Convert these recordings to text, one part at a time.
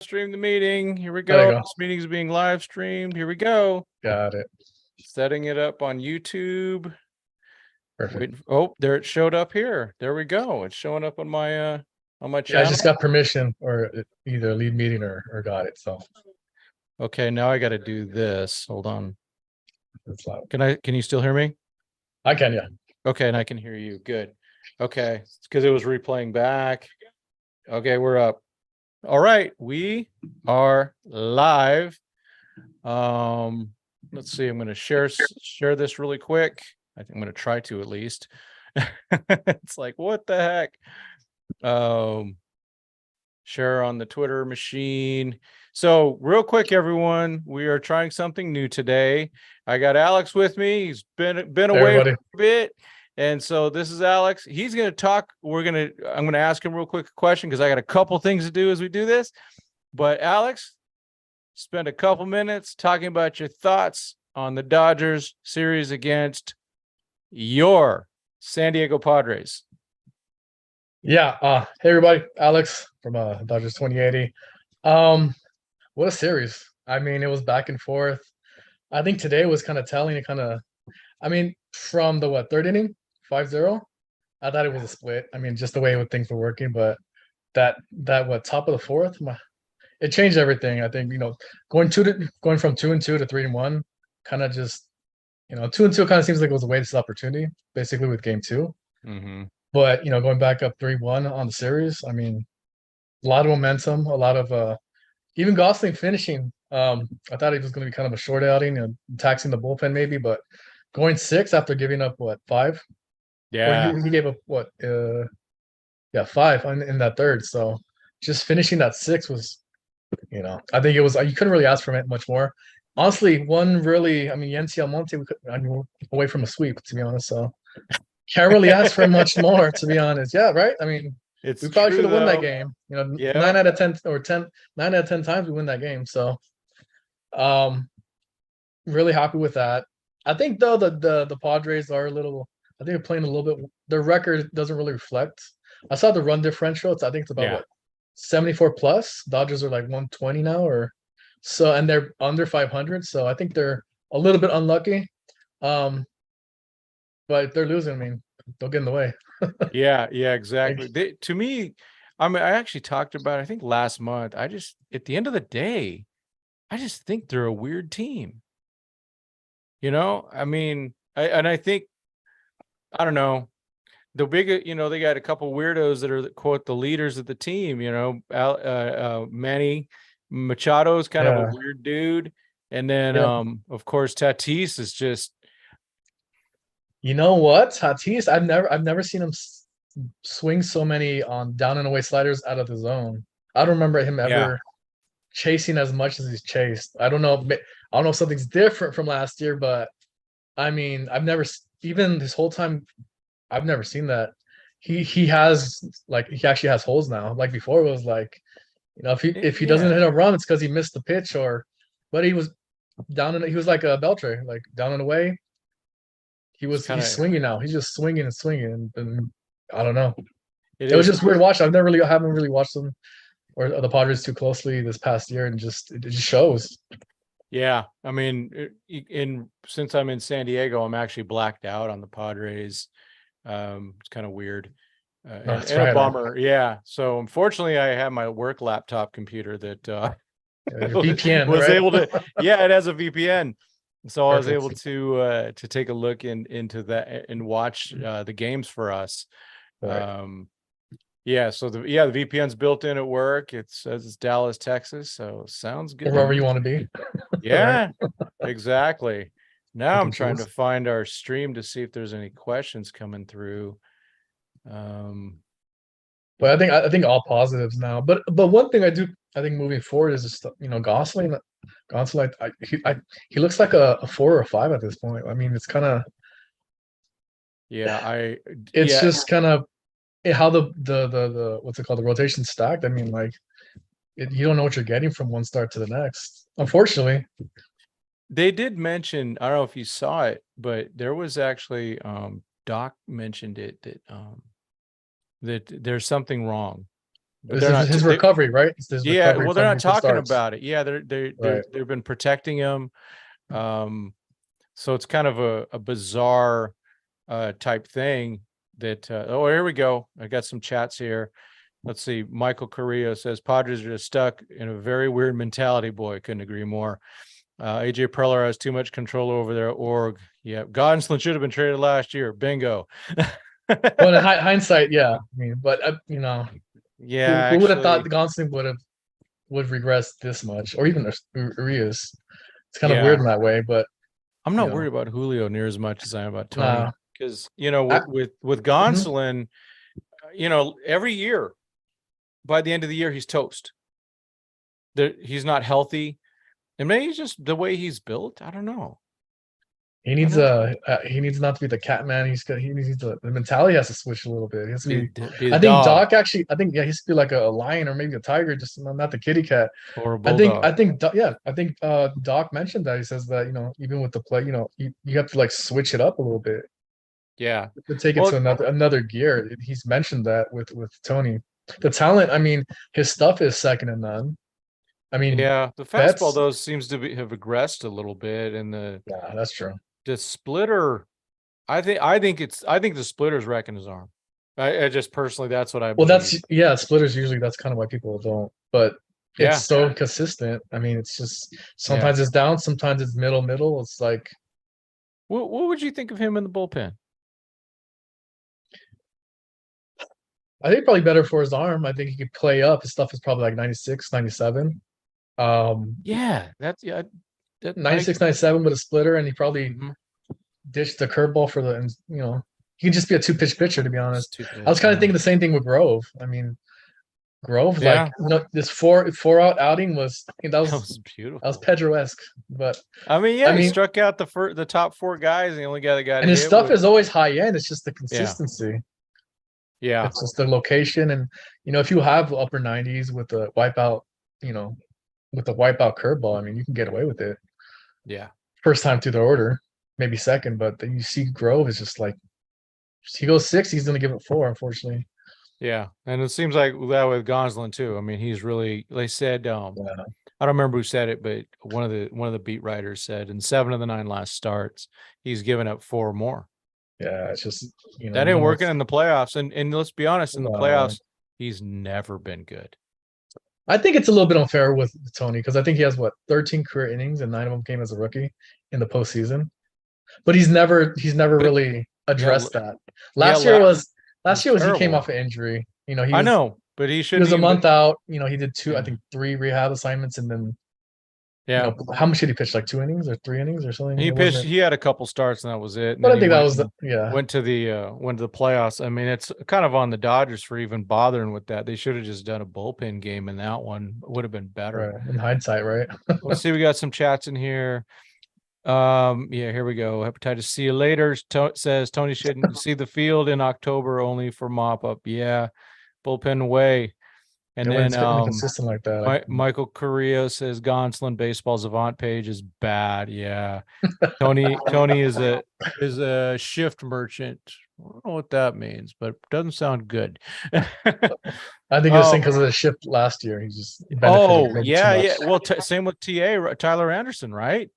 Stream the meeting. Here we There you go. go. This meeting is being live streamed. Here we go. Got it. Setting it up on YouTube. Perfect. Oh, there it showed up here. There we go. It's showing up on my Yeah, I channel. just got permission or either lead meeting or got it. So Okay, now I got to do this. Hold on. it's loud. Can you still hear me? I can, yeah. Okay, and I can hear you. Good. Okay, it's because it was replaying back. Okay, we're up. All right, we are live. Let's see. I'm going to share this really quick. I think I'm going to try to at least. It's like, what the heck? Share on the Twitter machine. So real quick, everyone, we are trying something new today. I got Alex with me. He's been away for a bit. And so this is Alex. He's going to talk. I'm going to ask him real quick a question because I got a couple things to do as we do this. But Alex, spend a couple minutes talking about your thoughts on the Dodgers series against your San Diego Padres. Yeah. Hey everybody, Alex from Dodgers 2080. What a series. I mean, it was back and forth. I think today was kind of telling. From the third inning, 5-0. I thought it was a split. I mean, just the way things were working, but that top of the fourth, it changed everything. I think, going from 2-2 to 3-1, kind of just 2-2 kind of seems like it was a wasted opportunity, basically with game 2. Mm-hmm. But going back up 3-1 on the series, I mean, a lot of momentum, a lot of even Gosling finishing. I thought it was going to be kind of a short outing and taxing the bullpen maybe, but going 6 after giving up 5? Yeah. Or he gave up 5 in that third. So just finishing that 6 was, I think it was, you couldn't really ask for it much more. Honestly, Yency Almonte, away from a sweep, to be honest. So can't really ask for much more, to be honest. Yeah, right. I mean, we probably should have won that game. 9 out of 10 or 9 out of 10 times we win that game. So, really happy with that. I think though the Padres are I think they're playing a little bit. Their record doesn't really reflect. I saw the run differential. I think it's about 74 plus. Dodgers are like 120 now, or so, and they're under 500. So I think they're a little bit unlucky. But they're losing. I mean, they'll get in the way. Yeah, exactly. To me, I mean, I actually talked about, I think last month, at the end of the day, I just think they're a weird team. I mean, I think, I don't know, the big, they got a couple weirdos that are, quote, the leaders of the team, Manny Machado is kind of a weird dude. And then, of course, Tatis is just, you know what? Tatis, I've never seen him swing so many on down and away sliders out of the zone. I don't remember him ever chasing as much as he's chased. I don't know if something's different from last year, but I mean, even this whole time, I've never seen that. He actually has holes now. Like before, it was like, if he doesn't hit a run, it's because he missed the pitch but he was he was like a Beltre, like down and away. He's swinging now. He's just swinging and swinging, and I don't know. It was just weird watching. I haven't really watched them or the Padres too closely this past year, and it just shows. Yeah, I mean, since I'm in San Diego, I'm actually blacked out on the Padres. It's kind of weird. And a bummer. Yeah. So unfortunately, I have my work laptop computer that your VPN was right? able to. Yeah, it has a VPN. So I was able to take a look into that and watch the games for us. Right. So the VPN's built in at work. It says it's Dallas, Texas. So sounds good. Wherever you want to be. Yeah, exactly. Now I'm trying to find our stream to see if there's any questions coming through. But I think all positives now. But one thing I think moving forward is just Gosling. He looks like a 4 or a 5 at this point. I mean, it's kind of it's just kind of how the what's it called, the rotation stacked. I mean, like you don't know what you're getting from one start to the next. Unfortunately, they did mention, I don't know if you saw it, but there was actually Doc mentioned it that there's something wrong but they're not his recovery, right? It's his yeah, recovery well, they're not talking starts. about it. Yeah, they've been protecting him. So it's kind of a bizarre type thing that oh, here we go. I got some chats here. Let's see. Michael Correa says Padres are just stuck in a very weird mentality. Boy, couldn't agree more. AJ Preller has too much control over their org. Yeah, Gonsolin should have been traded last year. Bingo. Well, in hindsight, yeah. I mean, but you know, yeah, who would have thought actually, the Gonsolin would regress this much, or even Urias? It's kind of yeah. weird in that way, but I'm you not know, worried about Julio near as much as I am about Tony, nah. because you know with Mhm. Gonsolin, you know, every year by the end of the year he's toast. He's not healthy, and maybe it's just the way he's built. I don't know. He needs not to be the cat man. He needs the mentality has to switch a little bit. He has to Be the I think dog Doc actually. I think he has to be like a lion or maybe a tiger, just not the kitty cat. or a bulldog. I think Doc mentioned that. He says that, you know, even with the play, you know, you have to like switch it up a little bit Yeah. to take it Well, to another gear. He's mentioned that with Tony. The talent, I mean, his stuff is second to none. I mean, yeah, the fastball that's though seems to have regressed a little bit, and yeah, that's true. the splitter. I think the splitter's wrecking his arm. I just personally, that's what I Well, believe. splitters usually that's kind of why people don't, but Yeah. it's so consistent. I mean, it's just Yeah. sometimes it's down, sometimes it's middle. It's like What would you think of him in the bullpen? I think probably better for his arm. I think he could play up. His stuff is probably like 96, 97. Yeah, that's yeah. 96, 97 with a splitter, and he probably Mhm. ditched the curveball for the, you know, he can just be a two-pitch pitcher, to be honest. It's too I was pitch, kind of yeah. thinking the same thing with Grove. I mean, Grove, Yeah. like, you know, this four out outing was, I think That was beautiful. that was Pedro-esque. But I mean, yeah, I he mean, struck out the top four guys, and the only guy that got and his hit stuff was is always high end. It's just the consistency. yeah. It's just the location, and you know, if you have upper 90s with the wipeout, you know, with the wipeout curveball, I mean, you can get away with it. Yeah. First time through the order, maybe second, but then you see Grove is just like he goes 6, he's gonna give it 4, unfortunately. Yeah, and it seems like that with Gonsolin too. I mean, he's really. They said, I don't remember who said it, but one of the beat writers said in 7 of the 9 last starts, he's given up 4 more. Yeah, it's just, you know, That ain't working in the playoffs. And let's be honest, in the playoffs, he's never been good. I think it's a little bit unfair with Tony because I think he has 13 career innings and 9 of them came as a rookie in the postseason. But he's never really addressed that. Last year was he came off an injury. You know, I know, but he was a month out. You know, he did 2, I think 3 rehab assignments, and then you know, how much did he pitch? Like 2 innings or 3 innings or something? He pitched. He had a couple starts, and that was it. And but I think that was went to the playoffs. I mean, it's kind of on the Dodgers for even bothering with that. They should have just done a bullpen game in that one. It would have been better. Right. In hindsight, right? Let's see. We got some chats in here. Yeah, here we go. Hepatitis. See you later. Says Tony shouldn't see the field in October only for mop up. Yeah, bullpen away. And then consistent like that. Michael Correa says Gonsolin baseball savant page is bad. Yeah. Tony is a shift merchant. I don't know what that means, but it doesn't sound good. I think it's because of the shift last year. He just yeah. Well, same with Tyler Anderson, right?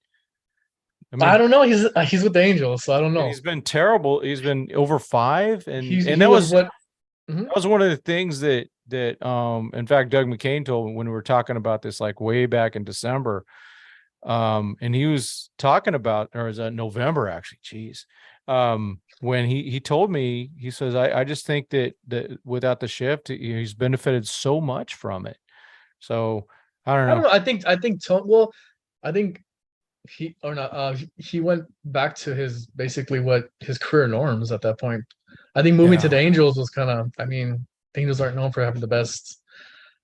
I mean, I don't know. He's with the Angels, so I don't know. He's been terrible. He's been over 5, and that was one of the things that in fact Doug McCain told me when we were talking about this like way back in December. And he was talking about, or is that November actually? Geez. When he told me, he says, I just think that without the shift, he's benefited so much from it. So I don't know. I think he went back to his basically what his career norms at that point. I think moving to the Angels was kind of, I mean, the Angels aren't known for having the best.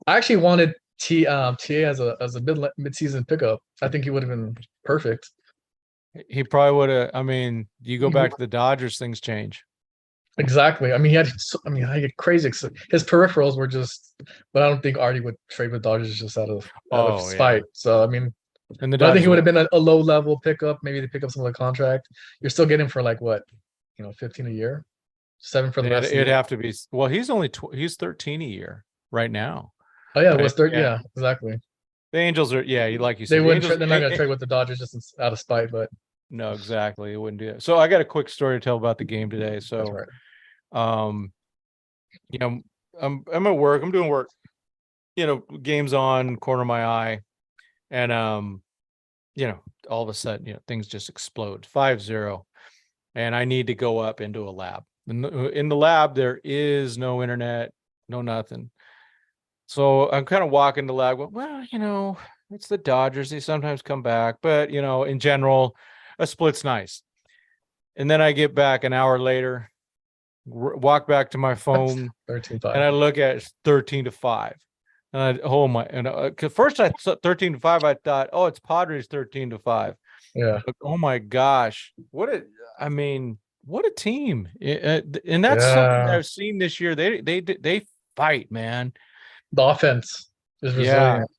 I actually wanted TA as a mid-season pickup. I think he would have been perfect. He probably would have. I mean, you go back to the Dodgers, things change. Exactly. I mean, he had crazy. His peripherals were just, but I don't think Artie would trade with Dodgers just out of spite. Yeah. So I mean, and I think he would have been a low level pickup. Maybe to pick up some of the contract. You're still getting for like what, 15 a year, 7 for the rest. It'd have to be. Well, he's only he's 13 a year. right now. Oh yeah, it But was third. Yeah, exactly. the Angels are, like you They said, the wouldn't. Angels. They're not going to trade with the Dodgers just out of spite, but No, exactly. It wouldn't do that. So I got a quick story to tell about the game today. that's So, right. um, you know, I'm at work. I'm doing work. Game's on, corner of my eye, and all of a sudden, things just explode. 5-0, and I need to go up into a lab. In the lab, there is no internet, no nothing. So I'm kind of walking the lab. Well, it's the Dodgers. They sometimes come back, but in general, a split's nice. And then I get back an hour later, walk back to my phone, 13-5. and I look at it, 13-5. And first I thought 13-5. I thought, oh, it's Padres 13-5. Yeah. But, oh my gosh, what a team! And that's something that Yeah. I've seen this year. They fight, man. The offense is Yeah. resilient.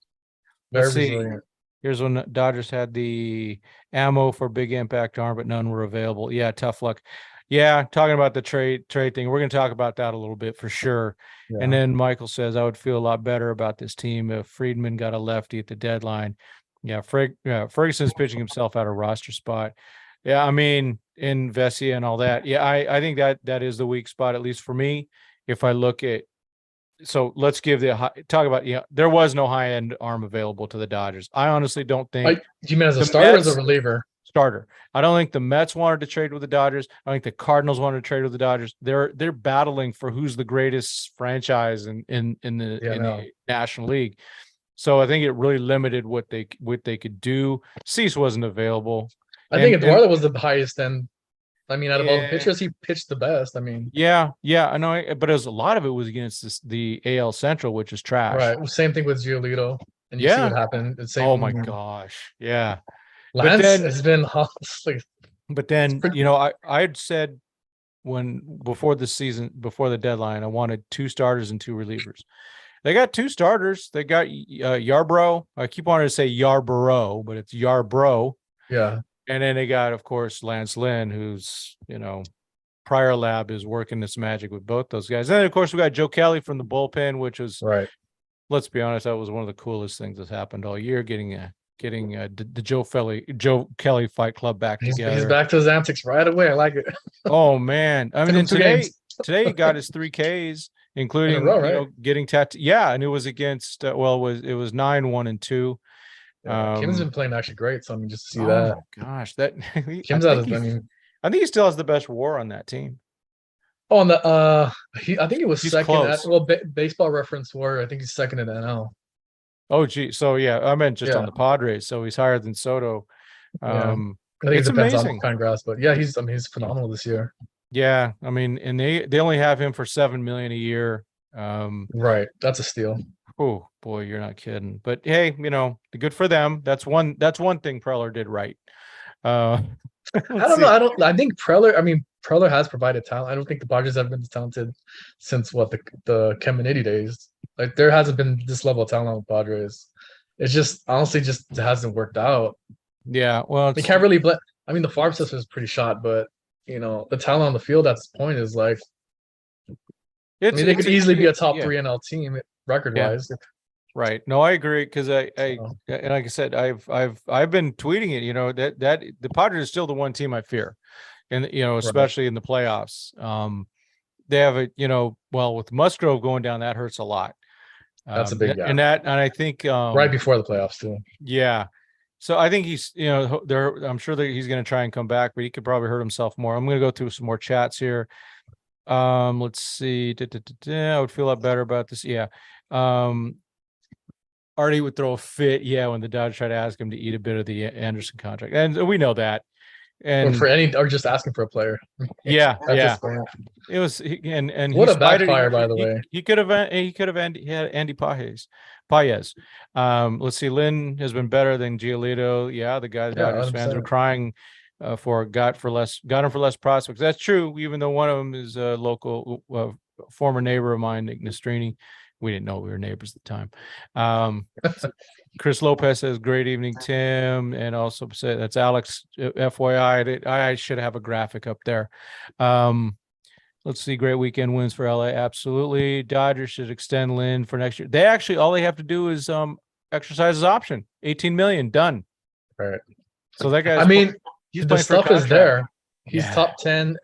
Let's Very see. resilient. Here's when the Dodgers had the ammo for big impact arm, but none were available. Yeah, tough luck. Yeah, talking about the trade thing. We're going to talk about that a little bit for sure. Yeah. And then Michael says, I would feel a lot better about this team if Friedman got a lefty at the deadline. Yeah, Ferguson's pitching himself out of roster spot. Yeah, I mean, in Vesia and all that. Yeah, I think that is the weak spot, at least for me. If I look at, so let's give talk about, there was no high end arm available to the Dodgers. I honestly don't think. Do you mean as a The starter or as a Mets- reliever? Starter. I don't think the Mets wanted to trade with the Dodgers. I think the Cardinals wanted to trade with the Dodgers. They're battling for who's the greatest franchise in the National League. So I think it really limited what they could do. Cease wasn't available. I think Eduardo was the highest end. I mean, out of all the Yeah. pitchers, he pitched the best. I mean, Yeah, I know, but a lot of it was against the AL Central, which is trash. right. Same thing with Giolito, and you see what happened. The same. Oh my gosh. Yeah. Lance But then, has been honestly. I had said before the season, before the deadline, I wanted 2 starters and 2 relievers. They got 2 starters. They got Yarbrough. I keep wanting to say Yarborough, but it's Yarbrough. Yeah. And then they got, of course, Lance Lynn, who's, prior lab is working this magic with both those guys. And then, of course, we got Joe Kelly from the bullpen, which was, right. Let's be honest, that was one of the coolest things that's happened all year, getting the Joe Kelly Fight Club back together. He's back to his antics right away. I like it. Oh man, I mean, today he got his 3 Ks, including row, right? getting tattooed. Yeah, and it was against it was 9-1-2. Kim's been playing actually great, so I mean, just to see oh that. My gosh, that Kim's out of. I think he still has the best WAR on that team. Oh, on the I think it was he's second. Close. Baseball Reference WAR. I think he's second in the NL. Oh, gee. So yeah, I meant just on the Padres. So he's higher than Soto. I think it depends amazing. on what kind of grass, but yeah, he's phenomenal this year. Yeah, I mean, and they only have him for $7 million a year. Right, that's a steal. Oh boy, you're not kidding. But hey, good for them. That's one thing Preller did right. I don't know. I think Preller has provided talent. I don't think the Padres have been talented since the Caminiti days. Like there hasn't been this level of talent on the Padres. It's just honestly just hasn't worked out. Yeah, well, they can't really blame. I mean, the farm system is pretty shot, but the talent on the field at this point is like. They could easily be a top 3 NL team record wise. Right. No, I agree because and like I said, I've been tweeting it. That the Padres is still the one team I fear, and especially in the playoffs. They have with Musgrove going down, that hurts a lot. That's a big gap. And I think right before the playoffs too. Yeah. So I think he's I'm sure that he's going to try and come back, but he could probably hurt himself more. I'm going to go through some more chats here. Let's see. I would feel a lot better about this. Yeah. Artie would throw a fit, when the Dodgers try to ask him to eat a bit of the Anderson contract, and we know that. And or just asking for a player. Yeah. It was, and what a backfire, by the way. He could have Andy Paez. Let's see. Lynn has been better than Giolito. Yeah, the guy the Dodgers fans were crying got him for less prospects. That's true. Even though one of them is a local former neighbor of mine, Nick Nastrini. We didn't know we were neighbors at the time. Chris Lopez says, great evening, Tim. And also say that's Alex, FYI. I should have a graphic up there. Let's see. Great weekend wins for LA. Absolutely. Dodgers should extend Lynn for next year. They actually, all they have to do is exercise his option. 18 million done. Right. So that guy's, I mean, he's the playing for a stuff is contract. there. He's Yeah. top 10.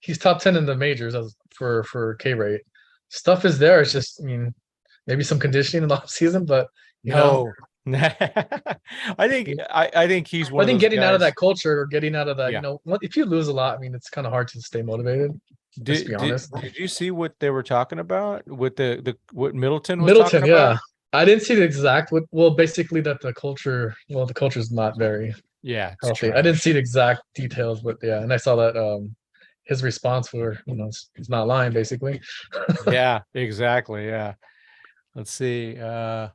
He's top 10 in the majors for K rate. Stuff is there. It's just, I mean, maybe some conditioning in the off season, but you know, I think he's one I of think those getting out of guys. that culture or getting out of that, Yeah. if you lose a lot, I mean, it's kind of hard to stay motivated. Let's be honest. Did you see what they were talking about with what Middleton was Middleton, talking about? yeah. I didn't see the exact well, basically that the culture is not very Yeah, it's healthy. I trash. didn't see the exact details, but yeah, and I saw that his response were, he's not lying basically. Yeah, exactly. Yeah. Let's see. I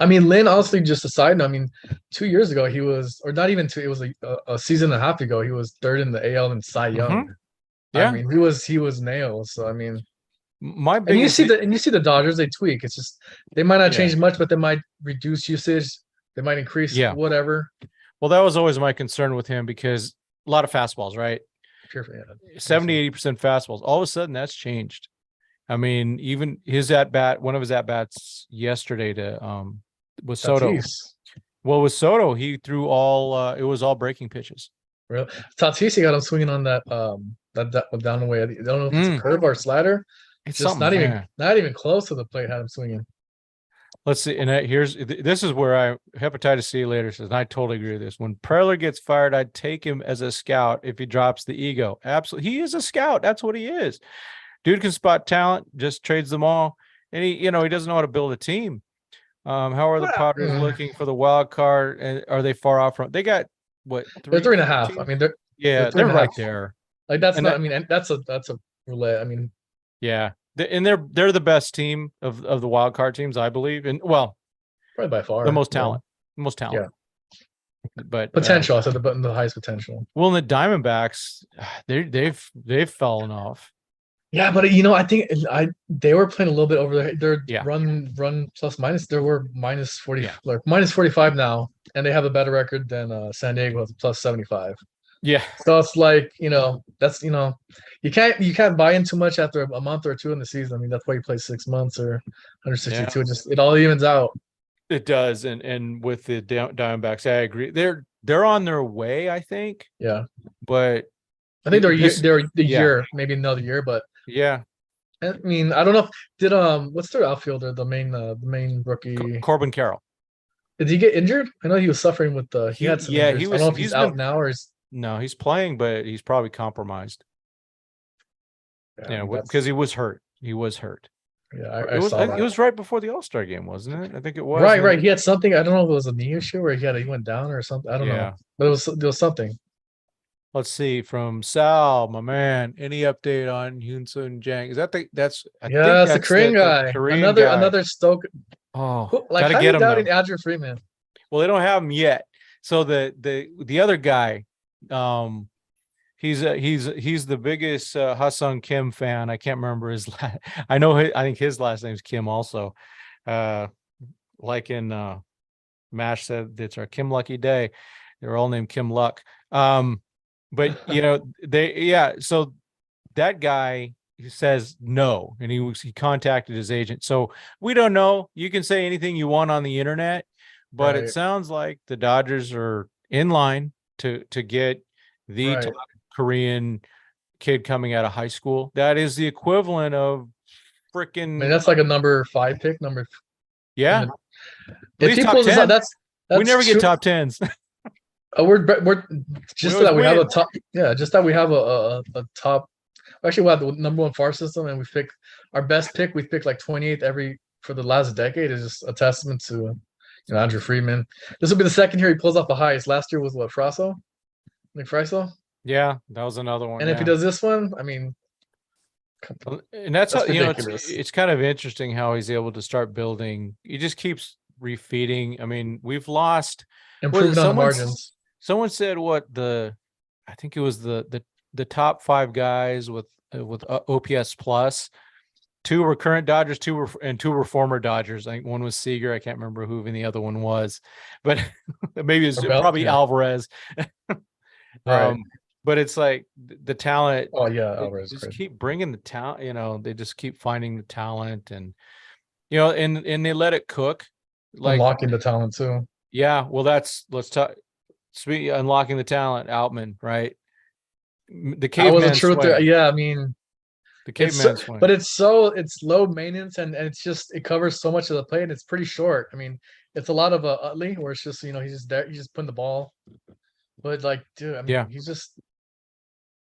mean, Lynn, honestly, just a side note, I mean, 2 years ago he was, or not even two, it was a season and a half ago, he was third in the AL in Cy Young. I Yeah. mean, he was nails. So I mean, My and you biggest see the Dodgers, they tweak. It's just they might not Yeah. change much, but they might reduce usage. They might increase whatever. Well, that was always my concern with him because a lot of fastballs, right? Pure, yeah, 70-80% fastballs. All of a sudden that's changed. I mean, even his one of his at bats yesterday to with Soto. Tatis. Well, with Soto, he threw it was all breaking pitches. Really? Tatis, he got him swinging on that that down the way. I don't know if it's a curve or a slider. It's just not even close to the plate. Had him swinging. Let's see. And this is where Hepatitis C later says, and I totally agree with this. When Preller gets fired, I'd take him as a scout if he drops the ego. Absolutely. He is a scout. That's what he is. Dude can spot talent, just trades them all. And he doesn't know how to build a team. How are the Padres looking for the wild card? And are they far off from? They got what? They're 3.5. I mean, they're right there. Like that's not. I mean, and that's a roulette. I mean, yeah, and they're the best team of the wild card teams, I believe, and well, probably by far the most talent, Yeah, but potential. I said the highest potential. Well, in the Diamondbacks, they've fallen off. Yeah, but I think they were playing a little bit over their run plus minus. There were minus 40, like minus 45 now, and they have a better record than San Diego with plus 75. Yeah. So it's like, that's you can't buy in too much after a month or two in the season. I mean, that's why you play 6 months or 162. It all evens out. It does, and with the Diamondbacks, I agree. They're on their way, I think. Yeah, but I think they're the year, maybe another year, but. Yeah. I mean, I don't know if what's their outfielder, the main rookie? Corbin Carroll. Did he get injured? I know he was suffering with he had some injuries. I don't know if he's out now or no, he's playing, but he's probably compromised. Yeah, because he was hurt. He was hurt. Yeah, I saw that. It was right before the All-Star game, wasn't it? I think it was. Right. He had something. I don't know if it was a knee issue or he went down or something. I don't know. But there was something. Let's see, from Sal, my man. Any update on Hyun-Soo Jang? Is that that's the Korean guy. Another Stoke. Oh, like how you doubting Andrew Freeman? Well, they don't have him yet. So the other guy, he's the biggest Ha-Sung Kim fan. I can't remember his last. I think his last name's Kim also. Like in Mash said, it's our Kim Lucky Day. They're all named Kim Luck. But so that guy says no, and he contacted his agent. So we don't know. You can say anything you want on the internet, but it sounds like the Dodgers are in line to get the top Korean kid coming out of high school. That is the equivalent of freaking. I mean, that's like a number 5 pick. Yeah. If he pulls this out, that's we never get top 10s. We're just that we have a top. Yeah, just that we have a top. Actually, we have the number 1 FAR system, and we pick our best pick. We pick like 28th for the last decade. Is just a testament to Andrew Freeman. This will be the second year he pulls off the highest. Last year was what, Nick Friso? Yeah, that was another one. And if he does this one, I mean, and that's how it's kind of interesting how he's able to start building. He just keeps refeeding. I mean, we've lost improving on the margins. Someone said I think it was the top 5 guys with OPS plus. 2 were current Dodgers, 2 were former Dodgers. I think one was Seager. I can't remember who even the other one was, but maybe it's probably Alvarez. Right. but it's like the talent. Oh yeah, They Alvarez is just crazy. keep bringing the talent. They just keep finding the talent, and and they let it cook. Like, Unlocking the talent too. yeah, well, let's talk. Unlocking the talent, Outman, right? The I was a caveman truth there. swing. Yeah, I mean, The it's caveman but swing. it's low maintenance and it's just it covers so much of the play and it's pretty short. I mean, it's a lot of Utley where it's just he's just there, he's just putting the ball. But like, dude, I Yeah. mean,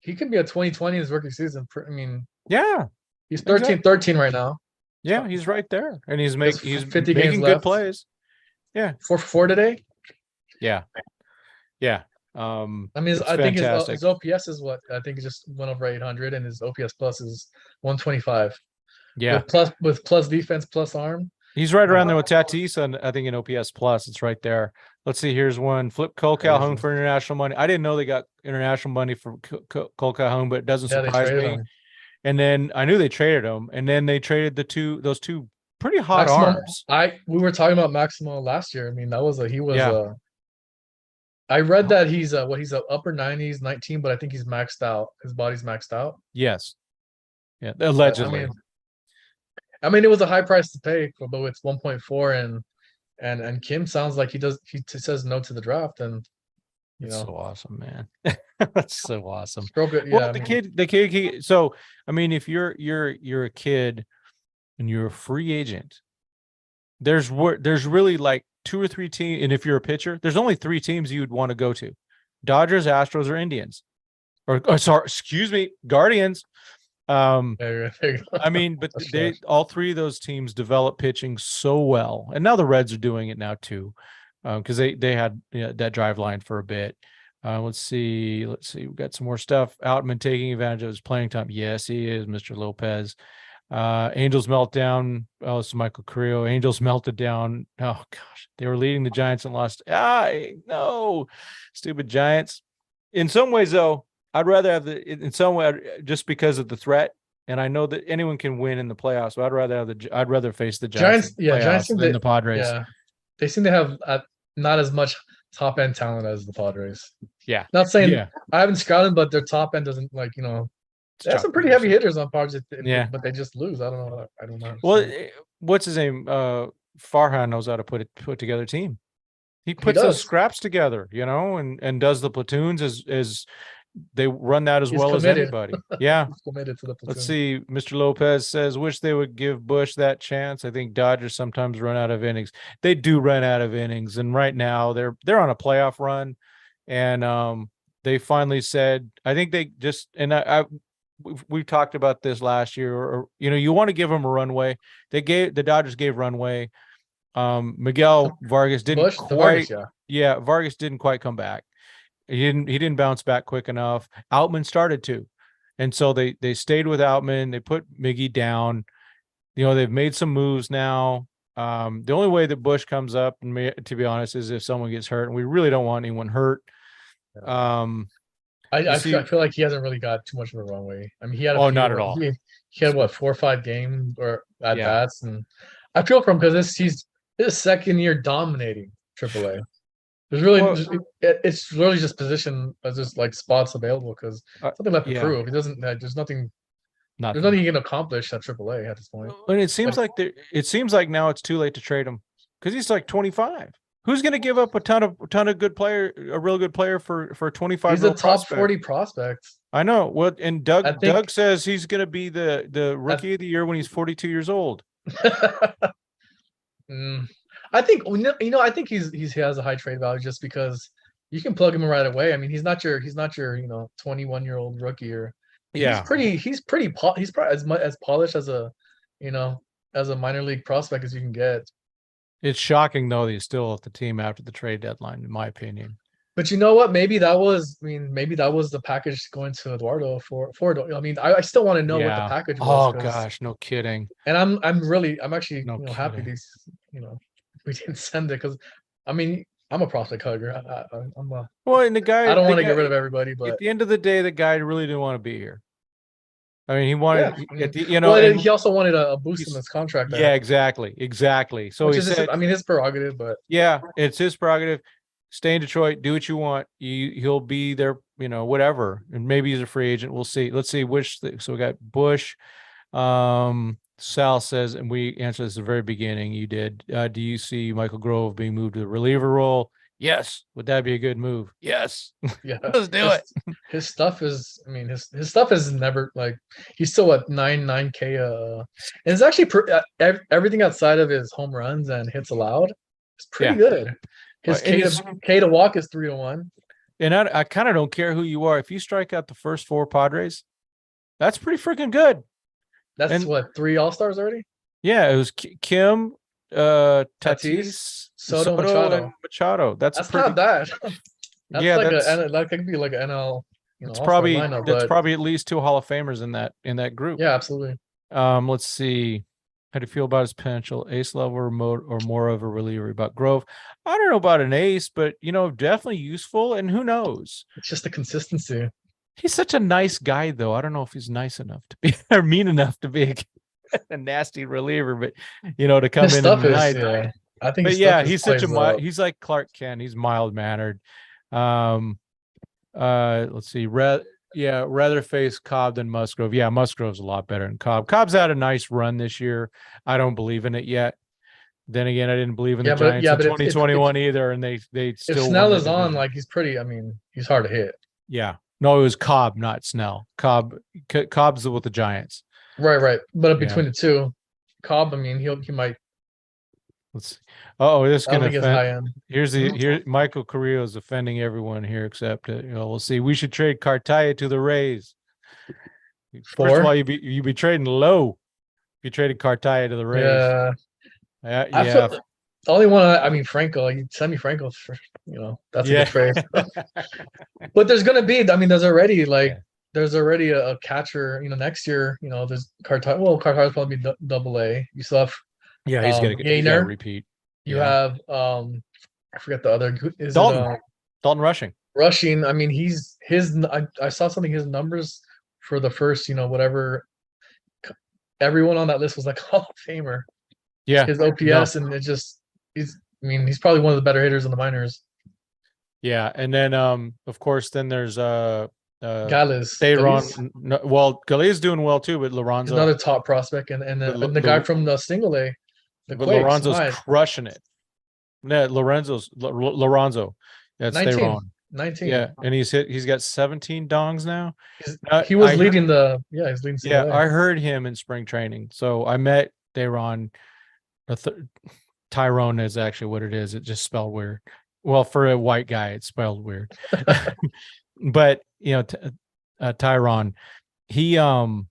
he could be a 2020 his rookie season. I mean, Yeah. he's 13, Exactly. 13 right now. Yeah, he's right there, and he's He has he's 50 games making good left. plays. Yeah. 4 for 4 today. Yeah. Yeah. I mean, It's I think fantastic. his OPS is what I think it just went over 800, and his OPS plus is 125 Yeah. with plus defense plus arm. He's right around there with Tatis, and I think in OPS plus, it's right there. Let's see. Here's one. Flip Cole Calhoun for international money. I didn't know they got international money for Cole Calhoun, but it doesn't surprise me. Him. And then I knew they traded him, and then they traded those two pretty hot Maximo, arms. we were talking about Maximo last year. I mean, that was he was Yeah. I read that he's he's a upper 90s, 19, but I think he's maxed out. His body's maxed out. Yes. Yeah. Allegedly. I mean, it was a high price to pay, but it's 1.4, and Kim sounds like he says no to the draft, and it's so awesome, man. That's so awesome. Good, yeah, well, the kid. So, I mean, if you're a kid and you're a free agent, there's really like 2 or 3 teams, and if you're a pitcher, there's only 3 teams you would want to go to: Dodgers, Astros, or Indians, or sorry, excuse me, Guardians. I mean, but all 3 of those teams develop pitching so well, and now the Reds are doing it now too, because they had that drive line for a bit. Let's see, we've got some more stuff. Outman taking advantage of his playing time. Yes, he is, Mr. Lopez. Angels meltdown. Oh, it's Michael Carrillo. Angels melted down. Oh gosh, they were leading the Giants and lost. No, stupid Giants. In some ways, though, I'd rather have in some way, just because of the threat, and I know that anyone can win in the playoffs. So I'd rather face the Giants Giants than the Padres. Yeah, they seem to have not as much top end talent as the Padres. Yeah, not saying I haven't scouted, but their top end doesn't they have some pretty heavy hitters on Padres. But they just lose. I don't know. Well, what's his name? Farhan knows how to put together a team. He puts those scraps together, and does the platoons as they run that as well as anybody. Yeah. He's committed to the platoon. Let's see. Mr. Lopez says, wish they would give Bush that chance. I think Dodgers sometimes run out of innings. They do run out of innings. And right now they're on a playoff run. And they finally said, I think they just, and we've talked about this last year, or you want to give them a runway. The Dodgers gave runway. Miguel Vargas didn't Vargas didn't quite come back. He didn't bounce back quick enough. Outman started to, and so they stayed with Outman. They put Miggy down. They've made some moves now. The only way that Bush comes up, to be honest, is if someone gets hurt, and we really don't want anyone hurt. I feel like he hasn't really got too much of a runway. I mean, he had not at all. He had 4 or 5 games or at bats, and I feel for him because he's his second year dominating AAA. There's really it's really just position as just like spots available because something left to prove. He doesn't. There's nothing. There's nothing he can accompless at AAA at this point. And it seems like now it's too late to trade him because he's like 25. Who's going to give up a ton of good player, a real good player for 25? He's a top 40 prospect. I know. Well, and Doug says he's going to be the rookie of the year when he's 42 years old. I think I think he has a high trade value just because you can plug him in right away. I mean, he's not your 21-year-old rookie or he's probably as polished as a minor league prospect as you can get. It's shocking though that he's still at the team after the trade deadline, in my opinion. But you know what? Maybe that was the package going to Eduardo for. I mean, I still want to know what the package was. Oh gosh, no kidding. And I'm actually happy these we didn't send it because I mean I'm a prospect hugger. And the guy I don't want to get rid of everybody, but at the end of the day, the guy really didn't want to be here. I mean, he wanted, he also wanted a boost in his contract. Yeah, exactly. So he said, his prerogative, but yeah, it's his prerogative. Stay in Detroit, do what you want. He'll be there. whatever. And maybe he's a free agent. We'll see. Let's see so we got Bush. Sal says, and we answered this at the very beginning. You did. Do you see Michael Grove being moved to the reliever role? Yes. Would that be a good move? Yes. Yeah. Let's do it. His stuff is, I mean, his stuff is never like, he's still at 9K. And it's actually everything outside of his home runs and hits allowed is pretty good. His K to walk is 3-1. And I kind of don't care who you are. If you strike out the first 4 Padres, that's pretty freaking good. That's what, 3 All-Stars already? Yeah, it was Kim, Tatis, Soto, and Machado. That's not bad. That could be like an NL. It's probably at least 2 Hall of Famers in that group. Yeah, absolutely. Let's see. How do you feel about his potential? Ace level or more of a reliever? About Grove, I don't know about an ace, but definitely useful. And who knows? It's just the consistency. He's such a nice guy, though. I don't know if he's nice enough to be or mean enough to be a nasty reliever, but to come in and nice. Yeah. I think. But he's such he's like Clark Kent. He's mild mannered. Let's see. Rather face Cobb than Musgrove. Yeah, Musgrove's a lot better than Cobb. Cobb's had a nice run this year. I don't believe in it yet. Then again, I didn't believe in the Giants in 2021 either, and they still. If Snell is on, like he's pretty. I mean, he's hard to hit. Yeah. No, it was Cobb, not Snell. Cobb's with the Giants. Right. But between the two, Cobb, I mean, he might. Let's see. This is gonna offend. Here Michael Carrillo is offending everyone here except we'll see. We should trade Cartaya to the Rays. First of all, you'd be trading low if you traded Cartaya to the Rays. Yeah. The only one, I mean, Franco. You send me Franco for, that's a good trade. But there's gonna be. I mean, there's already a catcher. Next year, there's Cartaya. Well, Cartaya's probably Double-A. You still have. Yeah, he's gonna get repeat. You have I forget the other. Dalton Rushing. Rushing. I mean, I saw something. His numbers for the first, whatever. Everyone on that list was like Hall of Famer. Yeah, his OPS and it just. He's probably one of the better hitters in the minors. Yeah, and then of course then there's Gales. Gales doing well too, but Lorenzo, another top prospect, and the guy from the single A. But Lorenzo's crushing it. Yeah, Lorenzo. That's 19. Yeah, and he's got 17 dongs now. He was leading he's leading. Yeah, I heard him in spring training. So I met Dayron. Tyrone is actually what it is. It just spelled weird. Well, for a white guy, it's spelled weird. But Tyrone, he I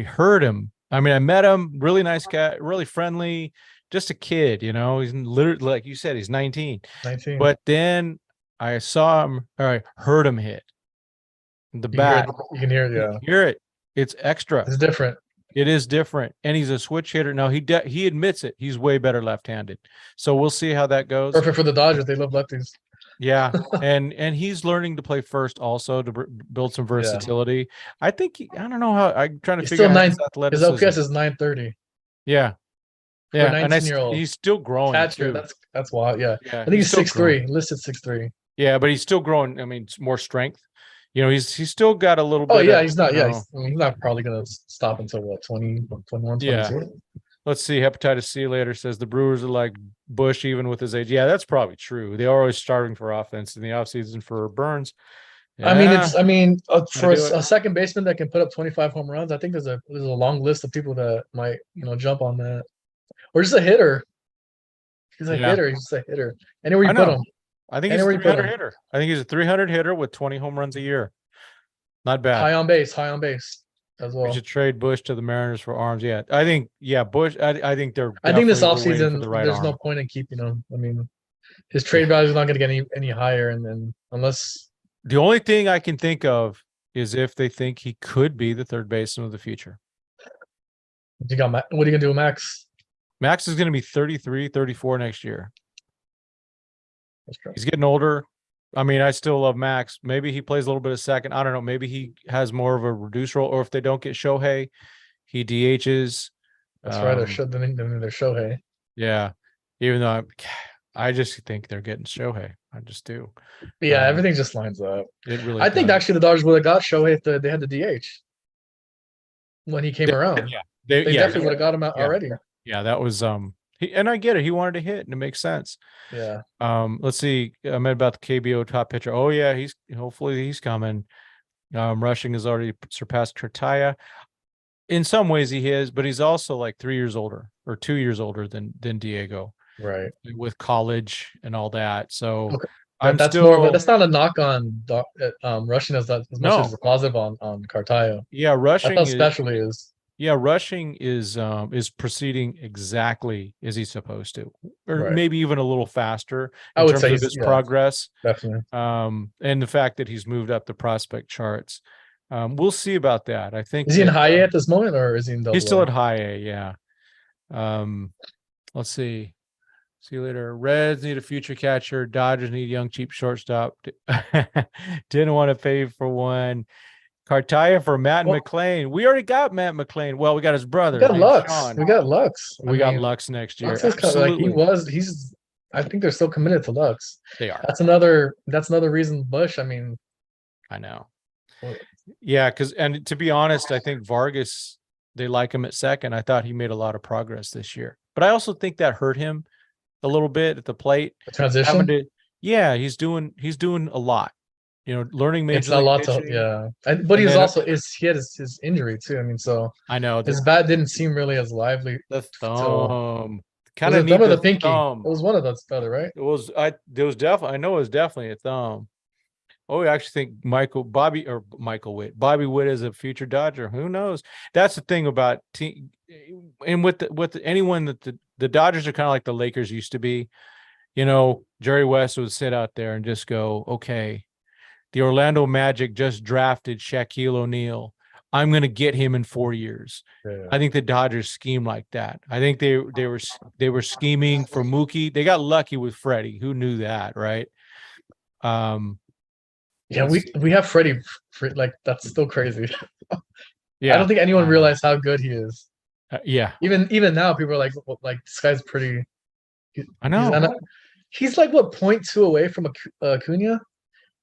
heard him. I mean, I met him. Really nice guy, really friendly. Just a kid, he's literally, like you said, he's 19. But then I saw him, or I heard him hit the bat. You can hear it. Yeah, you hear it. It's extra. It's different. It is different, and he's a switch hitter. Now he admits it. He's way better left-handed. So we'll see how that goes. Perfect for the Dodgers. They love lefties. Yeah, and he's learning to play first also to build some versatility. I think I don't know how. I'm trying to figure out his athleticism. His OPS is 930. Yeah, and he's still growing. That's wild. Yeah, I think he's 6'3", listed 6'3". Yeah, but he's still growing. I mean, it's more strength. He's still got a little bit. Oh yeah, he's not. Yeah, he's not probably going to stop until what 21, 22. Yeah. Let's see. Hepatitis C later says the Brewers are like Bush even with his age. Yeah, that's probably true. They are always starving for offense in the offseason for Burns. Yeah. For a second baseman that can put up 25 home runs, I think there's a long list of people that might jump on that, or just a hitter. He's a hitter. He's just a hitter. Anywhere you put him. I think he's a 300 hitter. I think he's a 300 hitter with 20 home runs a year. Not bad. High on base as well. We should trade Bush to the Mariners for arms. Yeah, I think Bush. I think they're. I think this offseason there's no point in keeping him. I mean, his trade value is not going to get any higher, and then unless the only thing I can think of is if they think he could be the third baseman of the future. What are you going to do with Max? Max is going to be 33, 34 next year. That's true. He's getting older. I mean, I still love Max. Maybe he plays a little bit of second. I don't know. Maybe he has more of a reduced role, or if they don't get Shohei, he DHs. That's right. They're Shohei. Yeah. Even though I just think they're getting Shohei. I just do. Yeah, everything just lines up. It really. I think actually the Dodgers would have got Shohei if they had the DH when he came around. Yeah, they definitely would have got him out already. Yeah, that was and I get it. He wanted to hit, and it makes sense. Yeah. Let's see. I meant about the KBO top pitcher. Oh yeah, hopefully he's coming. Rushing has already surpassed Kurtaya. In some ways he is, but he's also like 3 years older or 2 years older than Diego. Right. With college and all that. So okay. That's not a knock on Rushing as much as a positive on Cartayo. Yeah, Rushing especially is. Yeah, Rushing is proceeding exactly as he's supposed to, or right. maybe even a little faster in terms of his progress. Definitely. And the fact that he's moved up the prospect charts. We'll see about that. I think is he in high A at this moment, or is he in double? He's still at high A, yeah. Let's see. See you later. Reds need a future catcher. Dodgers need young, cheap shortstop. Didn't want to pay for one. Cartaya for Matt McLean. We already got Matt McLean. Well, we got his brother. We got Lux. We got Lux. We got Lux next year. Lux is he's. I think they're still committed to Lux. They are. That's another reason Bush. I mean, I know. Yeah, and to be honest, I think Vargas, they like him at second. I thought he made a lot of progress this year, but I also think that hurt him a little bit at the plate. The transition. Yeah, he's doing a lot. Learning major. It's a lot but he had his injury too. I mean, so I know his bat didn't seem really as lively. The thumb. Kind of the pinky. It was one of those feather, right? It was. I know it was definitely a thumb. Oh, I actually think Bobby Witt is a future Dodger. Who knows? That's the thing about team, and with anyone that the Dodgers are kind of like the Lakers used to be. Jerry West would sit out there and just go, okay, the Orlando Magic just drafted Shaquille O'Neal. I'm going to get him in 4 years. Yeah. I think the Dodgers scheme like that. I think they were scheming for Mookie. They got lucky with Freddie. Who knew that, right? Yeah, we have Freddie. Like, that's still crazy. Yeah, I don't think anyone realized how good he is. Yeah, even now, people are like this guy's pretty. I know. He's like 0.2 away from Acuna.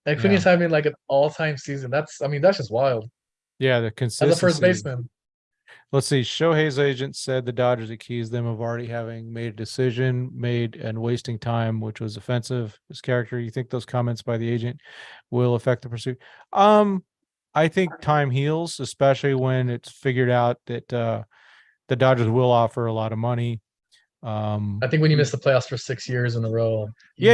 Acuna's having like an all-time season. That's just wild. Yeah, the consistency. As a first baseman. Let's see. Shohei's agent said the Dodgers accused them of already having made a decision and wasting time, which was offensive. His character. You think those comments by the agent will affect the pursuit? I think time heals, especially when it's figured out that the Dodgers will offer a lot of money. I think when you miss the playoffs for 6 years in a row, you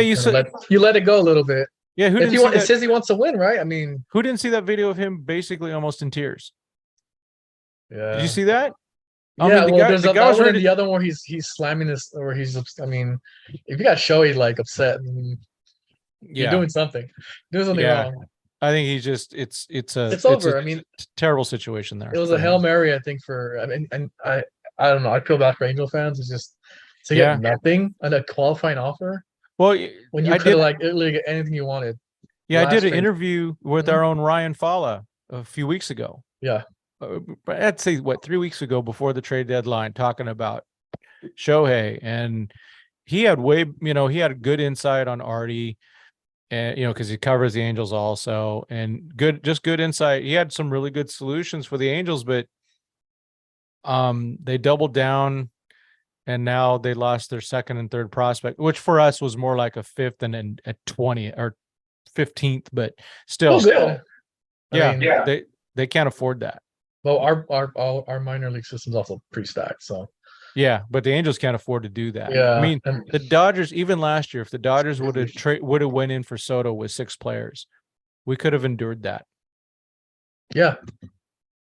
let it go a little bit. Yeah, it says he wants to win, right? I mean, who didn't see that video of him basically almost in tears? Yeah. Did you see that? There's that one and the other one where he's slamming this, or he's. I mean, if you got Shoei like upset, you're doing something. Wrong. I think he's just it's over. Terrible situation there. It was a Hail Mary, I think. I don't know. I feel bad for Angel fans. It's just to get nothing and a qualifying offer. Well, when you could have literally get anything you wanted. Yeah, I did an interview with our own Ryan Fala a few weeks ago. Yeah. I'd say 3 weeks ago before the trade deadline, talking about Shohei, and he had he had good insight on Artie, and because he covers the Angels also, and good insight. He had some really good solutions for the Angels, but they doubled down, and now they lost their second and third prospect, which for us was more like a fifth and a 20th or 15th, but still, they can't afford that. Well, our minor league system's also pre-stacked, so yeah, but the Angels can't afford to do that. Yeah, I mean, the Dodgers, even last year, if the Dodgers would have went in for Soto with 6 players, we could have endured that. Yeah,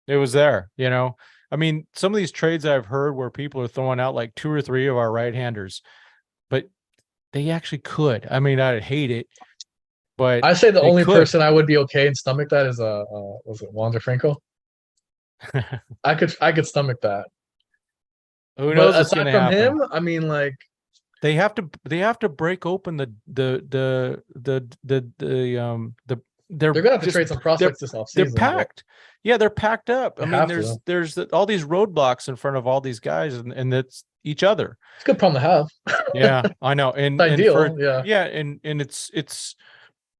it was there. I mean, some of these trades I've heard where people are throwing out like 2 or 3 of our right-handers, but they actually could. I mean, I'd hate it, but I say the only person I would be okay and stomach that is was it Wander Franco? I could stomach that. Who knows what's going to happen? Him, I mean, like they have to break open the They're gonna have to trade some prospects this offseason. They're packed. Yeah, they're packed up. I mean, there's all these roadblocks in front of all these guys, and it's each other. It's a good problem to have. Yeah, I know. And ideal. And it's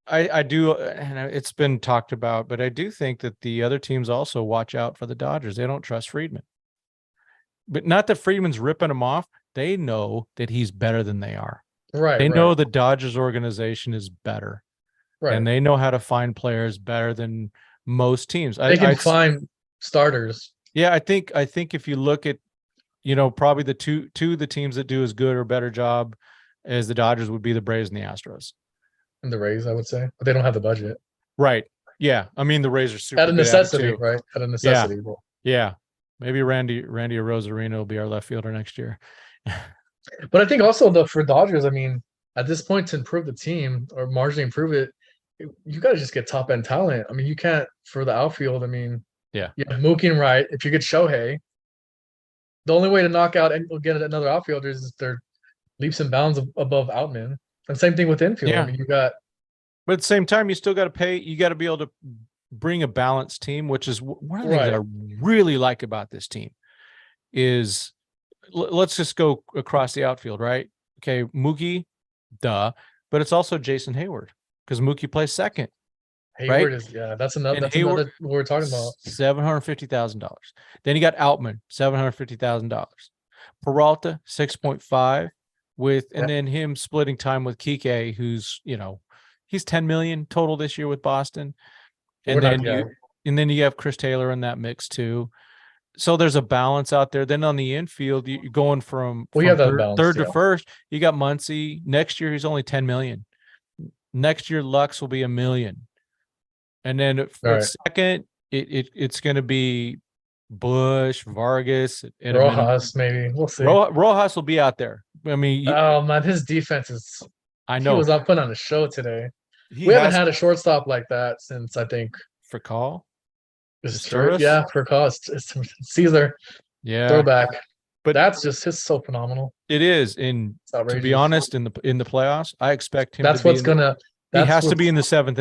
I do, and it's been talked about, but I do think that the other teams also watch out for the Dodgers. They don't trust Friedman. But not that Friedman's ripping them off. They know that he's better than they are. Right. They know the Dodgers organization is better. Right. And they know how to find players better than most teams. They can find starters. Yeah, I think if you look at, probably the two of the teams that do as good or better job as the Dodgers would be the Braves and the Astros. And the Rays, I would say. But they don't have the budget. Right. Yeah. I mean, the Rays are super at a necessity, right? At a necessity. Yeah. Maybe Randy Rosarino will be our left fielder next year. But I think also for Dodgers, I mean, at this point to improve the team or marginally improve it, you got to just get top end talent. I mean, you can't for the outfield. I mean, yeah, you have Mookie and Wright. If you get Shohei, the only way to knock out and get another outfielder is if they're leaps and bounds above Outman. And same thing with infield. Yeah. I mean, you got. But at the same time, you still got to pay. You got to be able to bring a balanced team, which is one of the things that I really like about this team. Is let's just go across the outfield, right? Okay, Mookie, duh, but it's also Jason Hayward because Mookie plays second. Hayward is that's another. That's Hayward, another what we're talking about. $750,000. Then you got Outman, $750,000. Peralta, 6.5 and then him splitting time with Kike, who's he's 10 million total this year with Boston. And then you have Chris Taylor in that mix too. So there's a balance out there. Then on the infield, you're going from third to first. You got Muncy. Next year, he's only 10 million. Next year, Lux will be $1 million. And then for second, it's going to be Bush, Vargas, and Rojas. Maybe we'll see. Rojas will be out there. I mean, oh man, his defense is. I know he was out putting on a show today. We haven't had a shortstop like that since I think Furcal. Furcal. It's Caesar. Yeah, throwback. But that's just so phenomenal. It is. And to be honest, in the playoffs, I expect him. That's what's gonna. He has to be in the seventh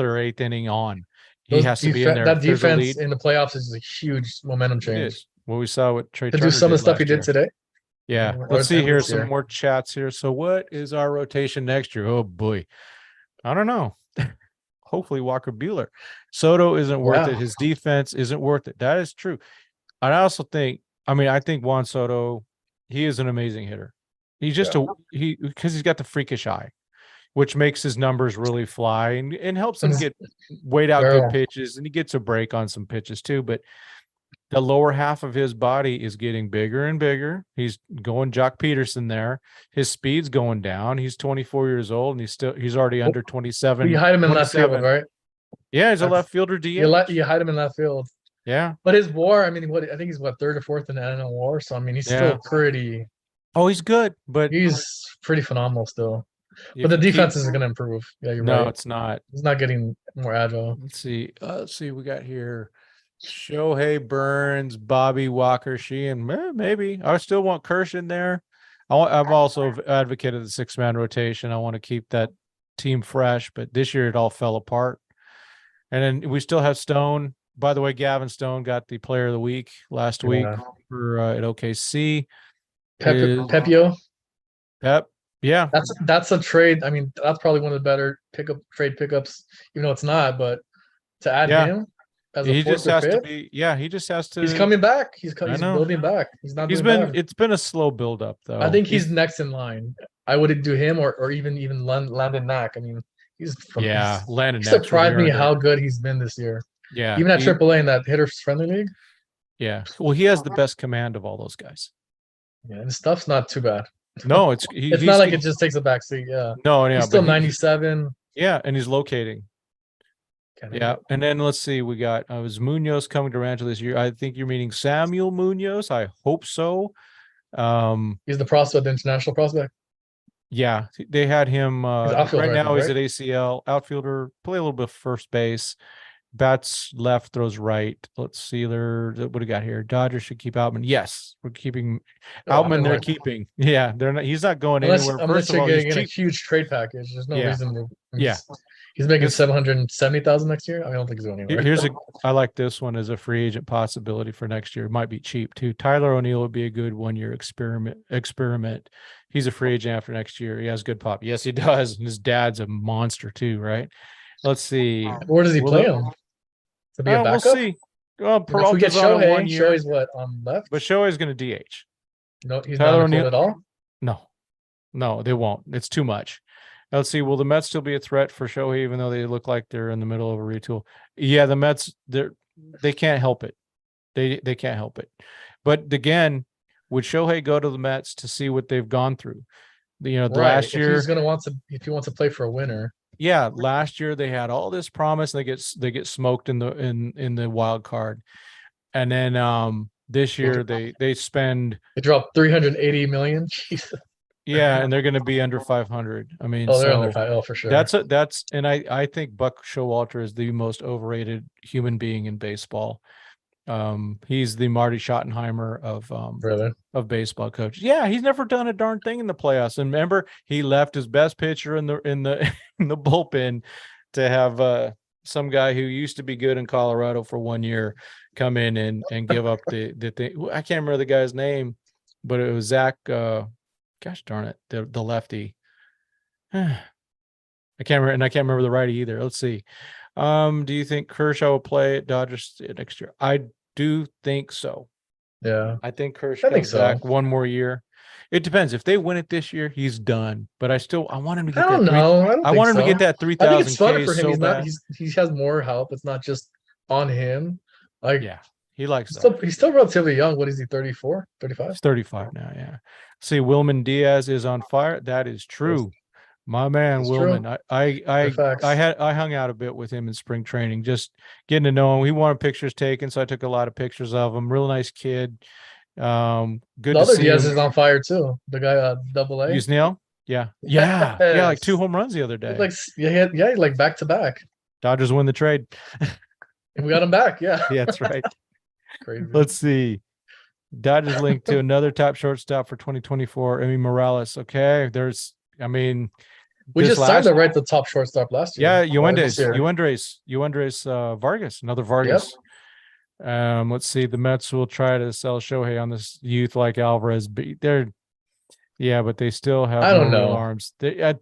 or eighth inning on. He has to be in there. That defense in the playoffs is a huge momentum change. It is. Well, we saw what Trey to do some of the stuff he did today. Yeah. Let's see here. Some more chats here. So what is our rotation next year? Oh boy. I don't know. Hopefully Walker Buehler. Soto isn't worth it. His defense isn't worth it. That is true. And I also think, I think Juan Soto, he is an amazing hitter. He's just because he's got the freakish eye, which makes his numbers really fly and helps him get wait out good pitches, and he gets a break on some pitches too. But the lower half of his body is getting bigger and bigger. He's going Jock Peterson there. His speed's going down. He's 24 years old, and he's already under 27. You hide him in left field, right? Yeah, he's a left fielder. DH. You hide him in left field. Yeah, but his WAR, I think he's third or fourth in the NL WAR. So he's still pretty. Oh, he's good, but he's pretty phenomenal still. But the defense isn't going to improve. Yeah, you're right. No, it's not. He's not getting more agile. Let's see. We got here Shohei, Burns, Bobby, Walker, Sheehan. Maybe. I still want Kersh in there. I've also advocated the 6-man rotation. I want to keep that team fresh, but this year it all fell apart. And then we still have Stone. By the way, Gavin Stone got the Player of the Week last week for at OKC. Pepio. Pep. Yeah. That's a trade. I mean, that's probably one of the better trade pickups, even though it's not, but to add him as a fourth or fifth, he just has to. He's coming back. He's building back. It's been a slow build up though. I think he's next in line. I would do him or even Landon Knack. I mean, Landon Knack surprised me how good he's been this year. Yeah. Even at AAA in that hitters friendly league. Yeah. Well, he has the best command of all those guys. Yeah, and stuff's not too bad. No, it's not like it just takes a back seat. Yeah. No, yeah. He's still 97. Yeah, and he's locating. Yeah, and then let's see. We got was Munoz coming to Rancho this year. I think you're meaning Samuel Munoz. I hope so. He's the prospect, the international prospect. Yeah, they had him right now. He's right? at ACL outfielder. Play a little bit of first base. Bats left, throws right. Let's see. What do we got here? Dodgers should keep Outman. Yes, we're keeping Outman. They're keeping. Yeah, they're not. He's not going anywhere. Unless you're getting a huge trade package. There's no reason to Yeah. He's making 770,000 next year. I don't think he's going anywhere. I like this one as a free agent possibility for next year. It might be cheap too. Tyler O'Neill would be a good 1 year experiment. He's a free agent after next year. He has good pop. Yes, he does. And his dad's a monster too, right? Let's see. Where does he play him? To be a backup? We'll see. Well, if we get Shohei, 1 year. Shohei's what on left? But Shohei's going to DH. No, he's Tyler not O'Neill at all. No, they won't. It's too much. Let's see. Will the Mets still be a threat for Shohei, even though they look like they're in the middle of a retool? Yeah, the Mets, they can't help it. They can't help it. But again, would Shohei go to the Mets to see what they've gone through? Last year, if he wants to play for a winner. Yeah, last year they had all this promise. And they get smoked in the wild card, and then this year they dropped 380 million. Jesus. Yeah, and they're going to be under 500. I mean, they're under 500. Oh, for sure. And I think Buck Showalter is the most overrated human being in baseball. He's the Marty Schottenheimer of baseball coaches. Yeah, he's never done a darn thing in the playoffs. And remember, he left his best pitcher in the in the bullpen to have some guy who used to be good in Colorado for 1 year come in and give up the thing. I can't remember the guy's name, but it was Zach. Gosh darn it, the lefty. I can't remember the righty either. Let's see. Do you think Kershaw will play at Dodgers next year? I do think so. Yeah. I think Kershaw comes back 1 more year. It depends. If they win it this year, he's done. But I want him to get I want him to get that 3,000. I think it's fun for him. He has more help. It's not just on him. Yeah. He likes that. He's still relatively young. What is he, 34, 35? He's 35 now, yeah. See, Wilman Diaz is on fire. That is true. My man, that's Wilman. I hung out a bit with him in spring training, just getting to know him. He wanted pictures taken, so I took a lot of pictures of him. Real nice kid. Good the to other see Diaz him. is on fire too. The guy AA. Yusniel? Yeah. Yeah, like 2 home runs the other day. Like back to back. Dodgers win the trade. And we got him back, yeah. Yeah, that's right. Crazy. Let's see. Dodgers linked to another top shortstop for 2024, Emmy Morales. Okay, we just signed the top shortstop last year. Yeah, Yuendres Vargas, another Vargas. Yep. Let's see. The Mets will try to sell Shohei on this youth like Alvarez. But they still have no arms. They're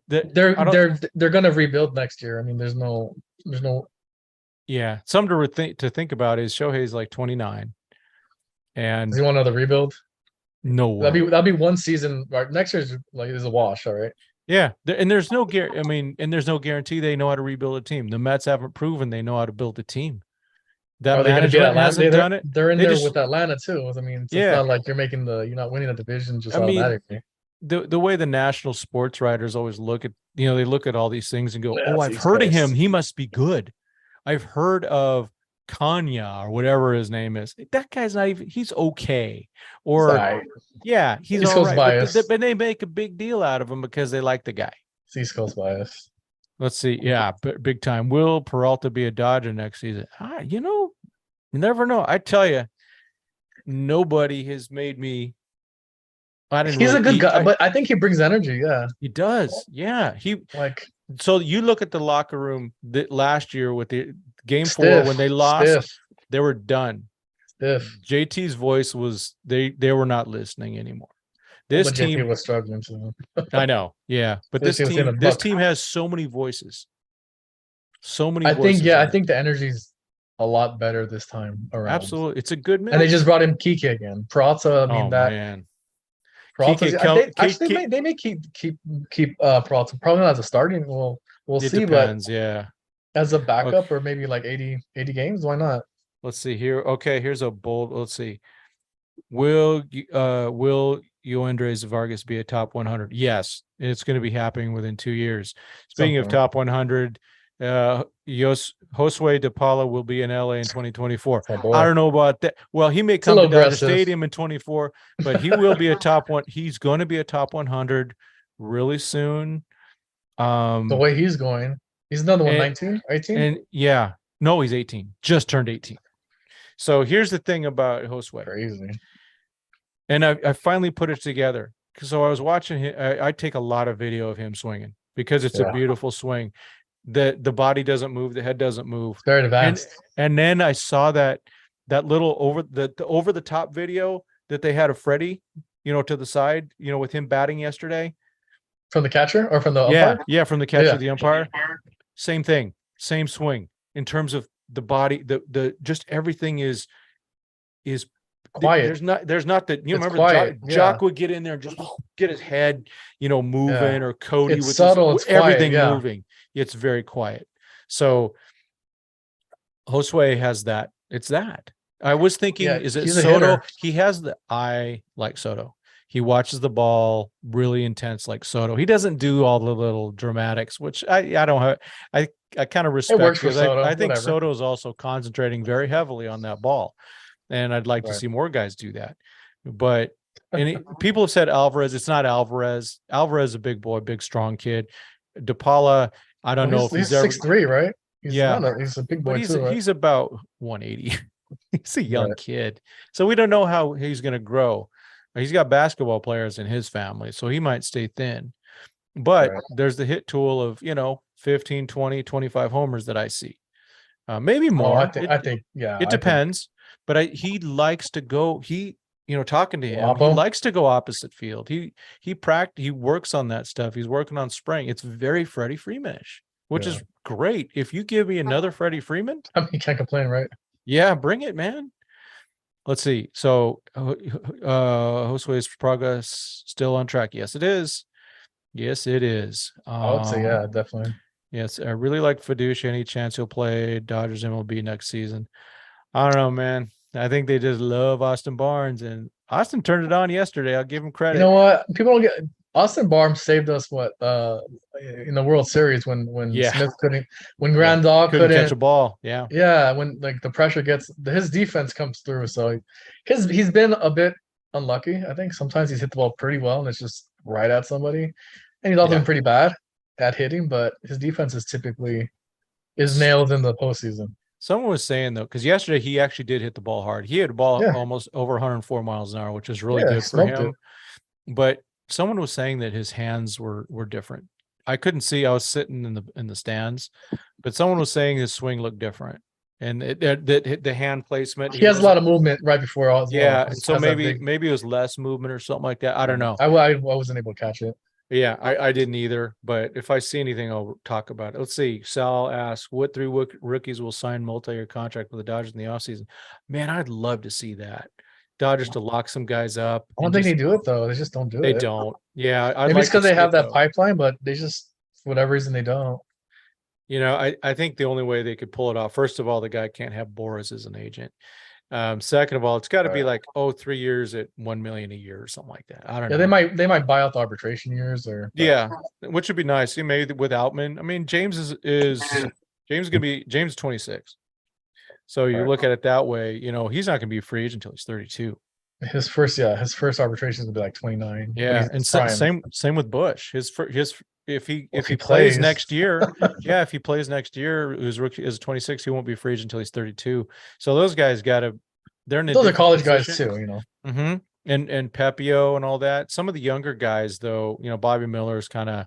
gonna rebuild next year. I mean, there's no. Yeah, something to think about is Shohei's like 29, and does he want another rebuild? No way. That'd be 1 season. Right, next year's is a wash. All right. Yeah, and there's no guarantee they know how to rebuild a team. The Mets haven't proven they know how to build a team. That management hasn't done it. They're in there with Atlanta too. I mean, it's not like you're winning a division just automatically. The way the national sports writers always look at, they look at all these things and go, "Oh, I've heard of him. He must be good. I've heard of Kanya or whatever his name is. That guy's not even. He's okay." Or he's all right. But they make a big deal out of him because they like the guy. It's East Coast bias. Let's see. Yeah, big time. Will Peralta be a Dodger next season? You never know. I tell you, nobody has made me. He's a good guy, but I think he brings energy. Yeah, he does. Yeah, So you look at the locker room last year with the game 4 when they lost, they were done. JT's voice was they were not listening anymore. This team JT was struggling too. I know, yeah, but this team has so many voices. So many. I think the energy's a lot better this time around. Absolutely, it's a good mix. And they just brought in Kike again. Peralta. Man. They may keep Peralta probably not as a starting. We'll see. Depends, but as a backup or maybe like 80 games, why not? Let's see here. Okay, here's a bold. Let's see. Will Yuendres Vargas be a top 100? Yes, it's going to be happening within 2 years. Speaking of top 100, Josue De Paula will be in LA in 2024. I don't know about that. Well, he may come to Dodger Stadium in 24, but he will be a top one. He's going to be a top 100 really soon. The way he's going, he's another one, 19, 18? And no, he's 18, just turned 18. So here's the thing about Josue. Crazy. And I finally put it together. So I was watching him. I take a lot of video of him swinging because it's a beautiful swing. the body doesn't move, the head doesn't move. It's very advanced. And then I saw that little over the top video that they had of Freddie, to the side, with him batting yesterday. From the catcher or from the Yeah, umpire? yeah, from the catcher, the umpire. Same thing, same swing in terms of the body, the just everything is quiet. There's not that, remember quiet. Jock would get in there and just get his head, moving, or Cody It's with subtle, it's everything quiet, moving. It's very quiet. So Josue has that. It's that. I was thinking, is it Soto? He has the eye like Soto. He watches the ball really intense like Soto. He doesn't do all the little dramatics, which I don't have. I kind of respect, it works for Soto. I think Soto is also concentrating very heavily on that ball, and I'd like to see more guys do that. But people have said Alvarez. It's not Alvarez. Alvarez is a big boy, big strong kid. DePaula, I don't know if he's 6'3", right? He's he's a big boy he's, too. Right? He's about 180. He's a young kid, so we don't know how he's going to grow. He's got basketball players in his family, so he might stay thin. But there's the hit tool of 15, 20, 25 homers that I see. Maybe more. I think it depends. But he likes to go. Talking to him, he likes to go opposite field. He works on that stuff. He's working on spraying. It's very Freddie Freemanish, which is great. If you give me another Freddie Freeman, you can't complain, right? Yeah, bring it, man. Let's see. So, Josue's progress still on track. Yes, it is. Yes, it is. I would say, yeah, definitely. Yes, I really like Fiducia. Any chance he'll play Dodgers MLB next season? I don't know, man. I think they just love Austin Barnes, and Austin turned it on yesterday. I'll give him credit. You know what? People don't get Austin Barnes saved us in the World Series when Smith couldn't, when Grandal couldn't catch a ball. Yeah. Yeah, when the pressure his defense comes through. So he's been a bit unlucky. I think sometimes he's hit the ball pretty well and it's just right at somebody. And he's also been pretty bad at hitting, but his defense is typically nailed in the postseason. Someone was saying, though, because yesterday he actually did hit the ball hard. He had a ball almost over 104 miles an hour, which is really good for him. But someone was saying that his hands were different. I couldn't see. I was sitting in the stands, but someone was saying his swing looked different, and the hand placement. He has a lot of movement right before all. Yeah, and so maybe it was less movement or something like that. I don't know. I wasn't able to catch it. Yeah, I didn't either. But if I see anything, I'll talk about it. Let's see. Sal asks, what 3 rookies will sign multi-year contract with the Dodgers in the offseason? Man, I'd love to see that. Dodgers to lock some guys up. I don't think they do it, though. They just don't do it. They don't. Yeah. Maybe it's because they have that pipeline, but they just, for whatever reason, they don't. I think the only way they could pull it off, first of all, the guy can't have Boris as an agent. Second of all, it's got to be like 3 years at $1 million a year or something like that. I don't know. They might buy out the arbitration years which would be nice. Maybe with Outman. I mean, James is 26. So you look at it that way, he's not going to be a free agent until he's 32. His first arbitration is going to be like 29. Yeah, and same with Bush. If he plays next year, if he plays next year, who's rookie is 26, he won't be a free agent until he's 32. So those guys those are college guys too, Mm-hmm. And Pepio and all that. Some of the younger guys, though, Bobby Miller is kind of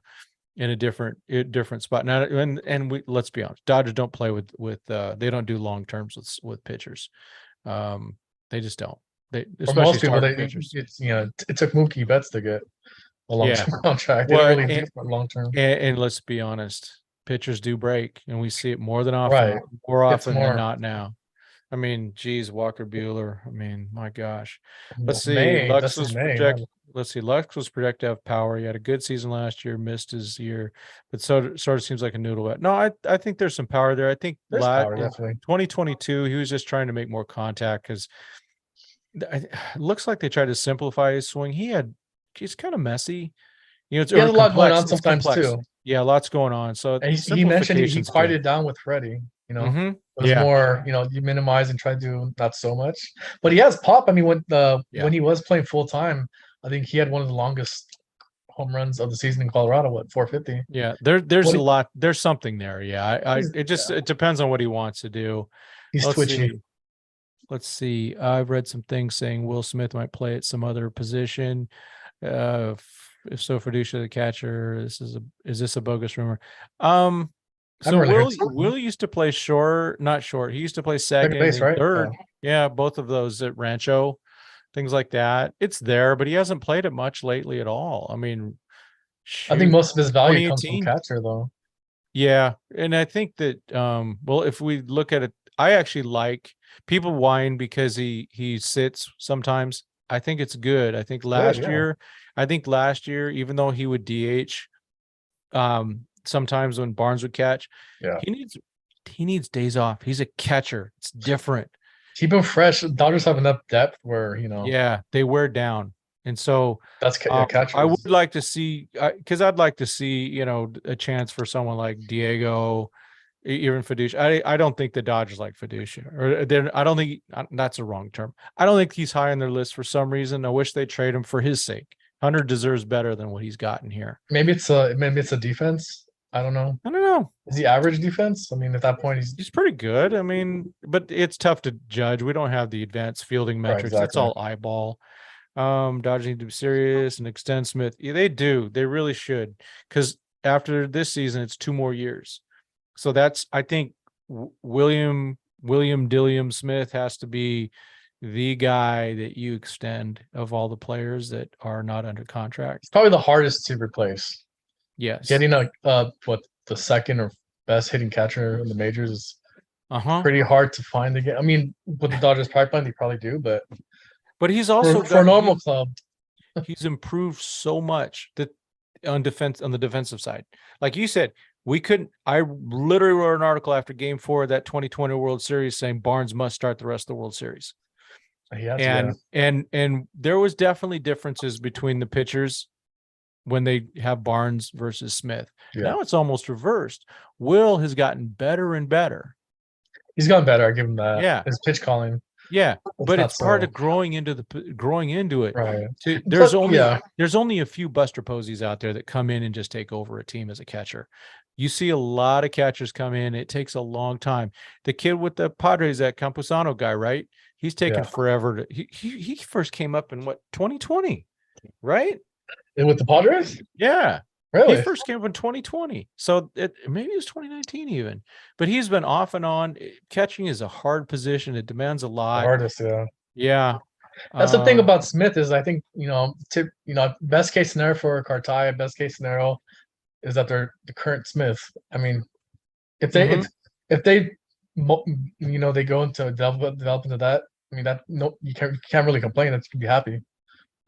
in a different spot now. And let's be honest, Dodgers don't play with they don't do long terms with pitchers. They just don't. Especially most people, pitchers. It took Mookie Betts to get a long-term contract. They really do for long-term. And let's be honest, pitchers do break, and we see it more than often, more often than not now. I mean, geez, Walker Buehler. I mean, my gosh. Let's see. Lux was projected to have power. He had a good season last year, missed his year, but sort of seems like a noodle. No, I think there's some power there. I think in 2022, he was just trying to make more contact because it looks like they tried to simplify his swing. He's kind of messy. It's a lot going on sometimes too. Yeah, lots going on. So he mentioned he quieted down with Freddie. It was more, you minimize and try to do not so much. But he has pop. I mean, when he was playing full time, I think he had one of the longest home runs of the season in Colorado. 450? Yeah, there's a lot. There's something there. Yeah, it depends on what he wants to do. He's twitchy. Let's see. I've read some things saying Will Smith might play at some other position. If so, Fiducia the catcher. Is this a bogus rumor? So Will used to play short, not short. He used to play second base, and right? third. Yeah, both of those at Rancho, things like that. It's there, but he hasn't played it much lately at all. I mean, I think most of his value comes from catcher, though. Yeah, and I think that well, if we look at it, I actually like people whine because he sits sometimes. I think it's good. I think last year, even though he would DH, sometimes when Barnes would catch, he needs days off. He's a catcher. It's different. Keep him fresh. Dodgers have enough depth where they wear down. And so that's I would like to see, because I'd like to see, a chance for someone like Diego, even Fiducia. I don't think the Dodgers like Fiducia, or I don't think that's a wrong term. I don't think he's high on their list for some reason. I wish they trade him for his sake. Hunter deserves better than what he's gotten here. Maybe it's a defense. I don't know. Is he average defense? I mean, at that point, he's pretty good. I mean, but it's tough to judge. We don't have the advanced fielding metrics. Right, exactly. It's all eyeball. Dodgers need to be serious and extend Smith. Yeah, they do. They really should, because after this season, it's 2 more years. So that's, I think, William Dilliam Smith has to be the guy that you extend of all the players that are not under contract. It's probably the hardest to replace. Yes, getting the second or best hitting catcher in the majors is pretty hard to find again. I mean, with the Dodgers pipeline, they probably do, but he's also for a normal club, he's improved so much that on the defensive side. Like you said, I literally wrote an article after Game 4 of that 2020 World Series saying Barnes must start the rest of the World Series. And there was definitely differences between the pitchers when they have Barnes versus Smith. Now it's almost reversed. Will has gotten better and better. He's gotten better. I give him that. Yeah, his pitch calling. Yeah, but it's part of growing into it. Right. There's only a few Buster Posies out there that come in and just take over a team as a catcher. You see a lot of catchers come in. It takes a long time. The kid with the Padres, that Campusano guy, right? He's taken forever. He first came up in 2020, right? And with the Padres? Yeah. Really? He first came up in 2020. So maybe it was 2019 even. But he's been off and on. Catching is a hard position. It demands a lot. The hardest, yeah. Yeah. That's the thing about Smith is I think, best case scenario for Cartaya, best case scenario is that they're the current Smith. I mean, if they they go into develop into that, I mean, you can't really complain. That you can be happy.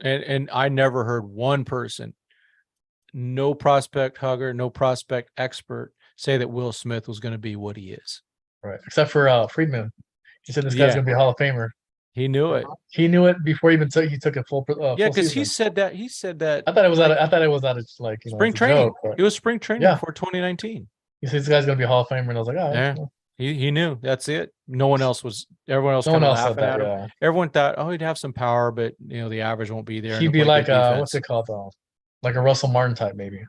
And I never heard one person, no prospect hugger, no prospect expert, say that Will Smith was going to be what he is. Right. Except for Friedman. He said this guy's going to be a Hall of Famer. He knew it. He knew it before he took a full because he said that. He said that. I thought it was spring training. It was spring training before 2019. He said this guy's going to be a Hall of Famer, and I was like, oh, yeah. He knew. That's it. Everyone else kind of laughing at him. Yeah. Everyone thought, he'd have some power, but the average won't be there. He'd be like what's it called though? Like a Russell Martin type, maybe.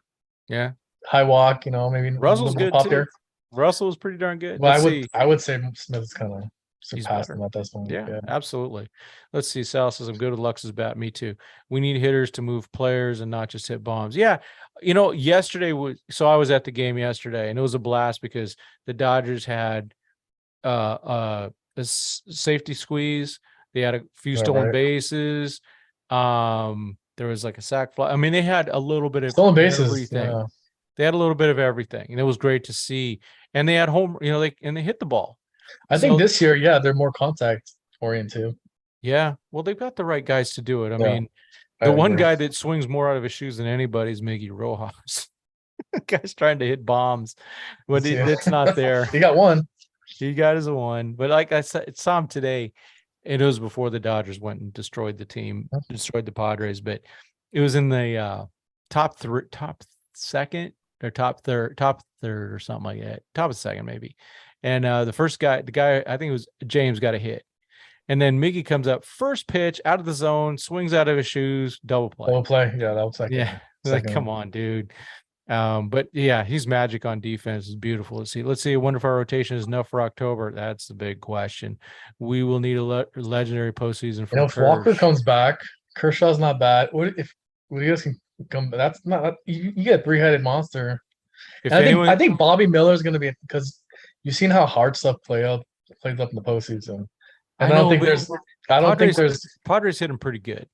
Yeah. High walk, maybe. Russell's good too. Russell was pretty darn good. Well, I would say Smith's kind of surpassed him at this point. Yeah, absolutely. Let's see. Sal says, I'm good with Lux's bat. Me too. We need hitters to move players and not just hit bombs. Yeah. Yesterday I was at the game yesterday, and it was a blast because the Dodgers had a safety squeeze. They had a few stolen bases. There was like a sac fly. I mean, they had a little bit of stolen bases. Everything. Yeah. They had a little bit of everything, and it was great to see. And they had home, they hit the ball. I think this year, they're more contact oriented. Yeah, well, they've got the right guys to do it. I mean, the one guy that swings more out of his shoes than anybody is Miggy Rojas. Guy's trying to hit bombs, but it's not there. He got one. He got his one, but like I saw him today. It was before the Dodgers went and destroyed the team, destroyed the Padres, but it was in the top second or top third or something like that. Top of second, maybe. And the guy, I think it was James, got a hit. And then Miggy comes up, first pitch out of the zone, swings out of his shoes, double play. Yeah, that was second. Yeah, like, come on, dude. But yeah, he's magic on defense. It's beautiful to see. Let's see. I wonder if our rotation is enough for October. That's the big question. We will need a legendary postseason for if Walker comes back, Kershaw's not bad. What if you guys can come? That's not you get a 3-headed monster. If And anyone, I think Bobby Miller is going to be, because you've seen how hard stuff plays up in the postseason, and I know, but I don't think there's Padres hit him pretty good.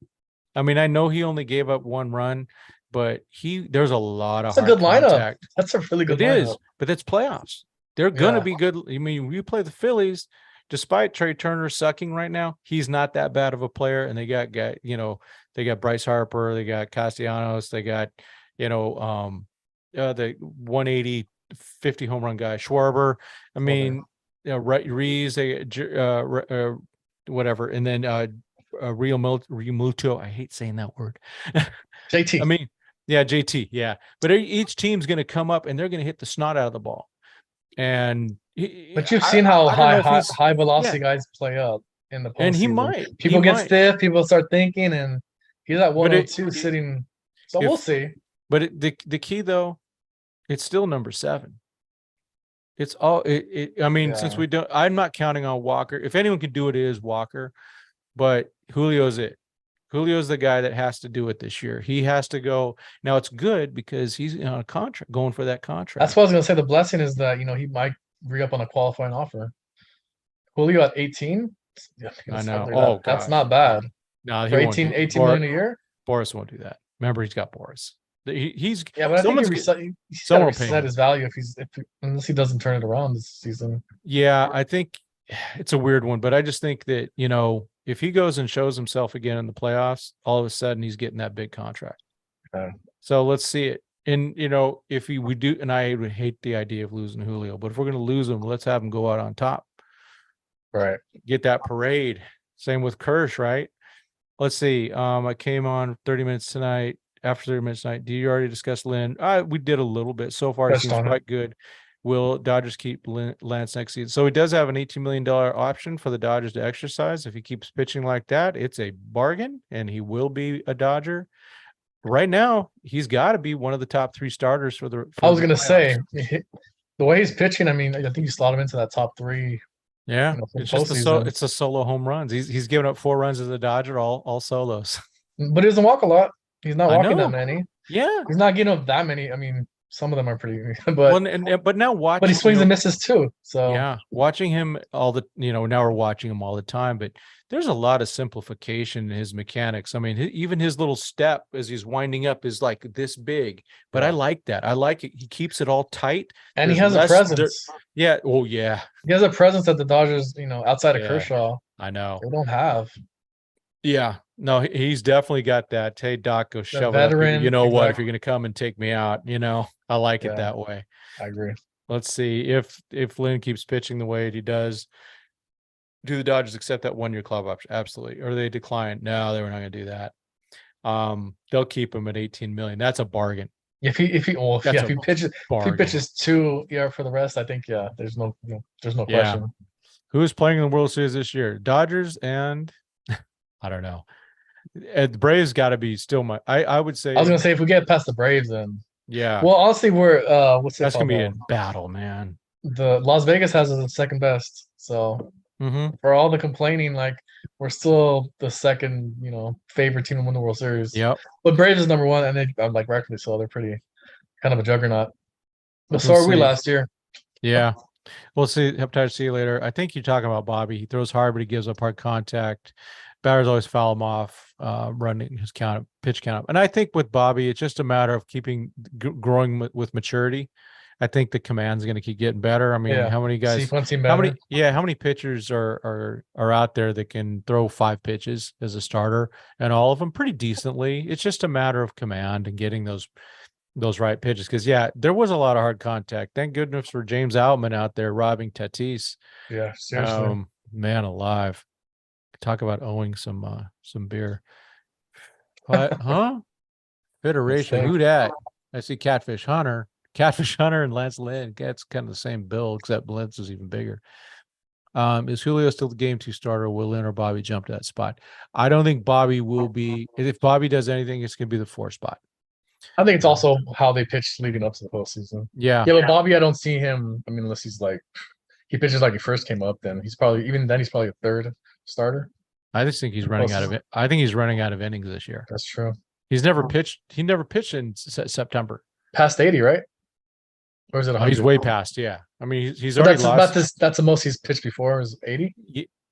I mean, I know he only gave up one run, but there's a lot of It's a hard good lineup. contact. That's a really good It lineup. is, but it's playoffs. They're gonna Yeah. be good. I mean, you play the Phillies, despite Trey Turner sucking right now, he's not that bad of a player. And they got they got Bryce Harper, they got Castellanos, they got the 180, 50 home run guy, Schwarber. I mean, Reese, whatever, and then Real Muto. I hate saying that word. JT. I mean, yeah, JT, yeah. But each team's going to come up and they're going to hit the snot out of the ball. And but you've seen how high velocity yeah. guys play up in the postseason. And he might. People get stiff. People start thinking, and he's at 102 sitting. So we'll see. But the key though, it's still number 7. It's all I mean, since we don't, I'm not counting on Walker. If anyone can do it, it is Walker. But Julio's it. Julio's the guy that has to do it this year. He has to go. Now it's good because he's on a contract, going for that contract. That's what I was gonna say. The blessing is that he might re-up on a qualifying offer. Julio at 18. I know. That's not bad. No, for 18 million a year. Boris won't do that. Remember, he's got Boris. He's but I think he's got to reset his value unless he doesn't turn it around this season. Yeah, I think it's a weird one, but I just think that if he goes and shows himself again in the playoffs, all of a sudden he's getting that big contract. Okay. So let's see it. And if we do, and I would hate the idea of losing Julio, but if we're going to lose him, let's have him go out on top. Right. Get that parade. Same with Kirsch, right? Let's see. I came on 30 minutes tonight. After 30 minutes tonight, do you already discuss Lynn? We did a little bit so far. It seems quite good. Will Dodgers keep Lance next season? So he does have an $18 million option for the Dodgers to exercise. If he keeps pitching like that, it's a bargain, and he will be a Dodger. Right now, he's got to be one of the top 3 starters for the. I was going to say, the way he's pitching, I mean, I think you slot him into that top 3. Yeah, it's just it's a solo home runs. He's given up 4 runs as a Dodger, all solos. But he doesn't walk a lot. He's not walking that many. Yeah, he's not getting up that many. I mean, some of them are pretty, but but now watching. But he swings and misses too. So yeah, watching him now we're watching him all the time. But there's a lot of simplification in his mechanics. I mean, even his little step as he's winding up is like this big. But I like that. I like it. He keeps it all tight, and he has a presence. Yeah. Oh yeah. He has a presence that the Dodgers, outside of Kershaw, I know they don't have. Yeah. No, he's definitely got that. Hey, Doc, go shove it up. You know what? If you're going to come and take me out, I like it that way. I agree. Let's see if Lynn keeps pitching the way he does. Do the Dodgers accept that 1-year club option? Absolutely. Or they decline? No, they were not going to do that. They'll keep him at 18 million. That's a bargain. If he pitches 2 for the rest, I think there's no question. Who's playing in the World Series this year? Dodgers and I don't know. The Braves got to be still I would say. I was gonna say if we get past the Braves, then yeah. Well, honestly, we're that's gonna be a battle, man. The Las Vegas has us the second best, so for all the complaining, we're still the second, favorite team to win the World Series. Yep. But Braves is number 1, and I'm rightfully so. They're pretty kind of a juggernaut. But so are we last year. Yeah. We'll see. Hepatitis, see you later. I think you're talking about Bobby. He throws hard, but he gives up hard contact. Batters always foul him off, running his pitch count up. And I think with Bobby, it's just a matter of growing with maturity. I think the command's going to keep getting better. I mean, how many guys? Sequencing better. How many pitchers are out there that can throw 5 pitches as a starter, and all of them pretty decently? It's just a matter of command and getting those right pitches. Because there was a lot of hard contact. Thank goodness for James Outman out there robbing Tatis. Yeah, seriously. Man alive. Talk about owing some beer. Huh? Federation. Who dat? I see Catfish Hunter and Lance Lynn. That's kind of the same bill, except Lance is even bigger. Is Julio still the game 2 starter? Will Lynn or Bobby jump to that spot? I don't think Bobby will be. If Bobby does anything, it's going to be the 4 spot. I think it's also how they pitch leading up to the postseason. Yeah. But Bobby, I don't see him. I mean, unless he's he pitches like he first came up, then he's probably a 3rd starter. I just think he's running out of it. I think he's running out of innings this year. That's true. He's never pitched. He never pitched in September. Past 80, right? Or is it 100? He's way past. Yeah, I mean he's But already lost. That's the most he's pitched before is 80.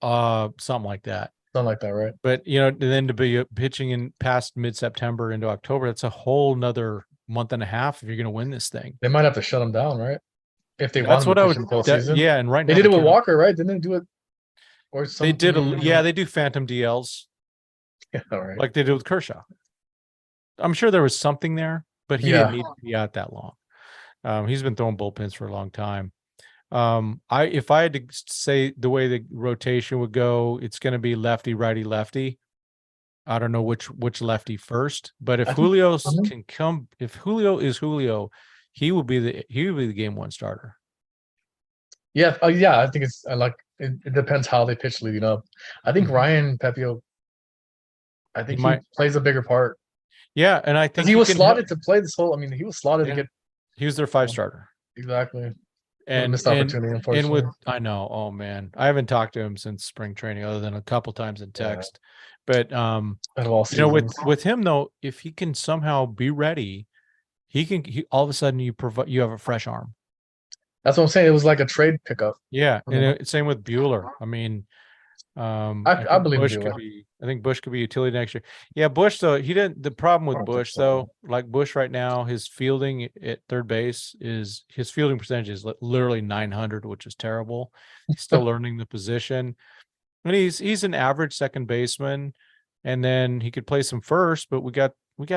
Something like that. Something like that, right? But then to be pitching in past mid-September into October, that's a whole nother month and a half if you're going to win this thing. They might have to shut him down, right? If they That's want what him I to pitch would. in the postseason. Yeah, and right They now did it with Walker, right? Didn't they do it? Or they did. They do phantom DLs. Yeah, all right. Like they did with Kershaw. I'm sure there was something there, but he didn't need to be out that long. He's been throwing bullpens for a long time. If I had to say the way the rotation would go, it's going to be lefty, righty, lefty. I don't know which lefty first, but if Julio can come, if Julio is Julio, he will be the game one starter. Yeah, I think it depends how they pitch leading up. I think Ryan Pepio, I think he plays a bigger part. Yeah, and I think he was slotted to play this whole. I mean, he was slotted to get. He was their 5 starter. Exactly. And missed opportunity, unfortunately. I know, oh man, I haven't talked to him since spring training, other than a couple times in text. But with him though, if he can somehow be ready, he all of a sudden you have a fresh arm. That's what I'm saying. It was like a trade pickup. Yeah, and same with Bueller. I mean, I believe Bush could be. I think Bush could be utility next year. Yeah, Bush though he didn't. The problem with Bush though, like Bush right now, his fielding at third base his fielding percentage is literally 900, which is terrible. He's still learning the position, and he's an average second baseman, and then he could play some first. But we got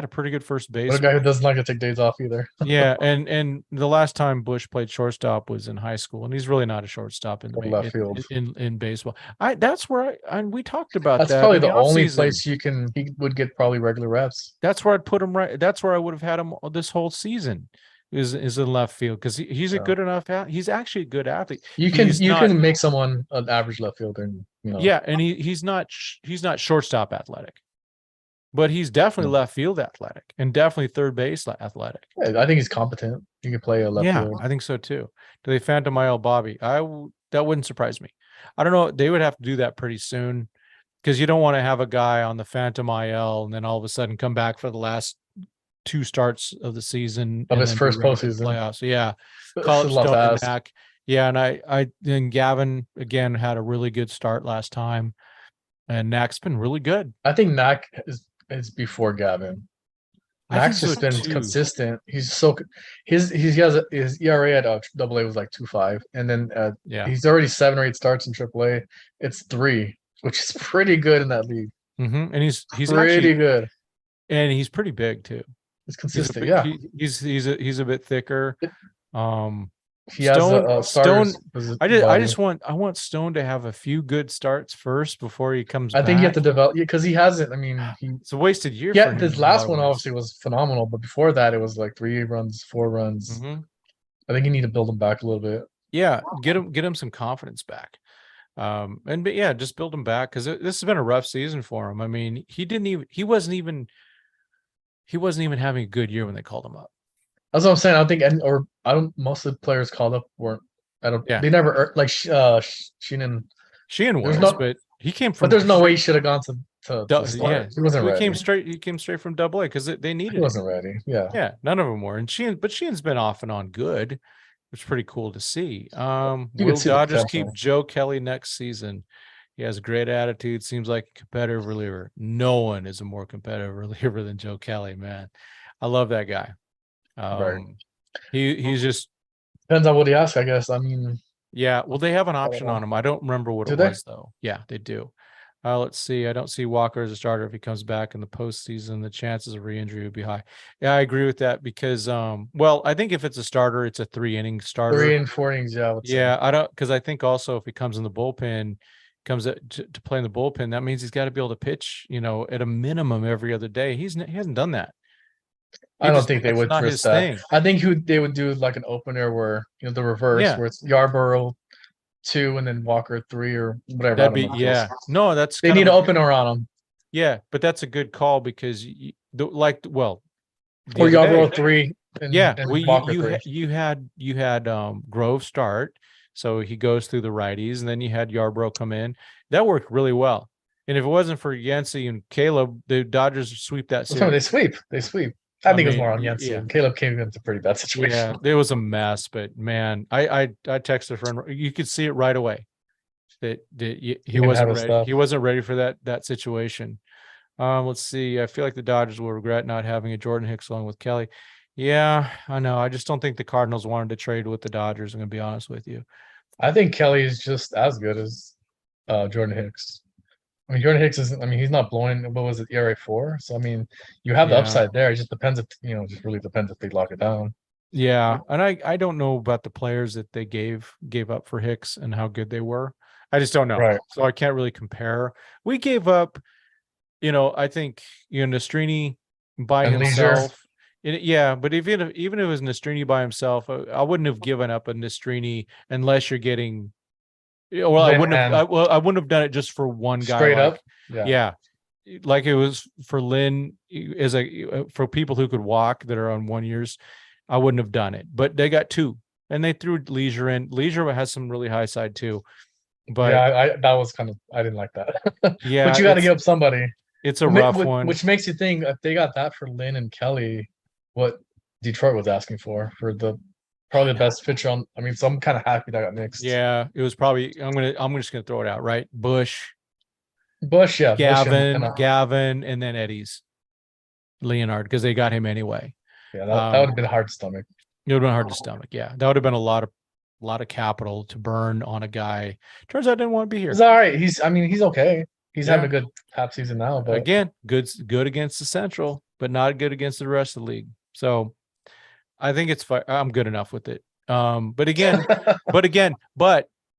a pretty good first baseman. A guy who doesn't like to take days off either. Yeah, and the last time Bush played shortstop was in high school, and he's really not a shortstop in left field in baseball. That's where we talked about that's that. Probably the only place he would get probably regular reps. That's where I'd put him right. That's where I would have had him this whole season. Is in left field because he's a good enough. He's actually a good athlete. You can make someone an average left fielder. And, Yeah, and he's not shortstop athletic. But he's definitely left field athletic and definitely third base athletic. Yeah, I think he's competent. He can play a left field. Yeah, I think so too. Do they phantom IL Bobby? That wouldn't surprise me. I don't know. They would have to do that pretty soon because you don't want to have a guy on the phantom IL and then all of a sudden come back for the last 2 starts of the season of his first postseason playoffs. Yeah, call up Stone back. Yeah, and then Gavin again had a really good start last time, and Knack's been really good. I think Knack is before Gavin. Knack's just been consistent. He's he has his ERA at AA was like 2.5, and then he's already 7 or 8 starts in AAA. It's 3, which is pretty good in that league. And he's pretty actually good, and he's pretty big too. He's consistent. He's a bit thicker. He has Stone. I want Stone to have a few good starts first before he comes back. I think you have to develop because he hasn't. I mean, it's a wasted year. Yeah, his last one obviously was phenomenal, but before that it was like 3 runs, 4 runs. I think you need to build him back a little bit. Yeah, get him some confidence back. Just build him back because this has been a rough season for him. I mean, he wasn't even having a good year when they called him up. That's what I'm saying. I don't think, most of the players called up weren't. They never like Sheehan. Sheehan was, but he came from. But there's no way he should have gone to start. Yeah, he wasn't ready. He came straight from AA because they needed. He wasn't ready. Yeah, none of them were. And Sheehan's been off and on good, which is pretty cool to see. Will Dodgers keep Joe Kelly next season? He has a great attitude. Seems like a competitive reliever. No one is a more competitive reliever than Joe Kelly, man. I love that guy. Right. He's just depends on what he asks, I guess. I mean, yeah. Well, they have an option on him. I don't remember what it was though. Yeah, they do. Let's see. I don't see Walker as a starter if he comes back in the postseason. The chances of re-injury would be high. Yeah, I agree with that because, I think if it's a starter, it's a 3-inning starter. 3 and 4 innings. Yeah. I don't because I think also if he comes in the bullpen, to play in the bullpen, that means he's got to be able to pitch, at a minimum every other day. He hasn't done that. I don't think they would risk that. I think they would do like an opener where the reverse where it's Yarborough 2 and then Walker 3 or whatever. That'd be No, that's they need an opener on them. Yeah, but that's a good call because or Yarborough 3. You had Grove start, so he goes through the righties, and then you had Yarborough come in. That worked really well. And if it wasn't for Yancey and Caleb, the Dodgers sweep that series. They sweep. I think it was more on Yancey. Yeah. Caleb came into a pretty bad situation. Yeah, it was a mess, but man, I texted a friend. You could see it right away that he wasn't ready. He wasn't ready for that situation. Let's see. I feel like the Dodgers will regret not having a Jordan Hicks along with Kelly. Yeah, I know. I just don't think the Cardinals wanted to trade with the Dodgers. I'm gonna be honest with you. I think Kelly is just as good as Jordan Hicks. I mean, Jordan Hicks isn't. I mean, he's not blowing. What was it, ERA 4? So I mean, you have the upside there. It just depends if just really depends if they lock it down. Yeah, and I don't know about the players that they gave up for Hicks and how good they were. I just don't know. Right. So I can't really compare. We gave up, I think Nastrini by himself. Yeah, but even if it was Nastrini by himself, I wouldn't have given up a Nastrini unless you're getting. Well, I wouldn't have done it just for one guy. Straight up. Yeah, like it was for Lynn for people who could walk that are on 1 years. I wouldn't have done it, but they got two, and they threw Leisure in. Leisure has some really high side too, but that was kind of I didn't like that. Yeah, but you got to give up somebody. It's a rough one, which makes you think if they got that for Lynn and Kelly, what Detroit was asking for the probably the best pitcher on. I mean, so I'm kind of happy that got mixed. Yeah, it was probably. I'm just gonna throw it out, right? Bush, yeah, Gavin, and then Eddie's Leonard because they got him anyway. Yeah, that would have been hard to stomach. It would have been hard to stomach. Yeah, that would have been a lot of capital to burn on a guy. Turns out I didn't want to be here. He's all right. He's okay. He's having a good half season now. But again, good against the Central, but not good against the rest of the league. So I think it's fine. I'm good enough with it. But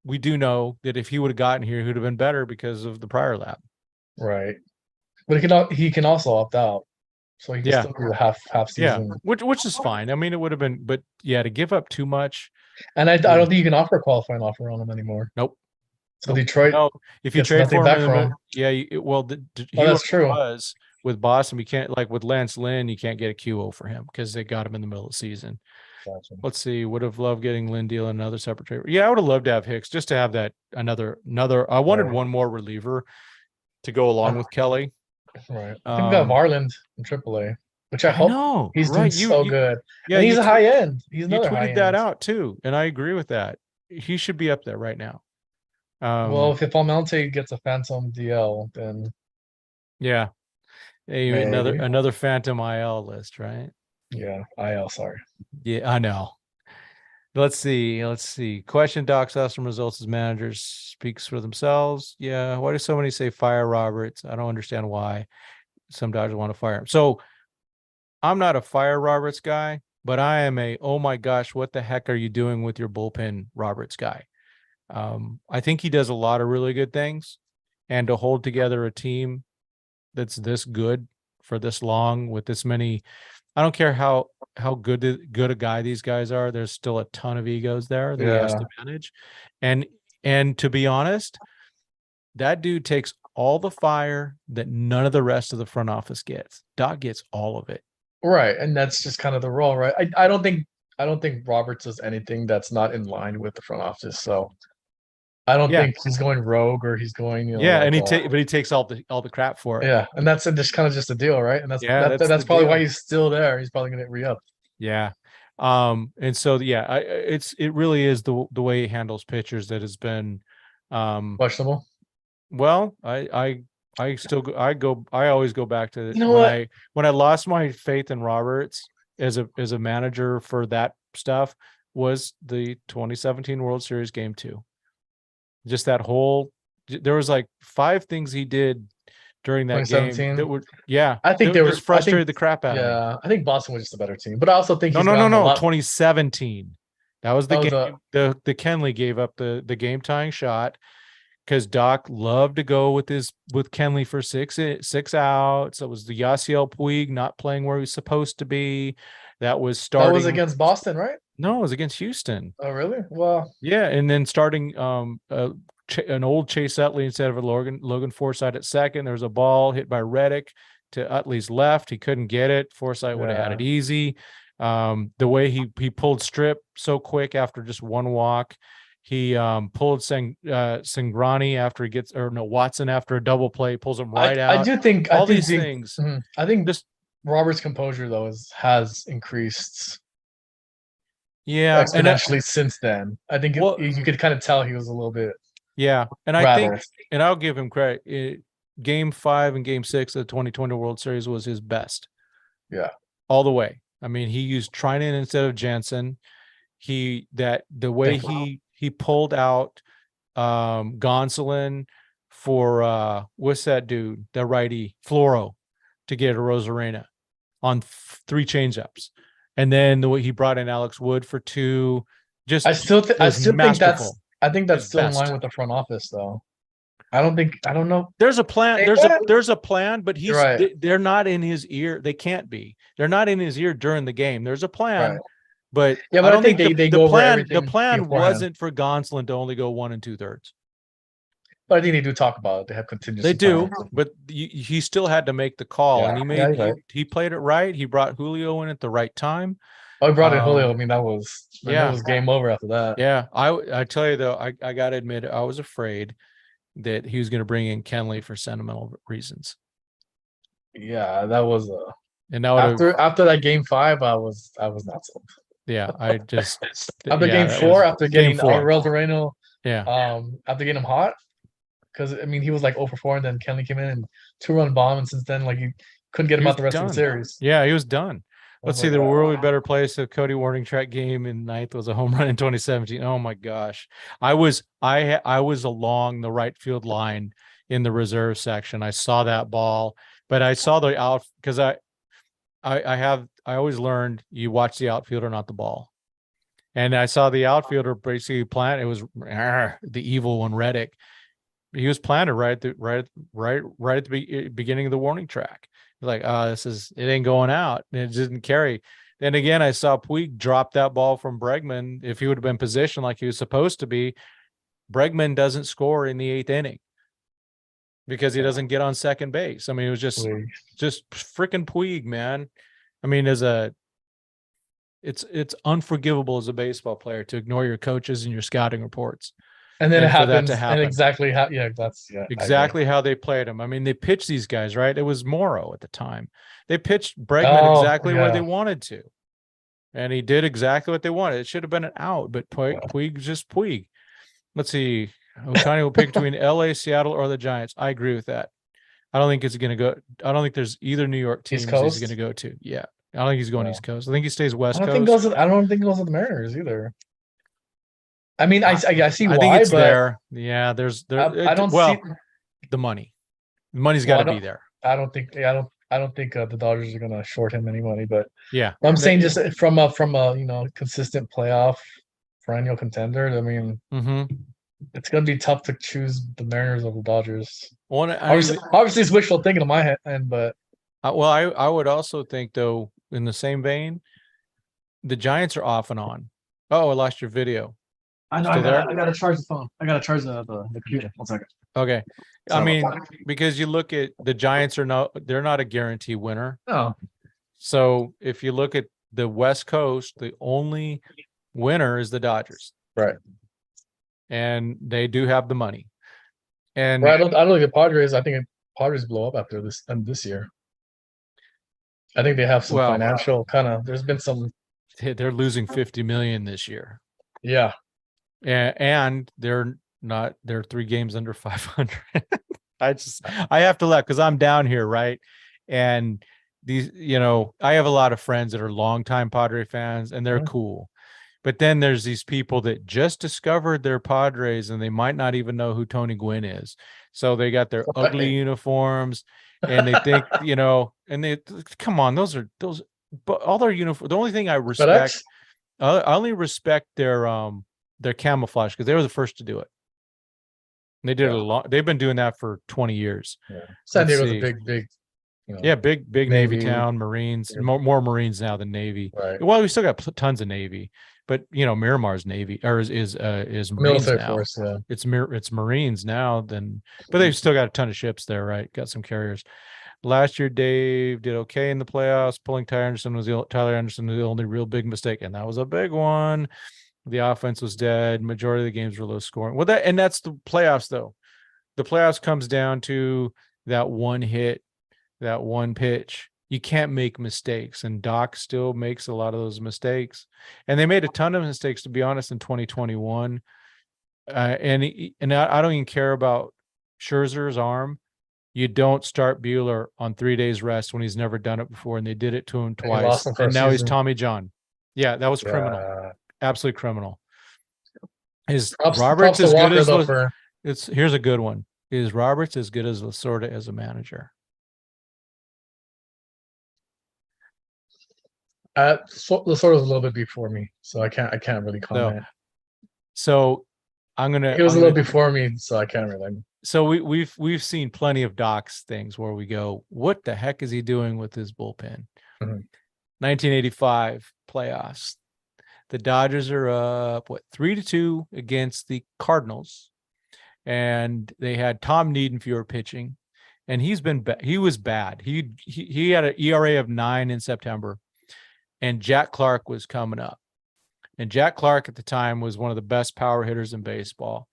we do know that if he would have gotten here, he would have been better because of the prior lap. Right. But he can also opt out. So he can still do the half season. Yeah, which is fine. I mean, it would have been, but yeah, to give up too much. And I don't think you can offer a qualifying offer on him anymore. Nope. So Detroit, if you trade for him, that's true. Was with Boston, we can't, like with Lance Lynn, you can't get a QO for him because they got him in the middle of the season. Gotcha. Let's see. Would have loved getting Lynn Deal and another separate trade. Yeah, I would have loved to have Hicks just to have that another. I wanted one more reliever to go along with Kelly. Right. I think we got Marlin in AAA, which I hope he's doing so good. Yeah, and he's a high end. He's another high end. You tweeted that out too, and I agree with that. He should be up there right now. Well, if Almonte gets a phantom DL, then another phantom IL list, right? Yeah, IL. Sorry. Yeah, I know. Let's see. Question: Doc saw some results as managers speaks for themselves. Yeah. Why do so many say fire Roberts? I don't understand why some Dodgers want to fire him. So I'm not a fire Roberts guy, but I am oh my gosh, what the heck are you doing with your bullpen Roberts guy? I think he does a lot of really good things, and to hold together a team that's this good for this long with this many. I don't care how good a guy these guys are. There's still a ton of egos there that he has to manage. And to be honest, that dude takes all the fire that none of the rest of the front office gets. Doc gets all of it. Right. And that's just kind of the role, right? I don't think Roberts does anything that's not in line with the front office. So I don't think he's going rogue or he's going, and he takes all the crap for it. Yeah, and that's just kind of just a deal, right? And that's probably why he's still there. He's probably going to re-up. Yeah, and so it really is the way he handles pitchers that has been questionable. Well, I always go back to when I lost my faith in Roberts as a manager for that stuff was the 2017 World Series Game 2. Just that there was like 5 things he did during that game that were, I think they were just frustrated the crap out of me. Yeah, I think Boston was just a better team, but I also think no, 2017. That was the game. The Kenley gave up the game tying shot because Doc loved to go with Kenley for six outs. It was the Yasiel Puig not playing where he was supposed to be. That was starting. That was against Boston, right? No, it was against Houston. Oh, really? Well, yeah, and then starting an old Chase Utley instead of a Logan Forsythe at second. There was a ball hit by Reddick to Utley's left. He couldn't get it. Forsythe would have had it easy. The way he pulled Strip so quick after just one walk. He pulled Singrani after Watson after a double play, pulls him right out. I do think these things. I think just Robert's composure though has increased Yeah, exponentially since then. I think well, you could kind of tell he was a little bit and I think, rattled. and I'll give him credit. Game 5 and Game 6 of the 2020 World Series was his best. Yeah, all the way. I mean, he used Trinan instead of Jansen. The way he pulled out Gonsolin for what's that dude, the righty Floro, to get a Rosarena on 3 changeups, and then the way he brought in Alex Wood for 2. Just I still think that's still in best. line with the front office though. I don't know. There's a plan. There's a plan, but right. they're not in his ear. They can't be. They're not in his ear during the game. There's a plan, Right. but Yeah, but I don't think they go over everything. The plan beforehand. wasn't for Gonsolin to only go 1 2/3. But I think they do talk about it. They have contingency. They do, plans. but he still had to make the call, Yeah. and Right. he played it right. He brought Julio in at the right time. Oh, he brought in Julio. I mean, that was it was game over after that. Yeah, I tell you though, I got to admit, I was afraid that he was going to bring in Kenley for sentimental reasons. Yeah, that was and now after that game 5, I was not sold. Yeah, I just after game 4, after getting Rosareno, after getting him hot, because I mean he was like 0 for 4, and then Kenley came in and 2-run bomb, and since then like you couldn't get him out the rest of the series. Yeah, he was done. Let's see, the world would be better place. The Cody Warning track game in 9th was a home run in 2017. Oh my gosh, I was along the right field line in the reserve section. I saw that ball, but I saw the out because I always learned you watch the outfielder, not the ball. And I saw the outfielder basically plant. It was the evil one, Reddick. He was planted right at the beginning of the warning track. Like, it ain't going out. And it didn't carry. Then again, I saw Puig drop that ball from Bregman. If he would have been positioned like he was supposed to be, Bregman doesn't score in the 8th inning because he doesn't get on second base. I mean, it was just freaking Puig, man. I mean, it's unforgivable as a baseball player to ignore your coaches and your scouting reports. And then it happens, and exactly how exactly how they played him. I mean, they pitched these guys, right? It was Morrow at the time. They pitched Bregman exactly where they wanted to, and he did exactly what they wanted. It should have been an out, but Puig just Puig. Let's see. Ohtani will pick between LA, Seattle, or the Giants. I agree with that. I don't think it's going to go. I don't think there's either New York team he's going to go to. Yeah, I don't think he's going East Coast. I think he stays West Coast. I don't think he goes to the Mariners either. I mean, I see why. I think it's there. Yeah, I don't see the money. The money's got to be there. I don't think the Dodgers are going to short him any money. But yeah, I'm saying just from a consistent playoff perennial contender. I mean, it's going to be tough to choose the Mariners over the Dodgers. Obviously, it's wishful thinking on my end, but I would also think though, in the same vein, the Giants are off and on. Oh, I lost your video. I know. I got to charge the phone. I got to charge the computer. 1 second. Okay. I mean, because you look at the Giants they're not a guarantee winner. No. So if you look at the West Coast, the only winner is the Dodgers. Right. And they do have the money. And I don't look at Padres. I think Padres blow up after this year. I think they have some financial kind of. There's been some. They're losing $50 million this year. Yeah. And they're 3 games under 500. I have to laugh because I'm down here, right? And these, I have a lot of friends that are longtime Padre fans, and they're cool. But then there's these people that just discovered their Padres, and they might not even know who Tony Gwynn is. So they got their ugly uniforms, and they think, and they come on, but all their uniforms. The only thing I respect, I only respect their camouflage because they were the first to do it. And they did it a lot. They've been doing that for 20 years. Yeah. San Diego's a big, big Navy town. Marines, more Marines now than Navy. Right. Well, we still got tons of Navy, but Miramar's Navy or is Marines military now. Force. Yeah, it's Marines now. But they've still got a ton of ships there, right? Got some carriers. Last year, Dave did okay in the playoffs. Pulling Tyler Anderson was the only real big mistake, and that was a big one. The offense was dead. Majority of the games were low scoring. Well, that's the playoffs, though. The playoffs comes down to that one hit, that one pitch You can't make mistakes, and Doc still makes a lot of those mistakes. And they made a ton of mistakes, to be honest, in 2021. And I don't even care about Scherzer's arm. You don't start Bueller on 3 days rest when he's never done it before, and they did it to him He lost twice. him for And a now he's season. Tommy John. Yeah, that was criminal. Yeah. Absolutely criminal. Is Props Roberts to as good Walker, as though, for here's a good one. Is Roberts as good as Lasorda as a manager? Lasorda's a little bit before me, so I can't really comment. So He was a little before me, so I can't really. So we've seen plenty of Doc's things where we go, what the heck is he doing with his bullpen? 1985 playoffs. The Dodgers are up 3-2 against the Cardinals, and they had Tom Niedenfuer pitching, and he was bad. He had an ERA of 9 in September, and Jack Clark was coming up. And Jack Clark at the time was one of the best power hitters in baseball.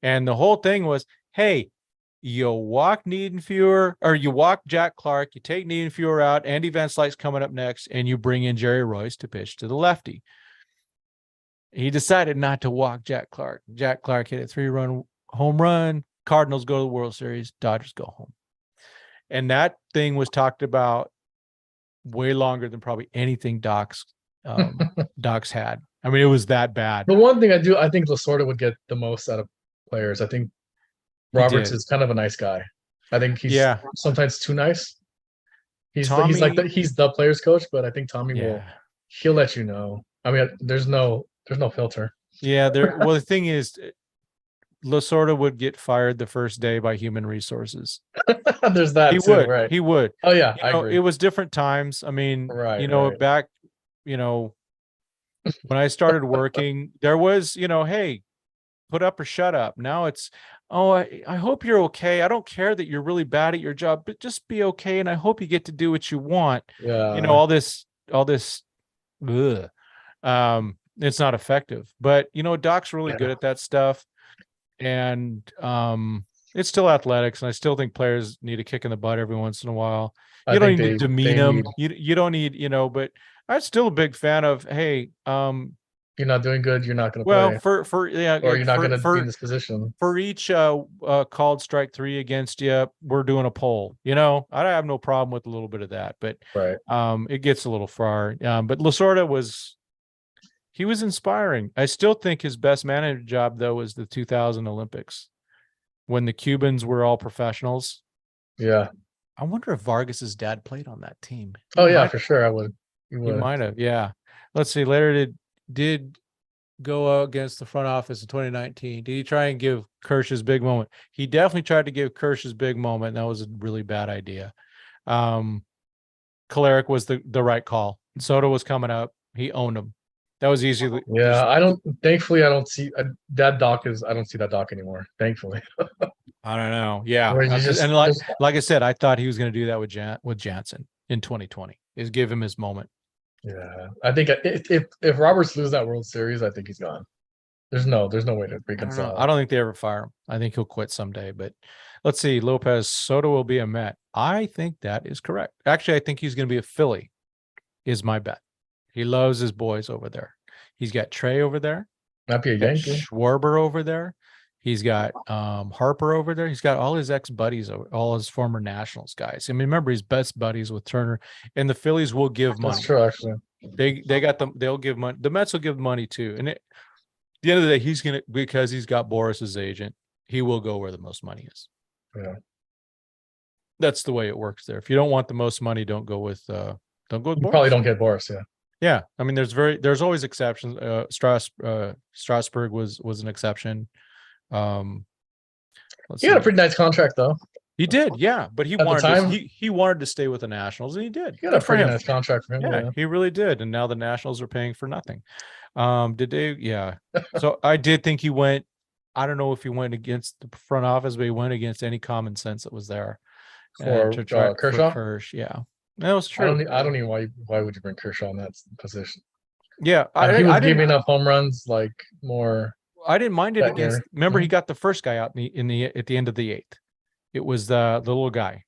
And the whole thing was, hey, you walk Niedenfuer, or you walk Jack Clark, you take Niedenfuer out, Andy Van Slyke's coming up next, and you bring in Jerry Royce to pitch to the lefty. He decided not to walk Jack Clark. Jack Clark hit a 3-run home run. Cardinals go to the World Series. Dodgers go home. And that thing was talked about way longer than probably anything Doc's had. I mean, it was that bad. The one thing I think Lasorda would get the most out of players. I think Roberts is kind of a nice guy. I think he's sometimes too nice. He's the players coach, but I think Tommy he'll let you know. I mean, there's no filter. Yeah, well, the thing is, Lasorda would get fired the first day by human resources. There's that too, right? He would. Oh yeah, I agree. It was different times. I mean, back, when I started working, there was, hey, put up or shut up. Now it's, I hope you're okay. I don't care that you're really bad at your job, but just be okay. And I hope you get to do what you want. Yeah. All this, it's not effective, but Doc's really good at that stuff. And it's still athletics, and I still think players need a kick in the butt every once in a while. You don't need to demean them. You don't need, but I'm still a big fan of, hey, you're not doing good, you're not going to play. Well, or you're not going to be in this position. For each called strike 3 against you, we're doing a poll. I have no problem with a little bit of that, but it gets a little far. But Lasorda he was inspiring. I still think his best manager job, though, was the 2000 Olympics when the Cubans were all professionals. Yeah. I wonder if Vargas's dad played on that team. For sure. I would. He might have. Yeah. Let's see. Later did go against the front office in 2019. Did he try and give Kirsch his big moment? He definitely tried to give Kirsch his big moment. And that was a really bad idea. Kolarek was the right call. Soto was coming up. He owned him. That was easy. Yeah, thankfully I don't see that Doc I don't see that Doc anymore. Thankfully. I don't know. Yeah. Like I said, I thought he was going to do that with Jansen in 2020, is give him his moment. Yeah. I think if Roberts loses that World Series, I think he's gone. There's no way to reconcile. I don't think they ever fire him. I think he'll quit someday, but let's see. Lopez, Soto will be a Met. I think that is correct. Actually, I think he's going to be a Philly, is my bet. He loves his boys over there. He's got Trey over there. Might be a Yankee. Schwarber over there. He's got Harper over there. He's got all his ex-buddies, all his former Nationals guys. I mean, remember, he's best buddies with Turner. And the Phillies will give money. That's true, actually. They got them. They'll give money. The Mets will give money too. And at the end of the day, because he's got Boris's agent, he will go where the most money is. Yeah. That's the way it works there. If you don't want the most money, don't go with Boris. Probably don't get Boris, yeah. Yeah, I mean, there's always exceptions. Strasburg was an exception. He had a pretty nice contract, though. He did, yeah, but he wanted to stay with the Nationals, and he did. He had a pretty nice contract for him. Yeah, he really did, and now the Nationals are paying for nothing. Did they? Yeah. So I did think he went. I don't know if he went against the front office, but he went against any common sense that was there. For Kershaw? For Kirsch, yeah. That was true. I don't even why would you bring Kershaw in that position? Yeah, he was giving up home runs like more. I didn't mind it against. Remember, he got the first guy out at the end of the 8th. It was the little guy.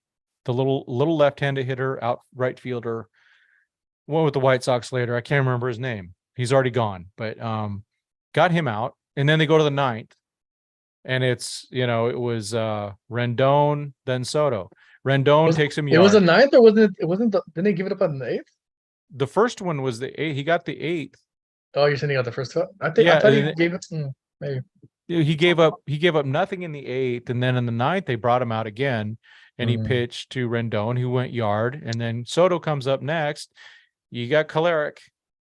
the little left-handed hitter, out right fielder, one with the White Sox later. I can't remember his name. He's already gone, but got him out. And then they go to the ninth. And it's, it was Rendon, then Soto. Rendon takes him It was yard. the ninth, or wasn't it? It wasn't. Didn't they give it up on the eighth? The first one was the eighth. He got the eighth. Oh, you're saying he got the first two? I Yeah, thought he gave it. Maybe. He gave up nothing in the eighth, and then in the ninth they brought him out again, and he pitched to Rendon, who went yard, and then Soto comes up next. You got Kolarek.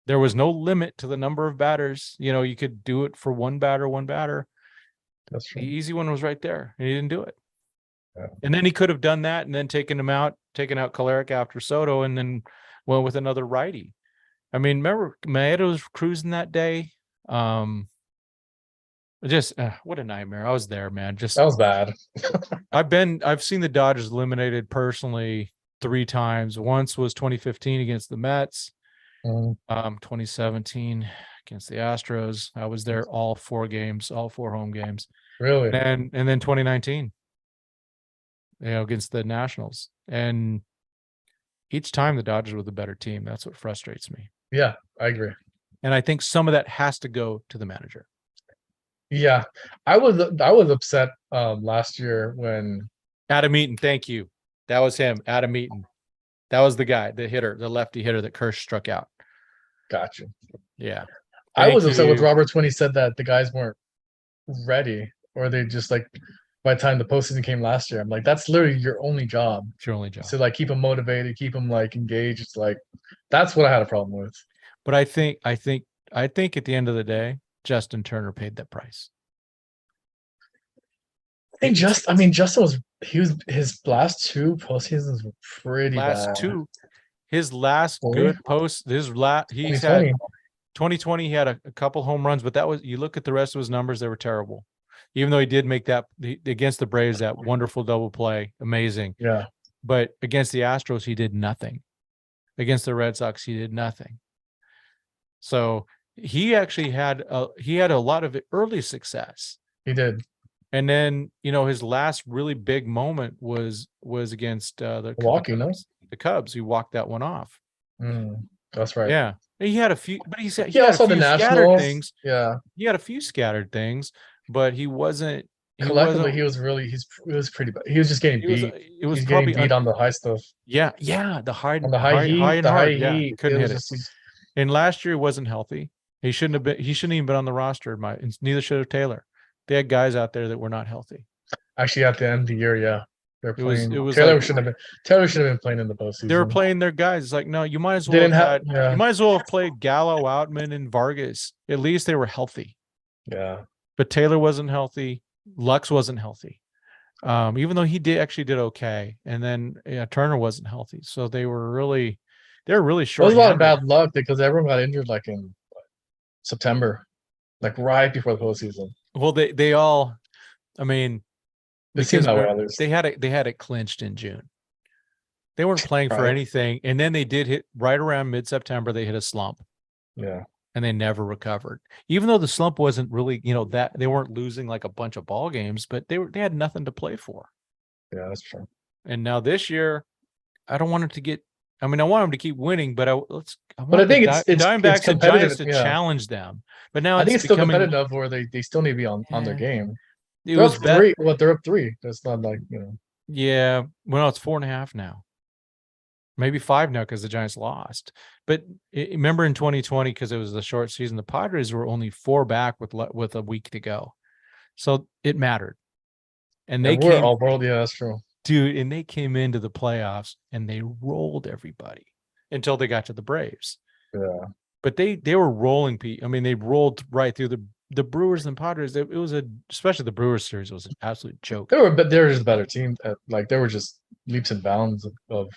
There was no limit to the number of batters. You could do it for one batter. That's true. The easy one was right there, and he didn't do it. Yeah. And then he could have done that and then taken out Kolarek after Soto, and then went with another righty. I mean, remember Maeda was cruising that day. Just what a nightmare. I was there, man. Just that was bad. I've seen the Dodgers eliminated personally 3 times. Once was 2015 against the Mets. 2017 against the Astros. I was there all 4 games, all 4 home games. Really? And then 2019, against the Nationals. And each time the Dodgers were the better team. That's what frustrates me. Yeah, I agree. And I think some of that has to go to the manager. Yeah, I was upset last year when Adam Eaton. Thank you. That was him, Adam Eaton. That was the guy, the hitter, the lefty hitter that Kersh struck out. Gotcha. Yeah. I was upset with Roberts when he said that the guys weren't ready, or they just by the time the postseason came last year. I'm like, that's literally your only job. It's your only job. So keep them motivated, keep them engaged. It's that's what I had a problem with. But I think at the end of the day, Justin Turner paid that price. Justin was his last 2 postseasons were pretty bad. His last good post. He's had 2020. He had a couple home runs, but you look at the rest of his numbers, they were terrible. Even though he did make that against the Braves, that wonderful double play, amazing. Yeah. But against the Astros, he did nothing. Against the Red Sox, he did nothing. So he actually had a lot of early success. He did. And then, his last really big moment was against the Cubs. He walked that one off. That's right. Yeah. He had a few, but he said he also had the Nationals things. Yeah. He had a few scattered things, but he wasn't. Collectively, he was pretty bad. He was just getting beat. It was probably getting beat on the high stuff. Yeah. The high heat. Couldn't hit it. And last year he wasn't healthy. He shouldn't even been on the roster. Neither should have Taylor. They had guys out there that were not healthy. Actually, at the end of the year, yeah, they're playing. Taylor shouldn't have been playing in the postseason. They were playing their guys. It's like, no, you might as well you might as well have played Gallo, Outman, and Vargas. At least they were healthy. Yeah. But Taylor wasn't healthy. Lux wasn't healthy. Even though he did okay. And then Turner wasn't healthy. So they were really short. It was a lot of bad luck because everyone got injured in September, right before the postseason. Well, they all, because they had it clinched in June. They weren't playing for anything, and then they did hit right around mid-September. They hit a slump. Yeah, and they never recovered. Even though the slump wasn't really, that they weren't losing a bunch of ball games, but they had nothing to play for. Yeah, that's true. And now this year, I don't want it to get. I want them to keep winning, but I think it's Diamondbacks and Giants to challenge them. But now I think it's still competitive, where they still need to be on their game. They're up 3. Well, they're up 3. It's not Yeah, well, it's 4.5 now. Maybe 5 now because the Giants lost. But remember in 2020, because it was the short season, the Padres were only 4 back with a week to go, so it mattered. And they came all world. Yeah, that's true. Dude, and they came into the playoffs and they rolled everybody until they got to the Braves. Yeah. But they were rolling. They rolled right through the Brewers and Padres. It was especially the Brewers series was an absolute joke. They were just a better team. They were just leaps and bounds of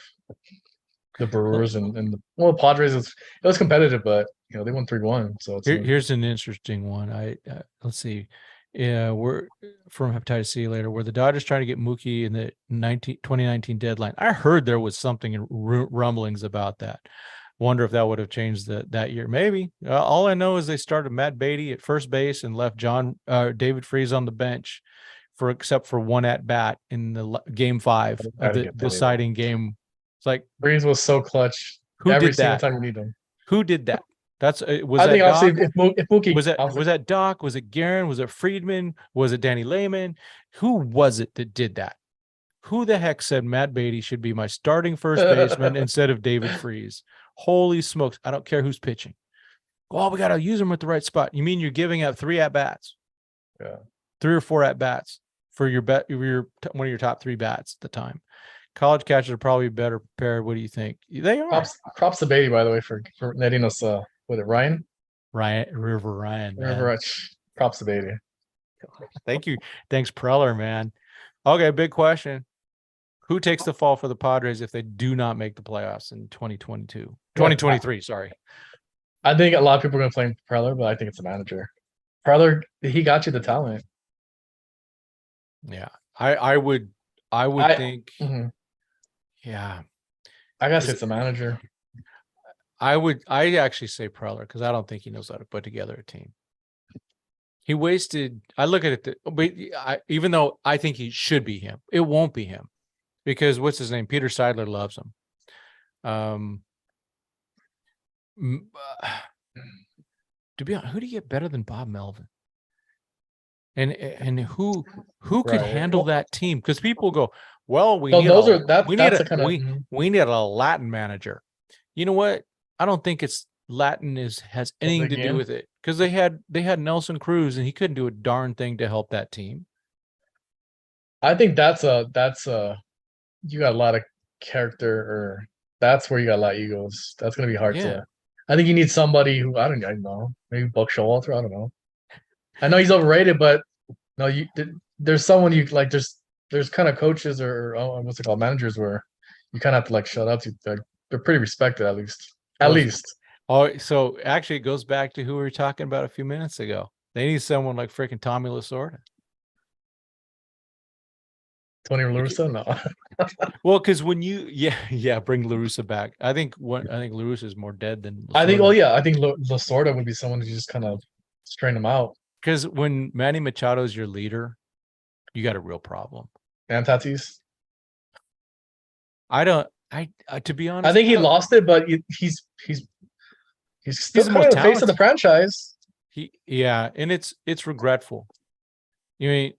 the Brewers and the Padres. It was competitive, but they won 3-1. So here's an interesting one. Let's see. Yeah, we're from Hepatitis C later, where the Dodgers trying to get Mookie in the 2019 deadline. I heard there was something in rumblings about that. Wonder if that would have changed that year. Maybe. All I know is they started Matt Beatty at first base and left David Freese on the bench except for one at bat in the game 5 of the deciding game. It's like Freeze was so clutch. Who every did single that? time you need him. Who did that? That's was I that think Doc? obviously if Mookie was that Doc? Was it Guerin? Was it Friedman? Was it Danny Lehman? Who was it that did that? Who the heck said Matt Beatty should be my starting first baseman instead of David Freese? Holy smokes. I don't care who's pitching. Well, we got to use them at the right spot. You mean you're giving up 3 at-bats? Yeah. 3 or 4 at-bats for one of your top 3 bats at the time. College catchers are probably better prepared. What do you think? They are. Props to Beatty, by the way, for netting us, Ryan? River Ryan. Props to Beatty. Thank you. Thanks, Preller, man. Okay, big question. Who takes the fall for the Padres if they do not make the playoffs in 2023, sorry. I think a lot of people are going to blame Preller, but I think it's the manager. Preller, he got you the talent. Yeah. I would think yeah. I guess it's the manager. I actually say Preller because I don't think he knows how to put together a team. He wasted. I look at it, but even though I think he should be him, it won't be him because what's his name? Peter Seidler loves him. To be honest, who do you get better than Bob Melvin? And who could handle that team? Because people go, well, we need a Latin manager. You know what? I don't think it's Latin has anything to do with it because they had Nelson Cruz and he couldn't do a darn thing to help that team. I think that's you got a lot of character, or that's where you got a lot of egos. That's gonna be hard to. I think you need somebody who I don't know, maybe Buck Showalter. I don't know. I know he's overrated, but no, there's someone you like. There's kind of coaches or what's it called, managers where you kind of have to like shut up to. They're pretty respected at least. At least. Oh, so actually, it goes back to who we were talking about a few minutes ago. They need someone like freaking Tommy Lasorda. Tony La Russa? No. Well, because when you bring La Russa back. I think La Russa is more dead than Lasorda. I think Lasorda would be someone who just kind of strain them out. Because when Manny Machado is your leader, you got a real problem. And Tatis? To be honest, I think he lost it, but he's still kind of the face of the franchise. And it's regretful. You mean,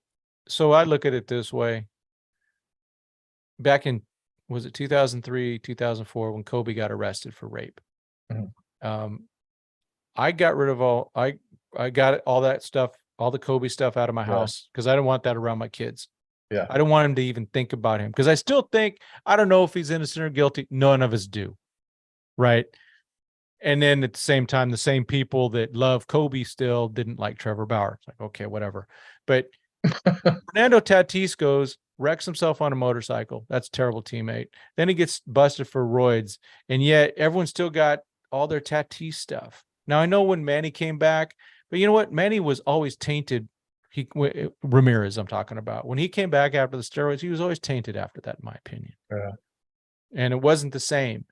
so I look at it this way. Back in, was it 2003, 2004, when Kobe got arrested for rape? Mm-hmm. I got rid of I got all that stuff, all the Kobe stuff out of my house because I didn't want that around my kids. Yeah, I don't want him to even think about him because I still think, I don't know if he's innocent or guilty. None of us do. Right. And then at the same time, the same people that love Kobe still didn't like Trevor Bauer. It's like, okay, whatever. But Fernando Tatis wrecks himself on a motorcycle. That's a terrible teammate. Then he gets busted for roids. And yet everyone still got all their Tatis stuff. Now, I know when Manny came back, but you know what? Manny was always tainted. Ramirez, I'm talking about. When he came back after the steroids, he was always tainted after that, in my opinion. Yeah. And it wasn't the same.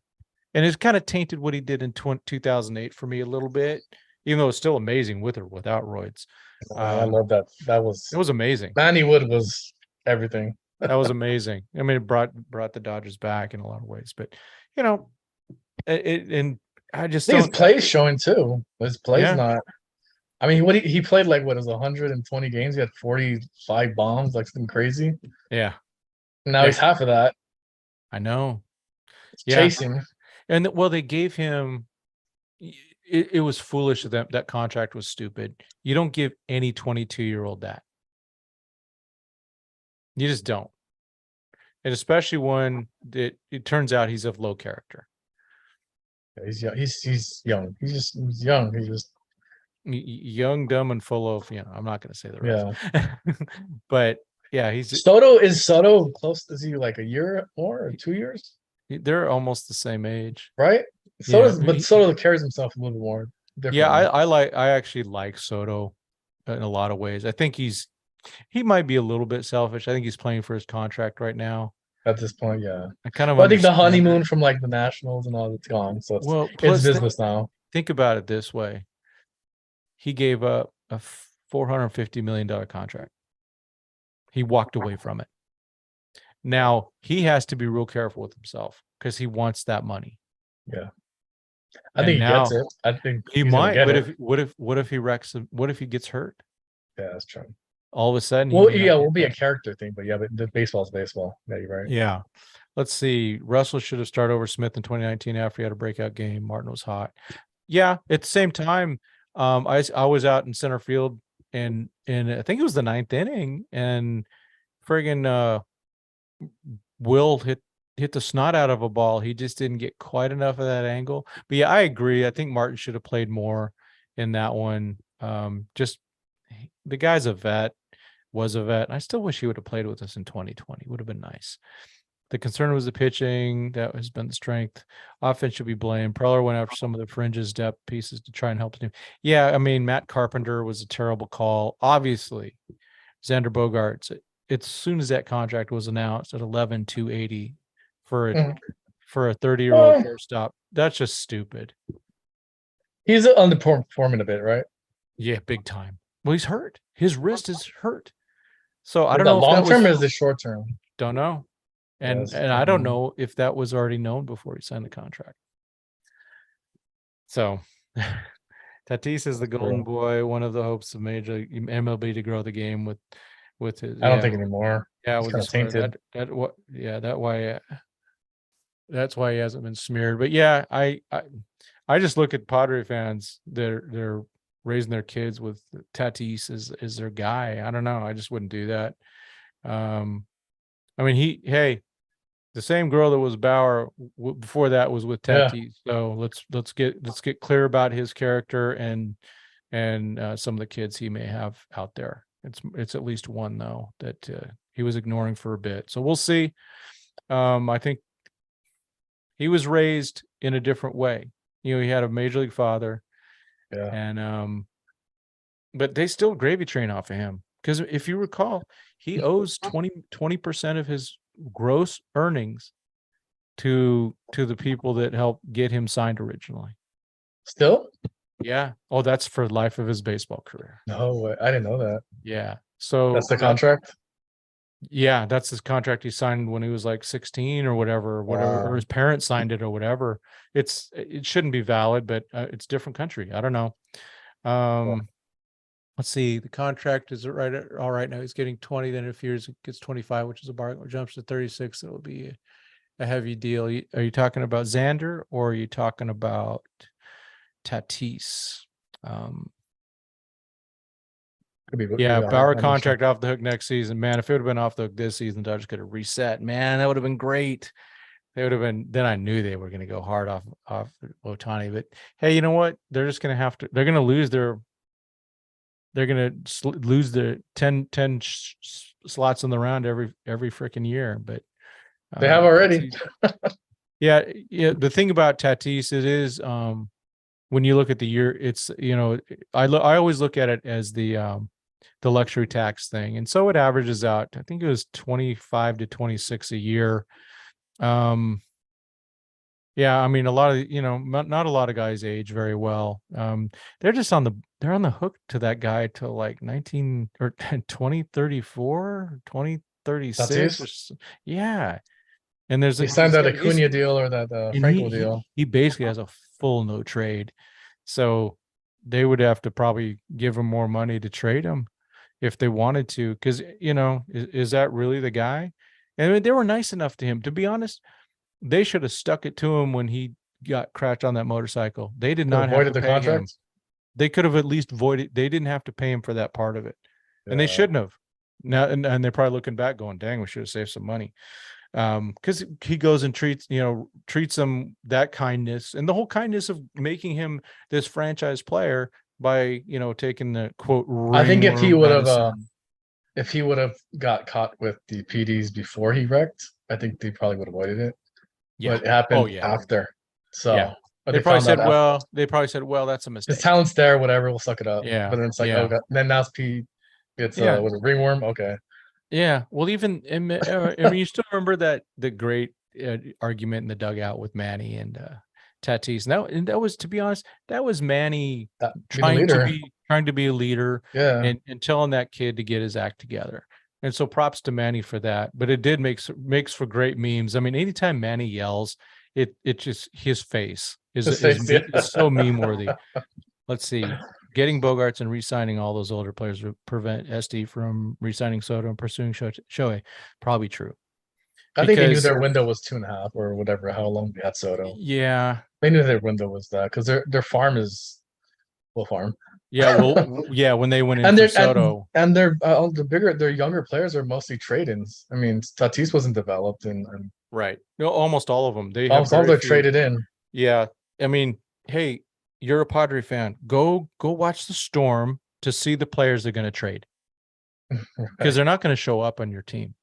And it's kind of tainted what he did in 2008 for me a little bit, even though it's still amazing with or without roids. I love that. It was amazing. Manny Wood was everything. That was amazing. I mean, it brought the Dodgers back in a lot of ways, but and I just think his play's showing too. His play's not. I mean, he played like what is 120 games? He had 45 bombs, like something crazy. Yeah. Now he's half of that. I know. Chasing. And they gave him. It was foolish of them. That contract was stupid. You don't give any 22-year-old that. You just don't. And especially when it turns out he's of low character. Yeah, he's young. He's young. He's young. He's just young, dumb, and full of, I'm not going to say the rest. Yeah. But yeah, Soto close? Is he like a year more or 2 years? They're almost the same age. Right? Soto carries himself a little bit more differently. Yeah, I actually like Soto in a lot of ways. I think he might be a little bit selfish. I think he's playing for his contract right now. At this point, yeah. I think the honeymoon from like the Nationals and all that's gone. So it's business now. Think about it this way. He gave up a $450 million contract. He walked away from it. Now he has to be real careful with himself because he wants that money. Yeah. I think he gets it. I think he might, but what if he wrecks him? What if he gets hurt? Yeah, that's true. All of a sudden, well, yeah, will be a character thing, but yeah, but the baseball's baseball. Yeah, you're right. Yeah. Let's see. Russell should have started over Smith in 2019 after he had a breakout game. Martin was hot. Yeah. At the same time, I was out in center field and I think it was the 9th inning, and friggin' Will hit the snot out of a ball. He just didn't get quite enough of that angle. But yeah, I agree. I think Martin should have played more in that one. Just the guy's a vet, was a vet. I still wish he would have played with us in 2020. Would have been nice. The concern was the pitching. That has been the strength. Offense should be blamed. Preller went after some of the fringes depth pieces to try and help the team. Yeah, I mean, Matt Carpenter was a terrible call. Obviously, Xander Bogaerts, as soon as that contract was announced at 11,280 for a 30-year-old shortstop, that's just stupid. He's underperforming a bit, right? Yeah, big time. Well, he's hurt. His wrist is hurt. So I don't know if long term is the short term. Don't know. And I don't know if that was already known before he signed the contract. So Tatis is the golden boy, one of the hopes of Major MLB to grow the game with his. I don't think anymore. Yeah, with his tainted. That's why he hasn't been smeared. But yeah, I just look at Padre fans. They're raising their kids with Tatis as their guy. I don't know. I just wouldn't do that. I mean, the same girl that was Bauer before that was with Tatis. Yeah. So let's get clear about his character and some of the kids he may have out there. It's at least one though that he was ignoring for a bit. So we'll see. I think he was raised in a different way. You know, he had a major league father. Yeah. And but they still gravy train off of him. Because if you recall, he owes 20% of his gross earnings to the people that helped get him signed originally. Still? Yeah. Oh, that's for the life of his baseball career. No way. I didn't know that. Yeah. So that's the contract? Yeah, that's his contract he signed when he was like 16 or whatever, or his parents signed it or whatever. It shouldn't be valid, but it's different country. I don't know. Let's see. The contract is right. All right. Now he's getting 20. Then in a few years it gets 25, which is a bargain. Or jumps to 36. It'll be a heavy deal. Are you talking about Xander or are you talking about Tatis? Yeah, Bauer contract off the hook next season. Man, if it would have been off the hook this season, Dodgers could have reset. Man, that would have been great. They would have been. Then I knew they were going to go hard off Ohtani. But hey, you know what? They're just going to have to. They're going to lose their. They're going to lose the 10 slots in the round every freaking year. But they have already. Yeah. The thing about Tatis, it is when you look at the year, it's I always look at it as the luxury tax thing, and so it averages out. I think it was 25 to 26 a year. Yeah, I mean, a lot of not a lot of guys age very well. They're just on the hook to that guy till like 19 or 2034, 2036. Yeah, and there's he signed that Acuna deal or that Franco deal. He basically has a full no trade, so they would have to probably give him more money to trade him if they wanted to, because is that really the guy? And I mean, they were nice enough to him. To be honest, they should have stuck it to him when he got crashed on that motorcycle. They did not have to pay him. They could have at least voided. They didn't have to pay him for that part of it, and they shouldn't have. Now, and they're probably looking back, going, "Dang, we should have saved some money." Because he goes and treats them that kindness and the whole kindness of making him this franchise player by taking the quote. I think if he would have got caught with the PDs before he wrecked, I think they probably would have avoided it. Yeah. But it happened after. So yeah. They probably said, well, that's a mistake. His talent's there, whatever, we'll suck it up. Yeah. But then it's like, oh god. And then now it's was it ringworm? Okay. Yeah. Well, even I mean, you still remember the great argument in the dugout with Manny and Tatis. And that was, to be honest, that was Manny trying to be a leader, and telling that kid to get his act together. And so props to Manny for that. But it did makes for great memes. I mean, anytime Manny yells, it just his face is so meme worthy. Let's see. Getting Bogarts and re-signing all those older players would prevent SD from re-signing Soto and pursuing Shohei. Probably true. I think they knew their window was 2.5 or whatever, how long they had Soto. Yeah. They knew their window was that because their farm is farm. Yeah, well, yeah, when they went in for Soto. And they're their younger players are mostly trade-ins. I mean, Tatis wasn't developed and right. No, almost all of them. Almost all they're traded in. Yeah. I mean, hey, you're a Padre fan. Go watch the Storm to see the players they're going to trade. Because they're not going to show up on your team.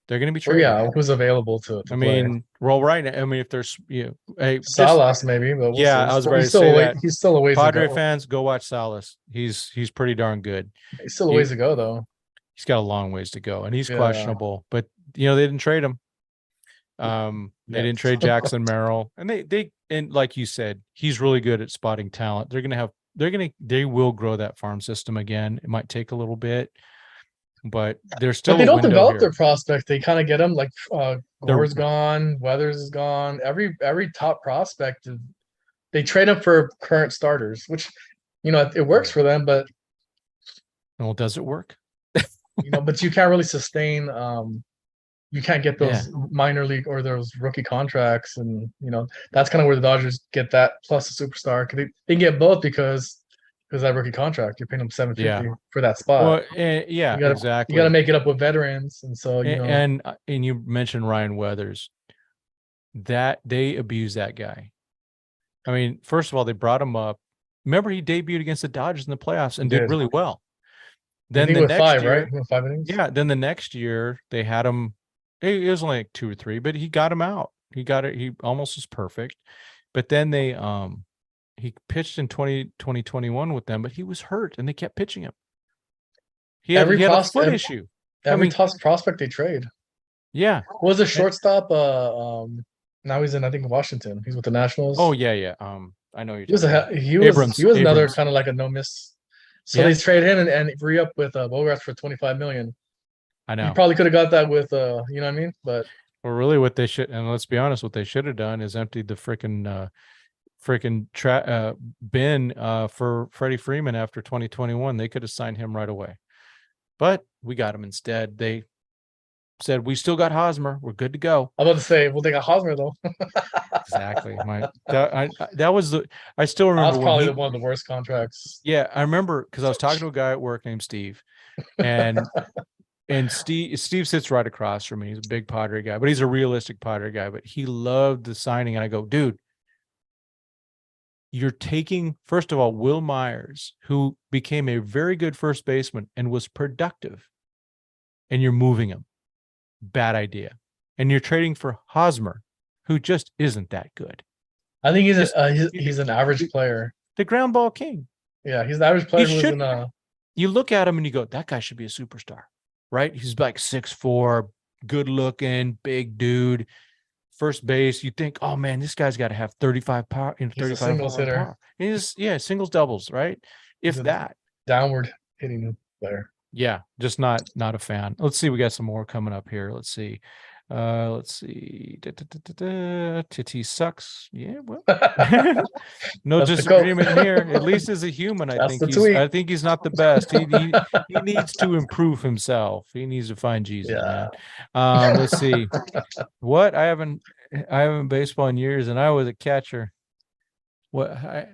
They're going to be traded. Well, yeah, who's available to I mean, well, right. I mean, if there's hey, Salas maybe, but yeah, I was ready to say that. He's still a ways Padre to go. fans, go watch Salas. He's pretty darn good. He's still a ways to go though. He's got a long ways to go, and he's questionable. But they didn't trade him. They didn't trade Jackson Merrill, and and like you said, he's really good at spotting talent. They will grow that farm system again. It might take a little bit, but they're still. But they don't develop their prospect. They kind of get them like Gore's gone, Weathers is gone. Every top prospect, they trade them for current starters, which it works for them. But well, does it work? But you can't really sustain. You can't get those minor league or those rookie contracts, and that's kind of where the Dodgers get that plus a superstar. They can get both because that rookie contract, you're paying them $750 for that spot. Well, exactly. You got to make it up with veterans, and so and you mentioned Ryan Weathers, that they abuse that guy. I mean, first of all, they brought him up. Remember, he debuted against the Dodgers in the playoffs and did really well. Then the next year, right? 5 innings. Yeah. Then the next year they had him. It was only like 2 or 3, but he got him out. He got it. He almost was perfect. But then he pitched in 2021 with them, but he was hurt and they kept pitching him. He had a foot issue. Every tough prospect they trade. Yeah. Was a shortstop. Now he's in, I think, Washington. He's with the Nationals. Oh yeah. I know he was another kind of like a no miss. So they trade him and re up with Bogarts for $25 million. I know. You probably could have got that with you know what I mean? But really what they should, and let's be honest, what they should have done is emptied the freaking bin for Freddie Freeman after 2021. They could have signed him right away. But we got him instead. They said, we still got Hosmer. We're good to go. I'm about to say, well, they got Hosmer though. Exactly. That was I still remember. That's probably one of the worst contracts. Yeah, I remember because I was talking to a guy at work named Steve, and Steve sits right across from me. He's a big Padre guy, but he's a realistic Padre guy. But he loved the signing, and I go, dude, you're taking, first of all, Will Myers, who became a very good first baseman and was productive, and you're moving him. Bad idea. And you're trading for Hosmer, who just isn't that good. I think he's an average player. The ground ball king. Yeah, he's an average player. You look at him and you go, that guy should be a superstar, right? He's like 6'4", good looking, big dude. First base, you think, oh man, this guy's got to have 35 power, 35 singles hitter. Power. He's singles, doubles, right? If that downward hitting player. Yeah, just not a fan. Let's see, we got some more coming up here. Let's see. Titi sucks. Yeah, well, no disagreement here. At least as a human, I think he's not the best. He needs to improve himself. He needs to find Jesus. Yeah. Man. Let's see. What I haven't baseball in years, and I was a catcher. You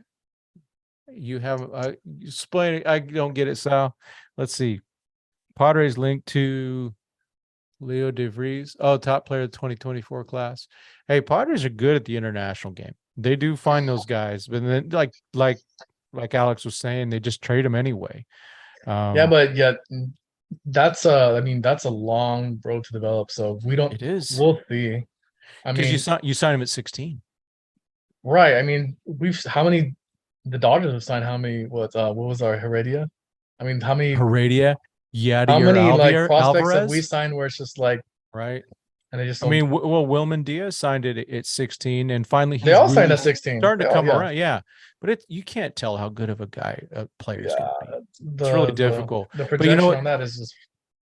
have explain it. I don't get it, Sal. Let's see. Padres linked to Leo DeVries. Oh, top player of the 2024 class. Hey, Padres are good at the international game. They do find those guys, but then like Alex was saying, they just trade them anyway. That's a long road to develop. So It is. We'll see. I mean, you sign him at 16, right? I mean, the Dodgers have signed how many? What was our Heredia? I mean, how many Heredia? Yeah, how many prospects have we signed where it's just like right? And they just Wilman Diaz signed it at 16, and finally they all signed at 16, starting to come around. Yeah, but you can't tell how good of a player is going to be. It's really difficult. The projection on that is just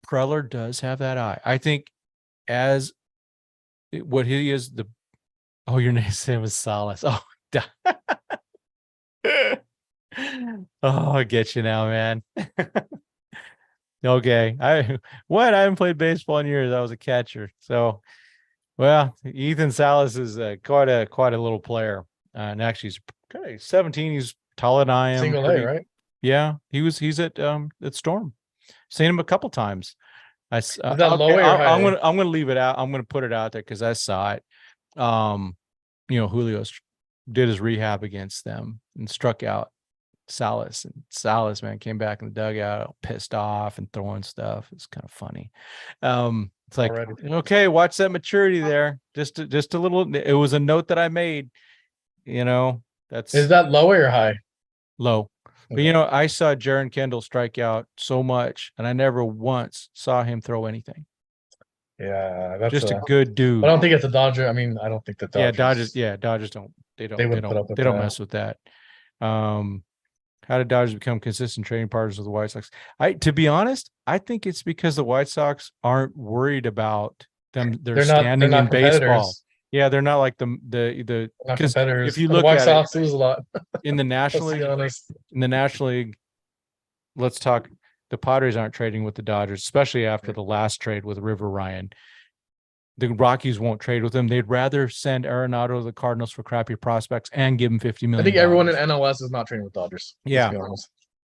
Preller does have that eye. I think as what he is your name's is Salas. Oh, oh, I get you now, man. Okay. I haven't played baseball in years. I was a catcher. So, well, Ethan Salas is quite a little player. And actually he's 17. He's taller than I am. Single A, right? Yeah. He's at Storm. Seen him a couple times. Is that low or high? I'm gonna leave it out. I'm gonna put it out there because I saw it. Julio did his rehab against them and struck out Salas, and Salas, man, came back in the dugout pissed off and throwing stuff. It's kind of funny. It's like, okay, watch that maturity there. Just a little. It was a note that I made. Is that low or high? Low. Okay. But I saw Jaron Kendall strike out so much, and I never once saw him throw anything. Yeah, that's just a good dude. I don't think it's a Dodger. I mean, I don't think the Dodgers. Dodgers don't. They don't mess with that. How did Dodgers become consistent trading partners with the White Sox? To be honest, I think it's because the White Sox aren't worried about them. They're standing in baseball. Yeah, they're not like the competitors. If you look the White at Sox lose a lot in the National League. Let's talk. The Padres aren't trading with the Dodgers, especially after the last trade with River Ryan. The Rockies won't trade with them. They'd rather send Arenado to the Cardinals for crappy prospects and give him $50 million. I think everyone in NLS is not trading with Dodgers. Yeah.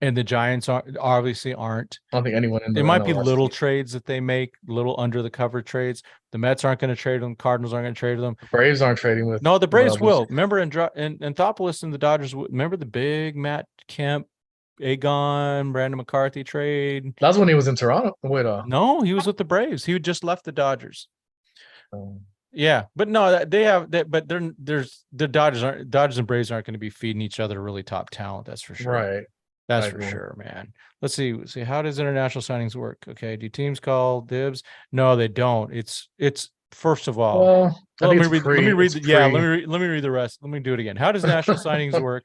And the Giants obviously aren't. I don't think anyone in there might be little trades that they make, little under the cover trades. The Mets aren't going to trade them. Cardinals aren't going to trade them. The Braves aren't trading with. No, the Braves will. Remember, Anthopoulos and the Dodgers. Remember the big Matt Kemp, Agon, Brandon McCarthy trade. That's when he was in Toronto. No, he was with the Braves. He had just left the Dodgers. Yeah, but no, they have that. But there's the Dodgers and Braves aren't going to be feeding each other really top talent. That's for sure. Right. That's for sure, man. Let's see. How does international signings work? Okay. Do teams call dibs? No, they don't. It's first of all. Let me read the rest. Let me do it again. How does national signings work?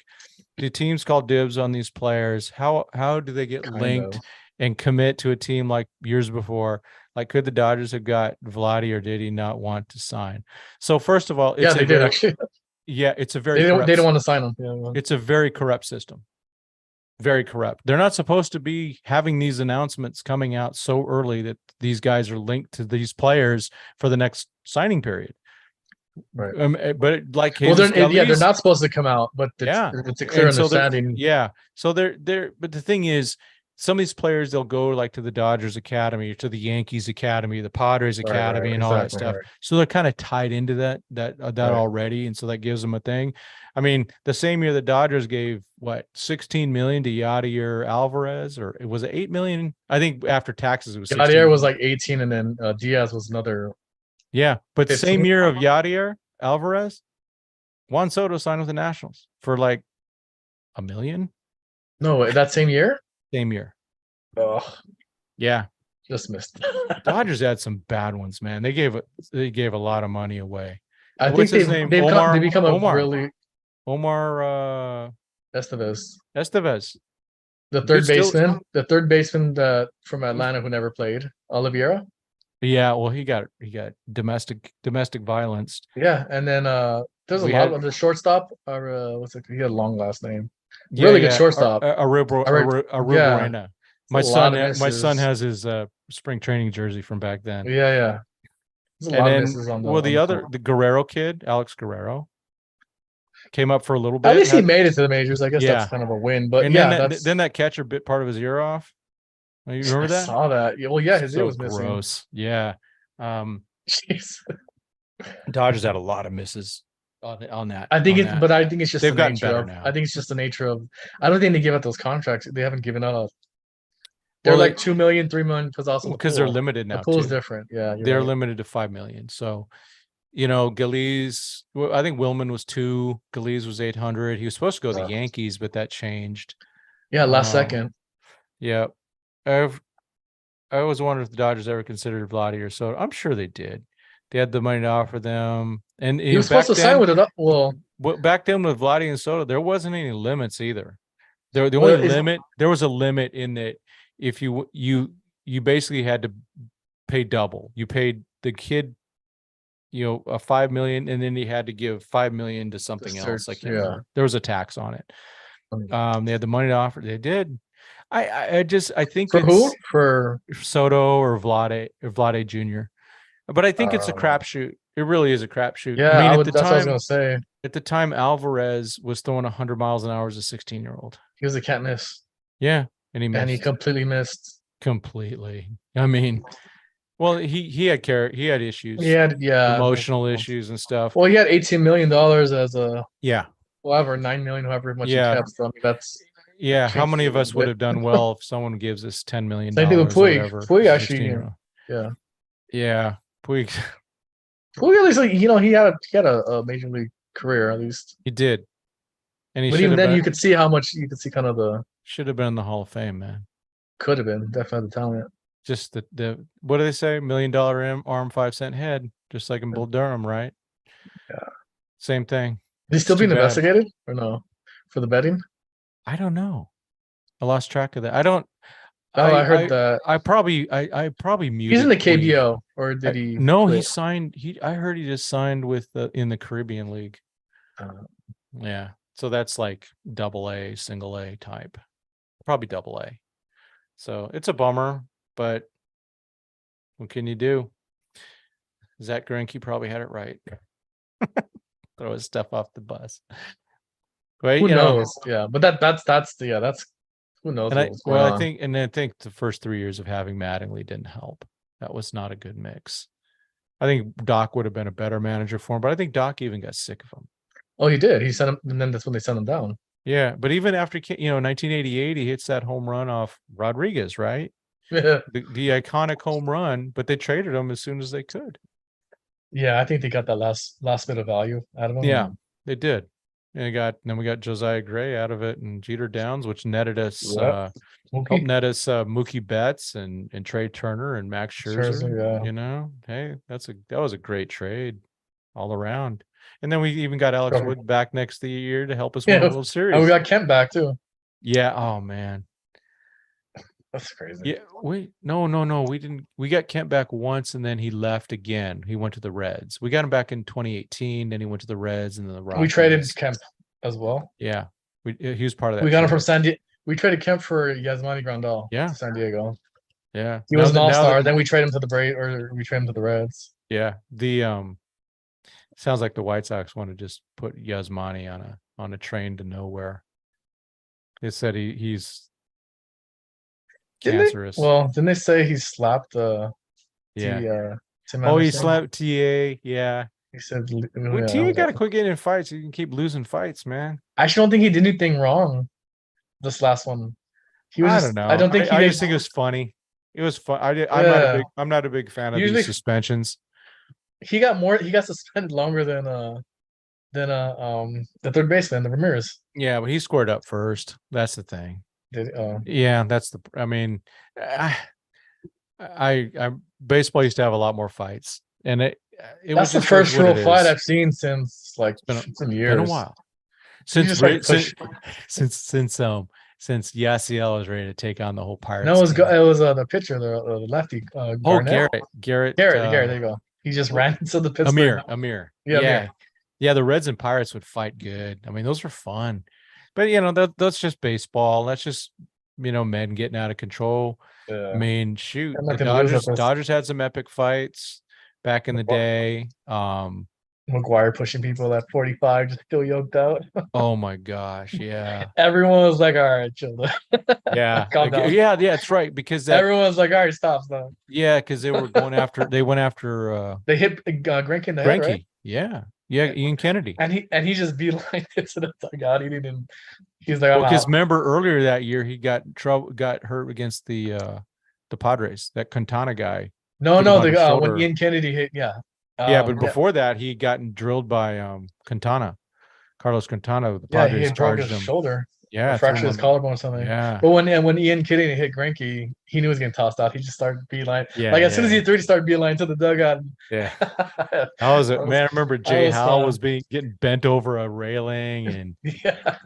Do teams call dibs on these players? How do they get linked and commit to a team like years before? Like, could the Dodgers have got Vladdy, or did he not want to sign? So first of all, they did actually. Yeah, it's a very they don't want to sign him. Yeah, it's a very corrupt system. Very corrupt. They're not supposed to be having these announcements coming out so early that these guys are linked to these players for the next signing period. Right. But they're not supposed to come out, but it's a clear understanding. So they're but the thing is, some of these players, they'll go like to the Dodgers Academy, or to the Yankees Academy, the Padres Academy, and all that stuff. Right. So they're kind of tied into that already, and so that gives them a thing. I mean, the same year the Dodgers gave $16 million to Yadier Alvarez, or it was $8 million. I think after taxes it was. Yadier was like 18, and then Diaz was another. Yeah, but 15. Same year of Yadier Alvarez, Juan Soto signed with the Nationals for like $1 million. No, that same year. Same year. Oh, yeah. Just missed. Dodgers had some bad ones, man. They gave a lot of money away. I think they become a really Omar Estevez. The third baseman from Atlanta who never played. Oliveira. Yeah, well, he got domestic violence. Yeah, and then there's a lot of the shortstop. He had a long last name. Really good shortstop. Arena. My son has his spring training jersey from back then. Yeah. The Guerrero kid, Alex Guerrero, came up for a little bit. At least he made it to the majors. I guess that's kind of a win. But then that catcher bit part of his ear off. You remember that? I saw that. Well, yeah, his ear was missing. Gross. Yeah. Jeez. Dodgers had a lot of misses on that. I think it's just they've gotten better now. I think it's just the nature of. I don't think they give out those contracts. They haven't given out. They're like $2 million, $3 million because they're limited now. The pool's different. Yeah, they're limited to $5 million. So, Galease. I think Willman was $2 million. Galease was $800,000. He was supposed to go to the Yankees, but that changed. Yeah, last second. Yeah, I always wondered if the Dodgers ever considered Vladdy or so. I'm sure they did. They had the money to offer them, and he was supposed to sign with it. Well, back then with Vladdy and Soto, there wasn't any limits either. There was a limit in that if you you basically had to pay double. You paid the kid, a 5 million, and then you had to give 5 million to something else. I can't remember. There was a tax on it. They had the money to offer. They did. I think for it's who? For Soto or Vlade Jr. But I think it's a crapshoot. It really is a crapshoot. Yeah, I mean, that's what I was gonna say. At the time, Alvarez was throwing 100 miles an hour as a 16-year-old. He was a can't miss. Yeah, and he missed. And he completely missed. Completely. I mean, well, he had issues. He had emotional issues and stuff. Well, he had $18 million as a whatever, 9 million, however much he kept. So I mean, that's how many of us would have done well if someone gives us $10 million? Same thing with Puig. Puig actually, yeah. Puig at least, like, he had a major league career, at least he did. And but even then, you could see how much kind of the should have been in the Hall of Fame, man. Could have been definitely the talent. Just the what do they say? $1 million arm, 5-cent head, just like in Bull Durham, right? Yeah. Same thing. Is he still being investigated or no for the betting? I don't know. I lost track of that. I don't. I heard that. I probably muted. He's in the KBO, or did he? No, he signed. I heard he just signed with in the Caribbean League. Yeah, so that's like AA, single A type, probably AA. So it's a bummer, but what can you do? Zach Greinke probably had it right. Throw his stuff off the bus. But who knows? Yeah, but that's who knows? And I think the first 3 years of having Mattingly didn't help. That was not a good mix. I think Doc would have been a better manager for him, but I think Doc even got sick of him. Oh, he did. He sent him, and then that's when they sent him down. Yeah, but even after 1988, he hits that home run off Rodriguez, right? the iconic home run, but they traded him as soon as they could. Yeah, I think they got that last bit of value out of him. Yeah, they did. And then we got Josiah Gray out of it and Jeter Downs, which netted us helped net us Mookie Betts and Trey Turner and Max Scherzer. Yeah. Hey, that was a great trade all around. And then we even got Alex Wood back next year to help us win the World Series. And we got Kemp back too. Yeah. Oh man. That's crazy. Yeah. No. We didn't. We got Kemp back once, and then he left again. He went to the Reds. We got him back in 2018. Then he went to the Reds and then the Rockies. We traded Kemp as well. Yeah. He was part of that. We got him from San Diego. We traded Kemp for Yasmani Grandal. Yeah. To San Diego. Yeah. He was an all-star. Then we trade him to the Braves, or we trade him to the Reds. Yeah. Sounds like the White Sox want to just put Yasmani on a train to nowhere. They said he's cancerous. Didn't they say he slapped Tim he slapped TA. Yeah. He said TA got to quit getting in fights. You can keep losing fights, man. I actually don't think he did anything wrong. This last one. I don't know. I don't think I just think it was funny. It was fun. I'm not a big fan of these suspensions. He got suspended longer than the third baseman, the Ramirez. Yeah, but he scored up first. That's the thing. Yeah, that's the. I mean, I baseball used to have a lot was that's the first real fight I've seen since some years. Been a while. Since Yasiel was ready to take on the whole Pirates. No, it was the pitcher, the lefty. Garrett. There you go. He just ran into the Pittsburgh. Amir. Yeah. The Reds and Pirates would fight good. I mean, those were fun. But that's just baseball. That's just men getting out of control. Yeah. I mean, shoot, the Dodgers had some epic fights back in the day. McGuire pushing people at 45 just feel yoked out. Oh my gosh, yeah. Everyone was like, all right, chill. Yeah. Yeah, that's right. Because everyone's like, all right, stop. Yeah, because they went after they hit Greinke in the head, right? Yeah, Ian Kennedy. And he just beelined it to the dugout. He's like, because remember earlier that year he got hurt against the Padres, that Quintana guy. No, when Ian Kennedy hit, but before that, he gotten drilled by Carlos Quintana. The Padres he had broke his shoulder. Yeah, fractured his collarbone or something. Yeah. But when Ian Kidding hit Greinke, he knew he was getting tossed out. He just started beeline. Yeah. Like as soon as he threw, he started beeline to the dugout. Yeah. That was it, man. I remember Jay Howell was getting bent over a railing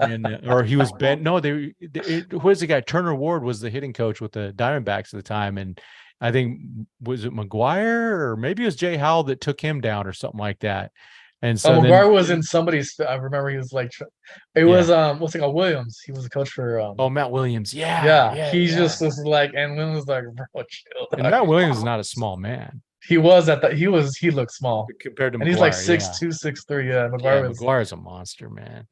and or he was bent. No, who was the guy? Turner Ward was the hitting coach with the Diamondbacks at the time, and I think was it McGuire or maybe it was Jay Howell that took him down or something like that. And so McGuire was in somebody's. I remember he was like, it was what's it called? Williams. He was a coach for. Matt Williams. Yeah. He just was like, and Williams was like, bro, chill. And Matt Williams is not a small man. He was at that. He looked small compared to McGuire. And he's like 6'2", 6'3". Yeah, McGuire's a monster, man.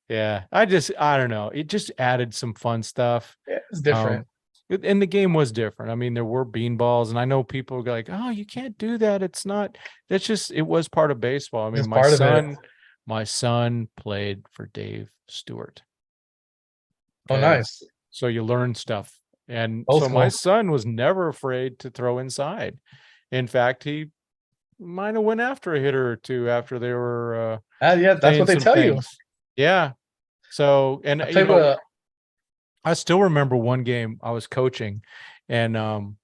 Yeah, I don't know. It just added some fun stuff. Yeah, it's different. And the game was different. I mean, there were beanballs, and I know people are like, "Oh, you can't do that. It's not." That's just it was part of baseball. I mean, my son played for Dave Stewart. Okay? Oh, nice. So you learn stuff, and my son was never afraid to throw inside. In fact, he might have went after a hitter or two after they were. Yeah, that's what they tell you. Yeah. So, and I still remember one game I was coaching, and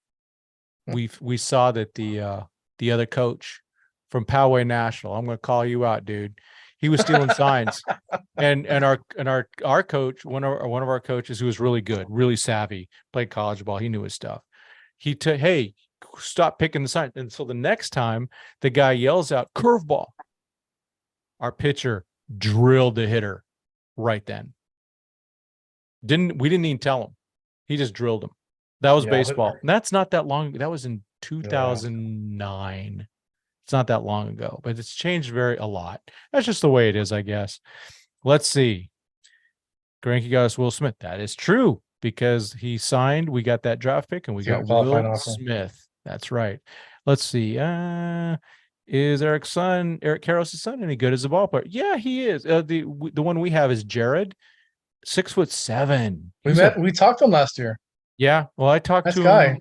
we saw that the other coach from Poway National, I'm going to call you out, dude. He was stealing signs, and our coach, one of our coaches who was really good, really savvy, played college ball. He knew his stuff. Hey, stop picking the sign. And so the next time the guy yells out curveball, our pitcher drilled the hitter right then. We didn't even tell him. He just drilled him. That was baseball. And that's not that long. That was in 2009. It's not that long ago, but it's changed a lot. That's just the way it is, I guess. Let's see. Greinke got us Will Smith. That is true because he signed. We got that draft pick, and we got Will Smith. That's right. Let's see. Is Eric Karros' son any good as a ball player? Yeah, he is. The one we have is Jared, 6'7". We talked to him last year. Yeah. Well, I talked to him.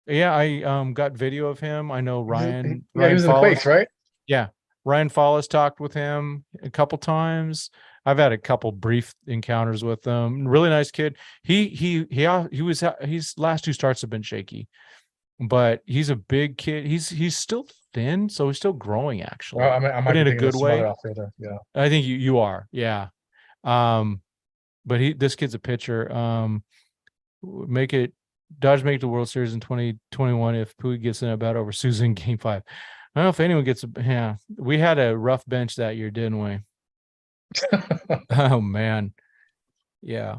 Yeah, I got video of him. I know Ryan. He was in the Quakes, right? Yeah. Ryan Follis talked with him a couple times. I've had a couple brief encounters with him. Really nice kid. His last two starts have been shaky, but he's a big kid. He's still thin, so he's still growing actually. Well, I might in a good way. Yeah. I think you are. Yeah. But this kid's a pitcher. Dodgers make the World Series in 2021 if Puig gets in a bat over Souza in Game 5. I don't know if anyone gets we had a rough bench that year, didn't we? Oh man. Yeah.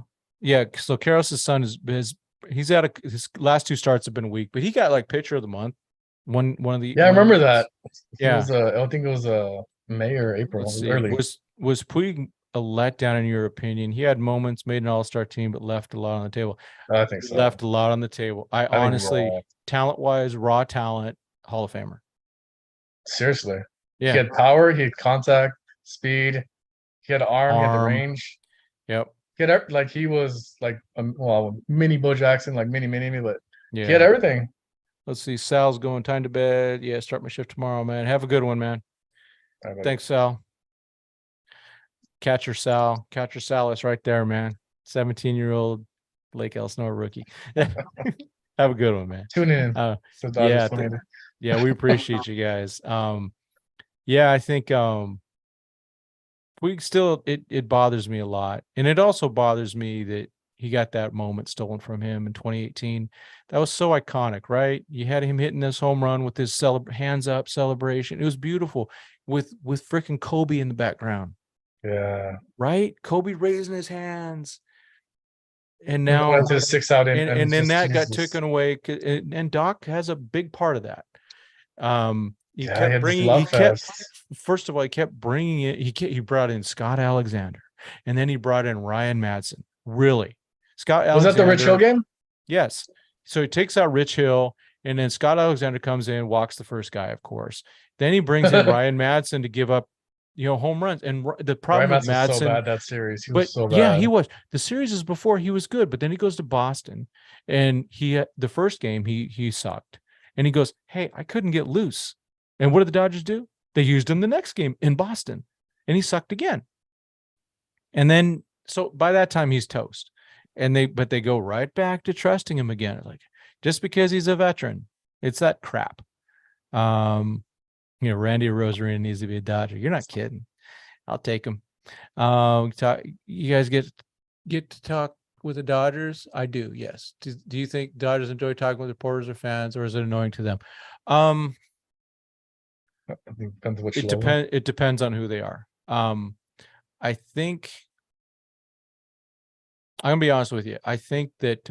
So Karros' son his last two starts have been weak, but he got like pitcher of the month. One of the I remember that. Yeah. I think it was May or April. Early. Was Puig a letdown in your opinion? He had moments, made an all-star team, but left a lot on the table. I think so. Left a lot on the table. I honestly, talent-wise, raw talent, Hall of Famer. Seriously. Yeah. He had power, he had contact, speed, he had arm, he had the range. Yep. He was like mini Bo Jackson, like mini, but he had everything. Let's see. Sal's going time to bed. Yeah, start my shift tomorrow, man. Have a good one, man. Thanks, Sal. Catcher Salas right there, man. 17-year-old Lake Elsinore rookie. Have a good one, man. Tune in. Yeah, we appreciate you guys. I think we still it bothers me a lot. And it also bothers me that he got that moment stolen from him in 2018. That was so iconic, right? You had him hitting this home run with his hands up celebration. It was beautiful with freaking Kobe in the background. Yeah. Right? Kobe raising his hands. And now went to the 6 out and then that got taken away. And Doc has a big part of that. First of all, he kept bringing it. He brought in Scott Alexander, and then he brought in Ryan Madsen. Really, Scott Alexander. Was that the Rich Hill game? Yes. So he takes out Rich Hill, and then Scott Alexander comes in, walks the first guy, of course. Then he brings in Ryan Madsen to give up, home runs. And the problem with Madsen, was so bad that series. He was so bad. Yeah, he was. The series is before he was good, but then he goes to Boston, and the first game he sucked, and he goes, "Hey, I couldn't get loose." And what did the Dodgers do? They used him the next game in Boston, and he sucked again. And then so by that time he's toast. And but they go right back to trusting him again. Like, just because he's a veteran, it's that crap. Randy Rosarina needs to be a Dodger. You're not kidding. I'll take him. You guys get to talk with the Dodgers? I do, yes. Do you think Dodgers enjoy talking with reporters or fans, or is it annoying to them? I think depends which level. It depends on who they are. I think I'm gonna be honest with you. I think that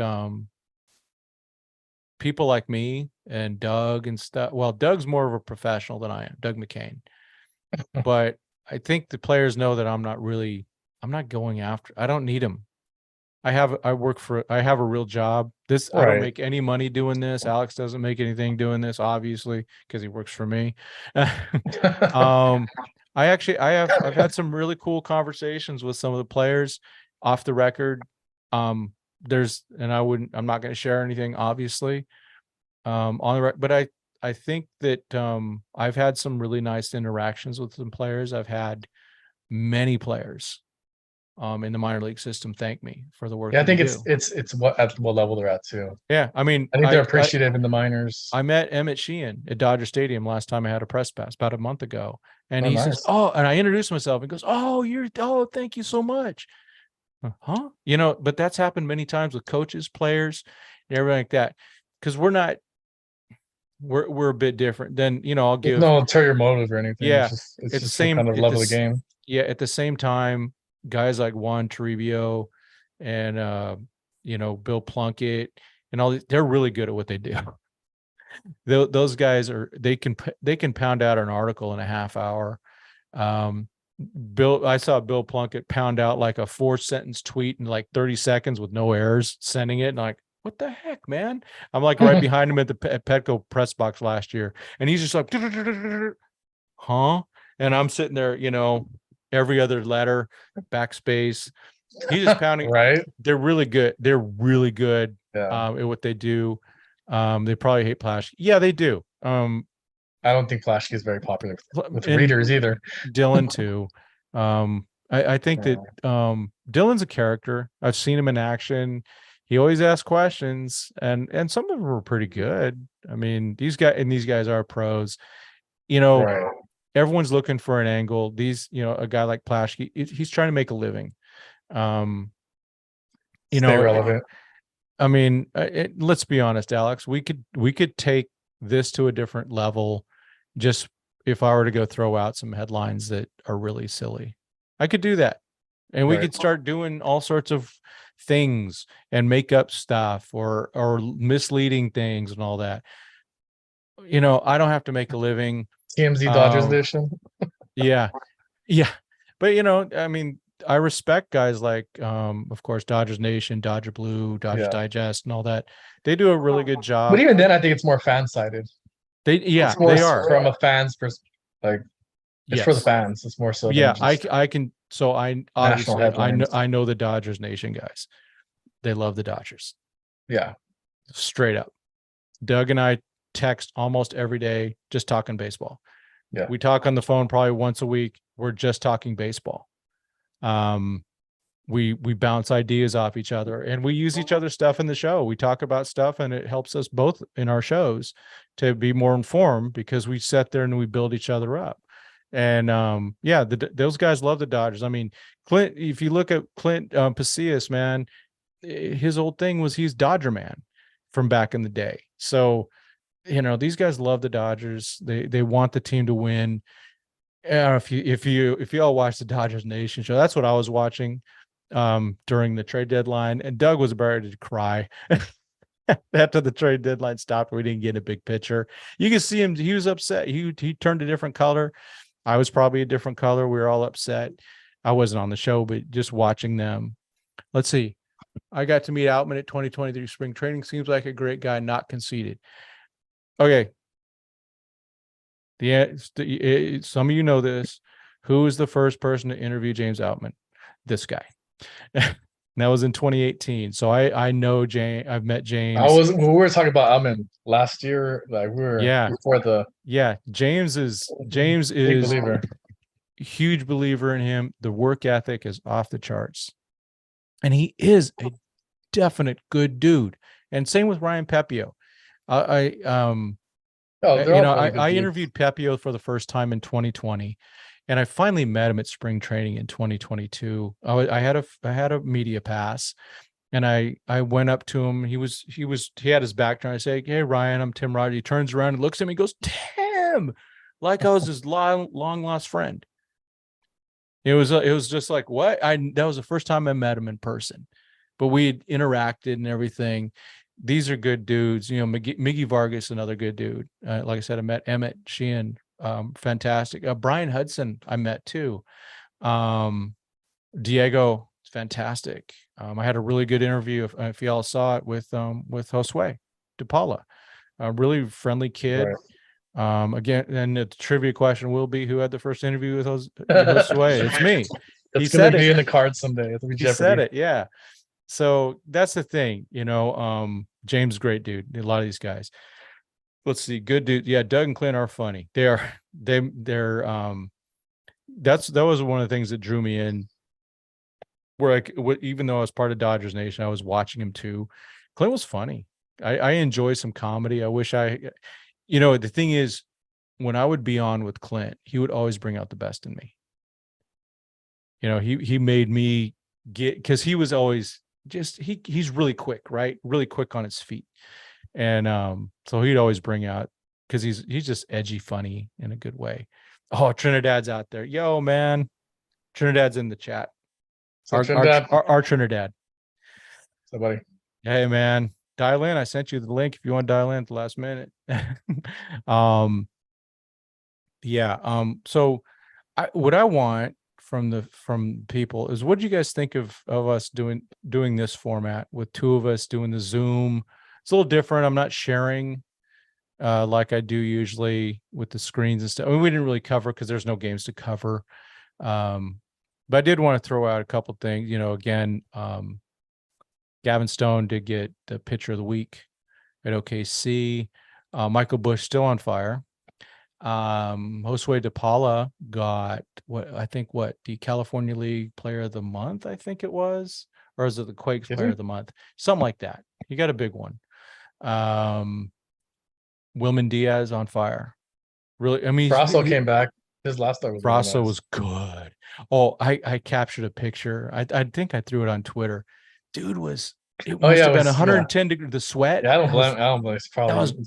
people like me and Doug and stuff. Well, Doug's more of a professional than I am, Doug McCain. But I think the players know that I'm not going after. I don't need him. I have a real job. I don't make any money doing this. Alex doesn't make anything doing this, obviously, because he works for me. I've had some really cool conversations with some of the players off the record. I'm not going to share anything, obviously, on the record, but I think that I've had some really nice interactions with some players. I've had many players in the minor league system thank me for the work. Yeah, I think it's what level they're at too. Yeah, I mean, I think they're appreciative in the minors. I met Emmett Sheehan at Dodger Stadium last time I had a press pass about a month ago, and he says, "Oh," and I introduced myself and goes, "Oh, thank you so much." Huh? But that's happened many times with coaches, players, and everything like that. Because we're a bit different than, I'll give no ulterior motive or anything. Yeah. It's just the same kind of level of the game. Yeah. At the same time, guys like Juan Toribio and, Bill Plunkett and all these, they're really good at what they do. Those guys they can pound out an article in a half hour. I saw Bill Plunkett pound out like a 4-sentence tweet in like 30 seconds with no errors, sending it. And like, what the heck, man? I'm like right behind him at Petco press box last year. And he's just like, huh? And I'm sitting there, every other letter, backspace. He's just pounding. Right. They're really good. They're really good at what they do. They probably hate Plash. Yeah, they do. I don't think Flashkey is very popular with readers either. Dylan too. I think that Dylan's a character. I've seen him in action. He always asks questions, and some of them are pretty good. I mean, these guys are pros. Everyone's looking for an angle. A guy like Plaschke, he's trying to make a living. Stay relevant. I mean, let's be honest, Alex. We could take this to a different level. Just if I were to go throw out some headlines that are really silly, I could do that. And we could start doing all sorts of things and make up stuff or misleading things and all that. I don't have to make a living. TMZ Dodgers edition. Yeah. But I mean, I respect guys like, of course, Dodgers Nation, Dodger Blue, Dodgers Digest, and all that. They do a really good job. But even then, I think it's more fan-sided. They are from a fan's perspective. It's for the fans. It's more so. Yeah, I can. So I obviously I know the Dodgers Nation guys. They love the Dodgers. Yeah, straight up. Doug and I text almost every day, just talking baseball. Yeah, we talk on the phone probably once a week. We're just talking baseball. We bounce ideas off each other, and we use each other's stuff in the show. We talk about stuff, and it helps us both in our shows to be more informed because we sit there and we build each other up. And those guys love the Dodgers. I mean, Clint, if you look at Clint Pasillas, man, his old thing was he's Dodger man from back in the day. So, these guys love the Dodgers. They want the team to win. If you all watch the Dodgers Nation show, that's what I was watching during the trade deadline, and Doug was about to cry after the trade deadline stopped. We didn't get a big picture. You can see him; he was upset. He turned a different color. I was probably a different color. We were all upset. I wasn't on the show, but just watching them. Let's see. I got to meet Outman at 2023 spring training. Seems like a great guy, not conceited. Okay. Some of you know this. Who was the first person to interview James Outman? This guy. That was in 2018. So I know James. I've met James. We were talking about Outman last year. Like we were before the. Yeah, James is a huge believer in him. The work ethic is off the charts. and he is a definite good dude. And same with Ryan Pepio. They're all probably good I dudes. interviewed Pepio for the first time in 2020, and I finally met him at spring training in 2022. I had a media pass, and I went up to him. He had his back turned. I say, "Hey Ryan, I'm Tim Rogers." He turns around and looks at me. He goes, "Tim," like I was his long lost friend. It was just like, what? That was the first time I met him in person, but we interacted and everything. These are good dudes. You know, Miggy Vargas, another good dude. Like I said, I met Emmett Sheehan, fantastic. Brian Hudson, I met too. Diego, fantastic. I had a really good interview. If y'all saw it with Josue DePaula, a really friendly kid. Right. Again, and the trivia question will be, who had the first interview with Josue? It's me. That's gonna be in the card someday. It'll be He Jeopardy. said it, yeah. So that's the thing, you know. James, great dude. A lot of these guys. Let's see, good dude. Yeah, Doug and Clint are funny. They're that was one of the things that drew me in. Where even though I was part of Dodgers Nation, I was watching him too. Clint was funny. I enjoy some comedy. I wish the thing is, when I would be on with Clint, he would always bring out the best in me. You know, he made me because he was always he's really quick, right? Really quick on his feet. And so he'd always bring out, because he's just edgy, funny in a good way. Oh, Trinidad's out there. Yo, man. Trinidad's in the chat. So Trinidad. Our Trinidad. So buddy. Hey man, dial in. I sent you the link if you want to dial in at the last minute. So what I want from people is, what do you guys think of us doing this format with two of us doing the Zoom? It's a little different. I'm not sharing like I do usually with the screens and stuff. I mean, we didn't really cover because there's no games to cover. But I did want to throw out a couple things. You know, again, Gavin Stone did get the pitcher of the week at OKC. Michael Busch still on fire. Josue DePaula got the California League Player of the Month, I think it was, or is it the Quakes Player of the Month? Something like that. He got a big one. Wilman Diaz on fire. Really, I mean, Brasso came back. His last start was Brasso really nice. was good. Oh, I captured a picture. I think I threw it on Twitter. Dude must have been 110 degrees. The sweat. Yeah, I don't blame. Probably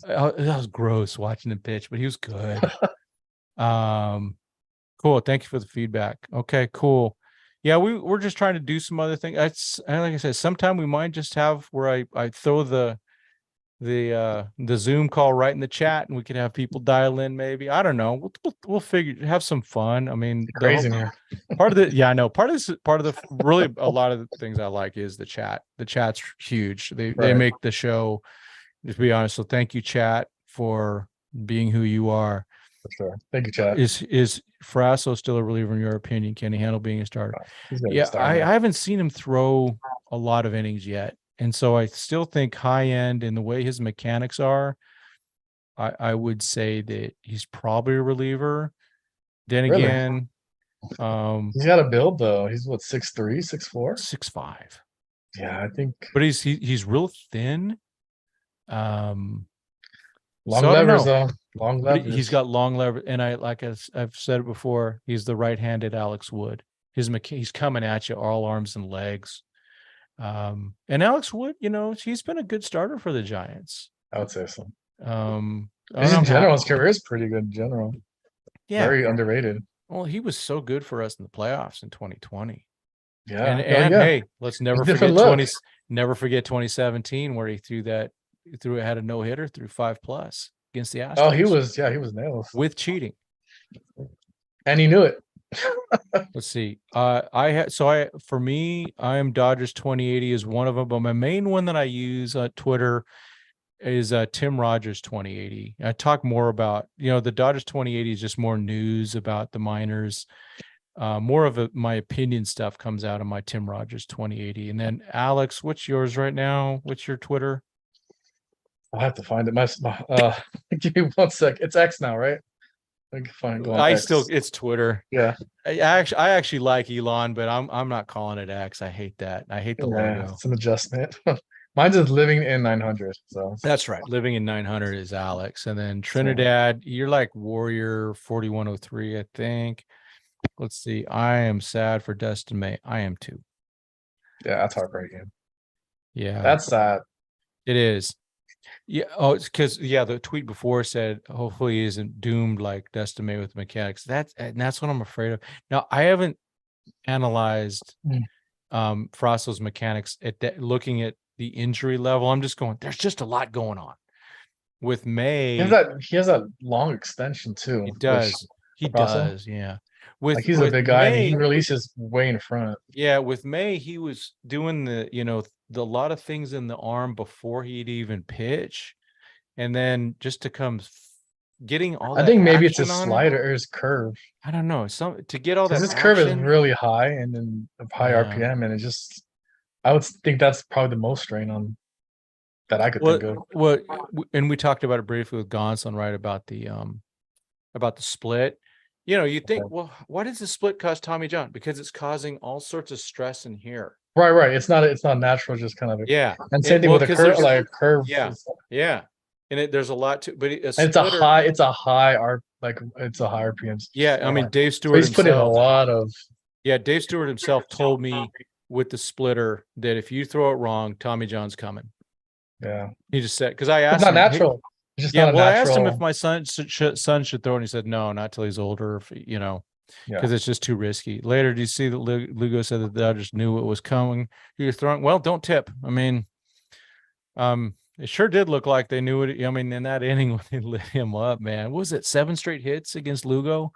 that was gross watching him pitch, but he was good. Cool. Thank you for the feedback. Okay, cool. Yeah, we're just trying to do some other things. Like I said, sometime we might just have where I throw the Zoom call right in the chat, and we could have people dial in. Maybe, I don't know. We'll figure, have some fun. I mean, crazy in here. Part of I know. Part of the really, a lot of the things I like is the chat. The chat's huge. They make the show, to be honest. So thank you, chat, for being who you are. For sure. Thank you, chat. Is Frasso still a reliever in your opinion? Can he handle being a starter? Yeah, I haven't seen him throw a lot of innings yet. And so I still think high end, in the way his mechanics are, I would say that he's probably a reliever. Then again, he's got a build though. He's what, 6'3", 6'4", 6'5". Yeah, I think. But he's real thin. Long levers though. Long levers. He's got long levers, and I've said it before. He's the right-handed Alex Wood. He's coming at you all arms and legs. And Alex Wood, you know, he's been a good starter for the Giants. I would say so. In general, his career is pretty good in general. Yeah. Very underrated. Well, he was so good for us in the playoffs in 2020. Yeah. And hey, let's never forget 2017, where he had a no-hitter through 5+ against the Astros. Oh, he was nailed with cheating. And he knew it. Let's see. For me, I am Dodgers 2080 is one of them, but my main one that I use on Twitter is Tim Rogers 2080. I talk more about, the Dodgers 2080 is just more news about the minors. More of my opinion stuff comes out of my Tim Rogers 2080. And then Alex, what's yours right now? What's your Twitter? I'll have to find it. Give me 1 sec. It's X now, right? Like, fine, go on X. It's Twitter. Yeah. I actually like Elon, but I'm not calling it X. I hate that. I hate the logo. It's an adjustment. Mine's just living in 900. So that's right. Living in 900 is Alex, and then so, Trinidad. You're like Warrior 4103, I think. Let's see. I am sad for Dustin May. I am too. yeah, that's heartbreaking. Yeah, That's sad. it is. Yeah. Oh, it's because the tweet before said hopefully he isn't doomed like Dustin May with mechanics. That's what I'm afraid of. Now I haven't analyzed Frasso's mechanics at looking at the injury level. I'm just going, there's just a lot going on. With May, he has that long extension too. He does. He does, yeah. Like he's a big guy and he releases way in front. Yeah, with May, he was doing the lot of things in the arm before he'd even pitch. And then just to come getting all that. I think maybe it's his slider or his curve. I don't know. To get all that. His curve is really high and then high RPM, and it just I would think that's probably the most strain on that I could think of. Well, and we talked about it briefly with Gonson, right? About the split. You think, well, why does the split cause Tommy John? Because it's causing all sorts of stress in here. Right. It's not natural, just kind of And same thing with a curve, like a curve. Yeah. And there's a lot to, but it's a high RPM. Yeah, I mean Dave Stewart. So he's putting a lot of. Yeah, Dave Stewart himself told me with the splitter that if you throw it wrong, Tommy John's coming. Yeah, he just said, because I asked it's not him, natural. It's just I asked him if my son should throw it, and he said no, not till he's older. Because it's just too risky. Later, do you see that Lugo said that the Dodgers knew what was coming? He was throwing. Well, don't tip. I mean, it sure did look like they knew it. I mean, in that inning when they lit him up, man, what was it 7 straight hits against Lugo,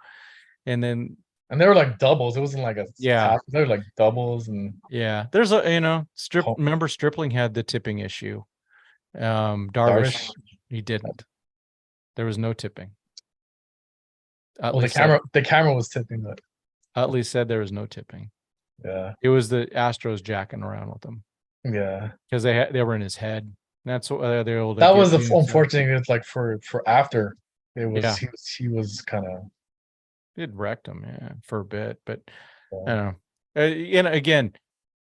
and they were like doubles. It wasn't like they were like doubles there's remember Stripling had the tipping issue. Darvish, he didn't. There was no tipping. The camera was tipping that. Utley said there was no tipping. Yeah, it was the Astros jacking around with him. Yeah, because they were in his head. That's what they're able to. That was the unfortunate. It's like for after it was he was kind of. It wrecked him, for a bit, but I don't know. And again,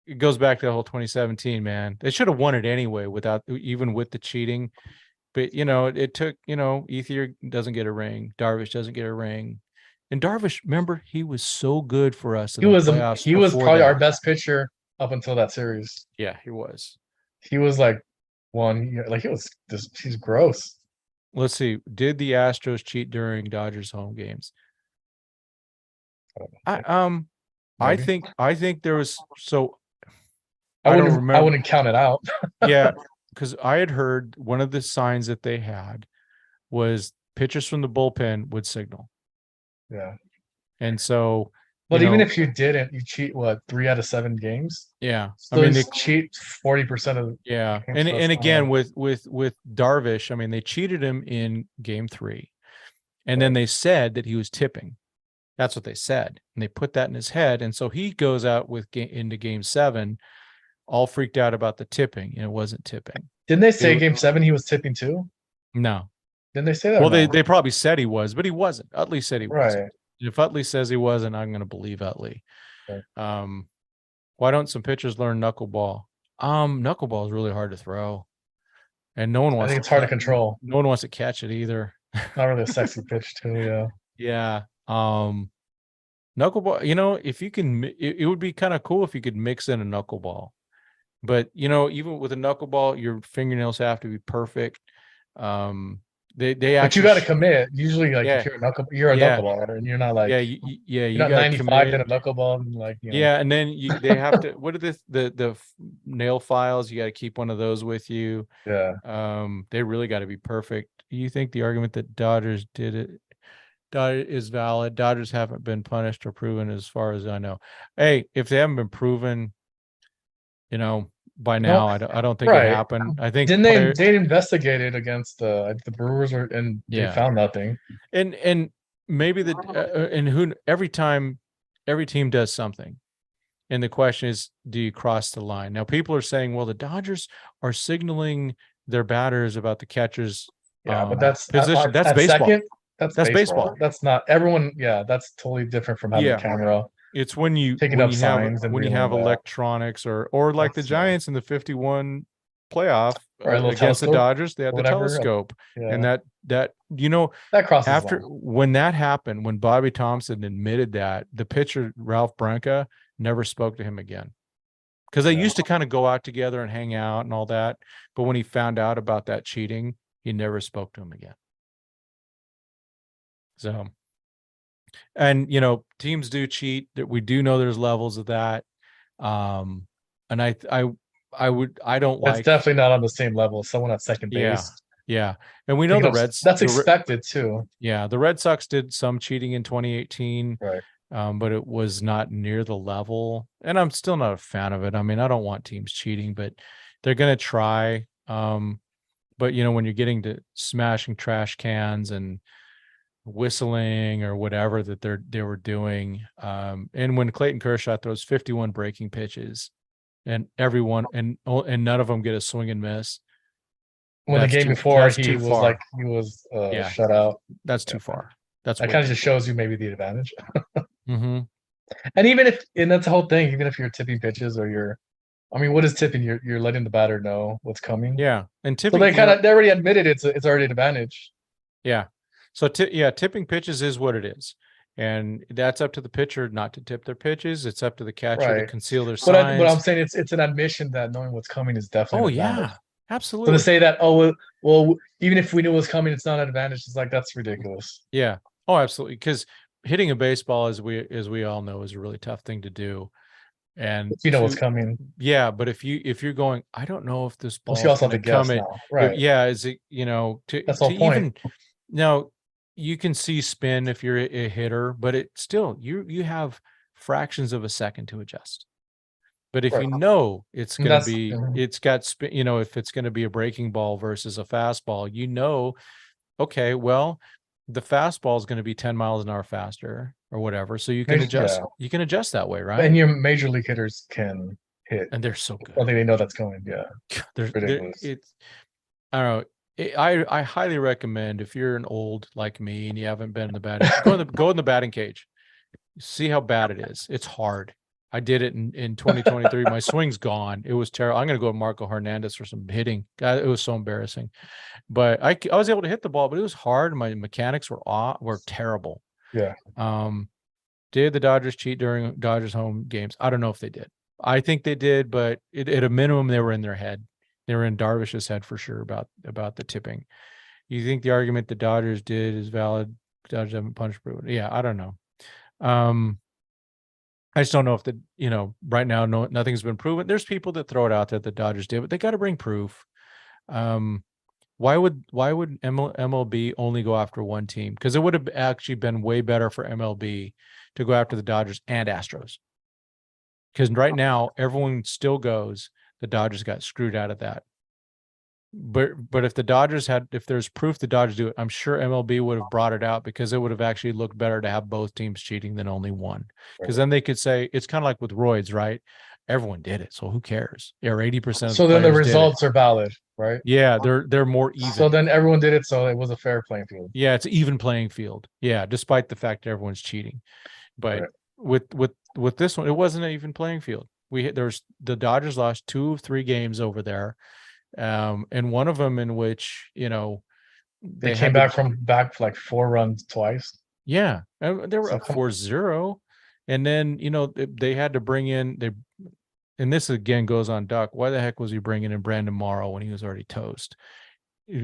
it goes back to the whole 2017, man. They should have won it anyway even with the cheating. But it took, Ethier doesn't get a ring, Darvish doesn't get a ring. And Darvish, remember, he was so good for us in the playoffs. He was probably our best pitcher up until that series. Yeah, he was. He was like he's gross. Let's see. Did the Astros cheat during Dodgers home games? I think there was, so I wouldn't count it out. Yeah, because I had heard one of the signs that they had was pitchers from the bullpen would signal. Yeah. And so, but even if you didn't, you cheat 3 out of 7 games. Yeah. So they cheat 40% of. Yeah. And again, with Darvish, I mean, they cheated him in game 3. And then they said that he was tipping. That's what they said. And they put that in his head. And so he goes out into game 7, all freaked out about the tipping, and it wasn't tipping. Didn't they say game 7 he was tipping too? No. Didn't they say that? Well, they probably said he was, but he wasn't. Utley said he was. Right. If Utley says he wasn't, I'm going to believe Utley. Right. Why don't some pitchers learn knuckleball? Knuckleball is really hard to throw, and no one wants. I think it's hard to control. No one wants to catch it either. Not really a sexy pitch too. Yeah. Yeah. Knuckleball, if you can, it would be kind of cool if you could mix in a knuckleball. But even with a knuckleball, your fingernails have to be perfect. They actually, but you got to commit. Usually, if you're a knuckleballer, and you're not like you got 95 in a knuckleball, and and then they have to. What are the nail files? You got to keep one of those with you. Yeah. They really got to be perfect. You think the argument that Dodgers did it is valid? Dodgers haven't been punished or proven, as far as I know. Hey, if they haven't been proven, by now, I don't think it happened. I think they investigated against the Brewers and they found nothing. And maybe every team does something, and the question is, do you cross the line? Now, people are saying, well, the Dodgers are signaling their batters about the catchers. Yeah, but that's position. That's baseball. that's That's baseball. baseball. That's not everyone. Yeah, that's totally different from having a Yeah. camera It's when you taking up signs and when you reeling have them back. electronics or like the That's Giants in the 51 playoff or a little against the telescope Dodgers, they had or the whatever. telescope. And Yeah, that that crosses after line. when that happened, when Bobby Thompson admitted that, the pitcher Ralph Branca never spoke to him again. Because they Yeah. used to kind of go out together and hang out and all that. But when he found out about that cheating, he never spoke to him again. So, and teams do cheat. That we do know there's levels of that. And I don't It's like, definitely not on the same level as someone at second yeah, base. yeah. And we know the Reds, That's expected too. yeah, the Red Sox did some cheating in 2018. Right. But it was not near the level, and I'm still not a fan of it. I mean, I don't want teams cheating, but they're going to try. But when you're getting to smashing trash cans and whistling or whatever that they were doing, and when Clayton Kershaw throws 51 breaking pitches, and everyone and none of them get a swing and miss. When the game before he was yeah, shut out. that's too far. That's that kind of just shows you maybe the advantage. Mm-hmm. And that's the whole thing. Even if you're tipping pitches or what is tipping? You're letting the batter know what's coming. Yeah, and So tipping. they already admitted it's already an advantage. Yeah. So tipping pitches is what it is. And that's up to the pitcher not to tip their pitches. It's up to the catcher to conceal their signs. But I'm saying it's an admission that knowing what's coming is definitely an advantage. Yeah, absolutely. So to say that, well, even if we knew what's coming, it's not an advantage. It's like that's ridiculous. Yeah. Oh, absolutely. Because hitting a baseball, as we all know, is a really tough thing to do. And if you know what's coming. Yeah, but if you're going, I don't know if this ball is going to come in. Right. Yeah, is it that's the point. Even now you can see spin if you're a hitter, but it still you have fractions of a second to adjust. But if you know it's going to be, it's got spin, if it's going to be a breaking ball versus a fastball, okay, well, the fastball is going to be 10 miles an hour faster or whatever. So you can adjust. Yeah. You can adjust that way, right? And your major league hitters can hit, and they're so good. I think they know that's going. Yeah, I don't know. I highly recommend if you're an old like me and you haven't been in the batting, go in the batting cage. See how bad it is. It's hard. I did it in 2023. My swing's gone. It was terrible. I'm going to go to Marco Hernandez for some hitting. God, it was so embarrassing. But I was able to hit the ball, but it was hard. My mechanics were terrible. Yeah. Did the Dodgers cheat during Dodgers home games? I don't know if they did. I think they did, but at a minimum, they were in their head. They were in Darvish's head for sure about the tipping. You think the argument the Dodgers did is valid? Dodgers haven't punched through it. Yeah, I don't know. I just don't know if right now, nothing's been proven. There's people that throw it out there that the Dodgers did, but they got to bring proof. Why would MLB only go after one team? Because it would have actually been way better for MLB to go after the Dodgers and Astros. Because right now, everyone still goes, the Dodgers got screwed out of that. But if there's proof the Dodgers do it, I'm sure MLB would have brought it out because it would have actually looked better to have both teams cheating than only one. Because then they could say, it's kind of like with roids, right? Everyone did it, so who cares? Yeah, 80% of so then the results are valid, right? Yeah, they're more even. So then everyone did it, so it was a fair playing field. Yeah, it's an even playing field. Yeah, despite the fact that everyone's cheating. But with this one, it wasn't an even playing field. The Dodgers lost 2 of 3 games over there. And one of them in which, they came back for like 4 runs twice. Yeah. They were up 4-0. And then, they had to bring in, and this again goes on Duck. Why the heck was he bringing in Brandon Morrow when he was already toast?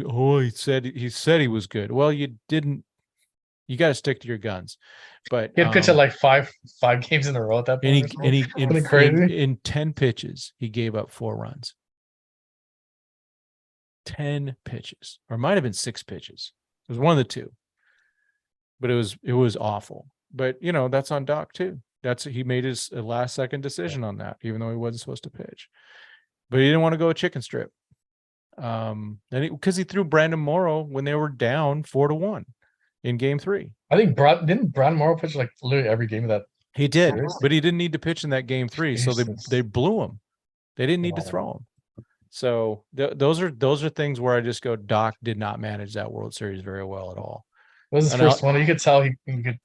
Oh, he said he was good. Well, you got to stick to your guns. But he had pitched at like five games in a row at that point. In 10 pitches, he gave up 4 runs. 10 pitches, or it might have been 6 pitches. It was one of the two. But it was awful. But that's on Doc too. He made his last second decision on that, even though he wasn't supposed to pitch. But he didn't want to go a chicken strip. Because he threw Brandon Morrow when they were down 4-1 in Game 3. I think didn't Brandon Morrow pitch like literally every game of that? He did, but he didn't need to pitch in that Game 3, so they blew him. They didn't need to throw him. So those are things where I just go, Doc did not manage that World Series very well at all. was his And first one. You could tell he could.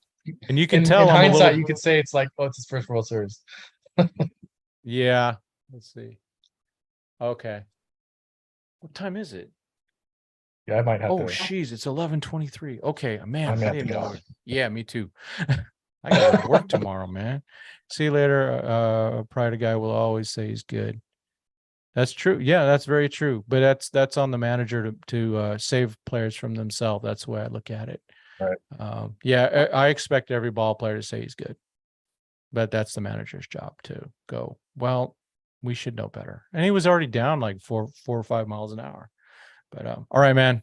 And you can In tell I'm a hindsight, little. you could say it's like, oh, it's his first World Series. Yeah. Let's see. Okay. What time is it? Yeah, I might have Oh, to. jeez, it's 11:23. Okay, man, I I have to didn't get know off. it. Yeah, me too. I gotta work tomorrow, man. See you later. Pride guy will always say he's good. That's true. Yeah, that's very true. But that's on the manager to save players from themselves. That's the way I look at it. Right. Yeah, I expect every ball player to say he's good, but that's the manager's job to go, well, we should know better. And he was already down like 4 or 5 miles an hour. But all right, man.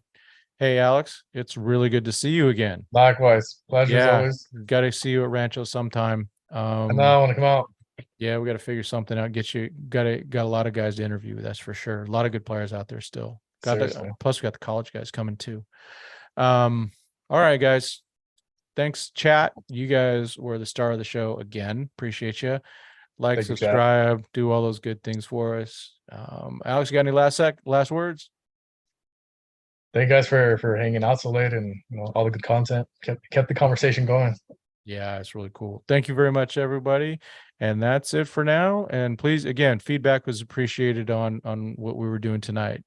Hey, Alex, it's really good to see you again. Likewise, pleasure as Yeah, always. got to see you at Rancho sometime. I know I want to come out. Yeah, we got to figure something out. Got a lot of guys to interview. That's for sure. A lot of good players out there still. Seriously. Plus we got the college guys coming too. All right, guys. Thanks, chat. You guys were the star of the show again. Appreciate you. Like, Thank you, chat. subscribe, do all those good things for us. Alex, you got any last words? Thank you guys for hanging out so late and all the good content. Kept the conversation going. Yeah, it's really cool. Thank you very much, everybody. And that's it for now. And please, again, feedback was appreciated on what we were doing tonight.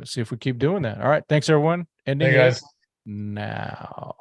See if we keep doing that. All right. Thanks, everyone. Ending Hey, guys. now.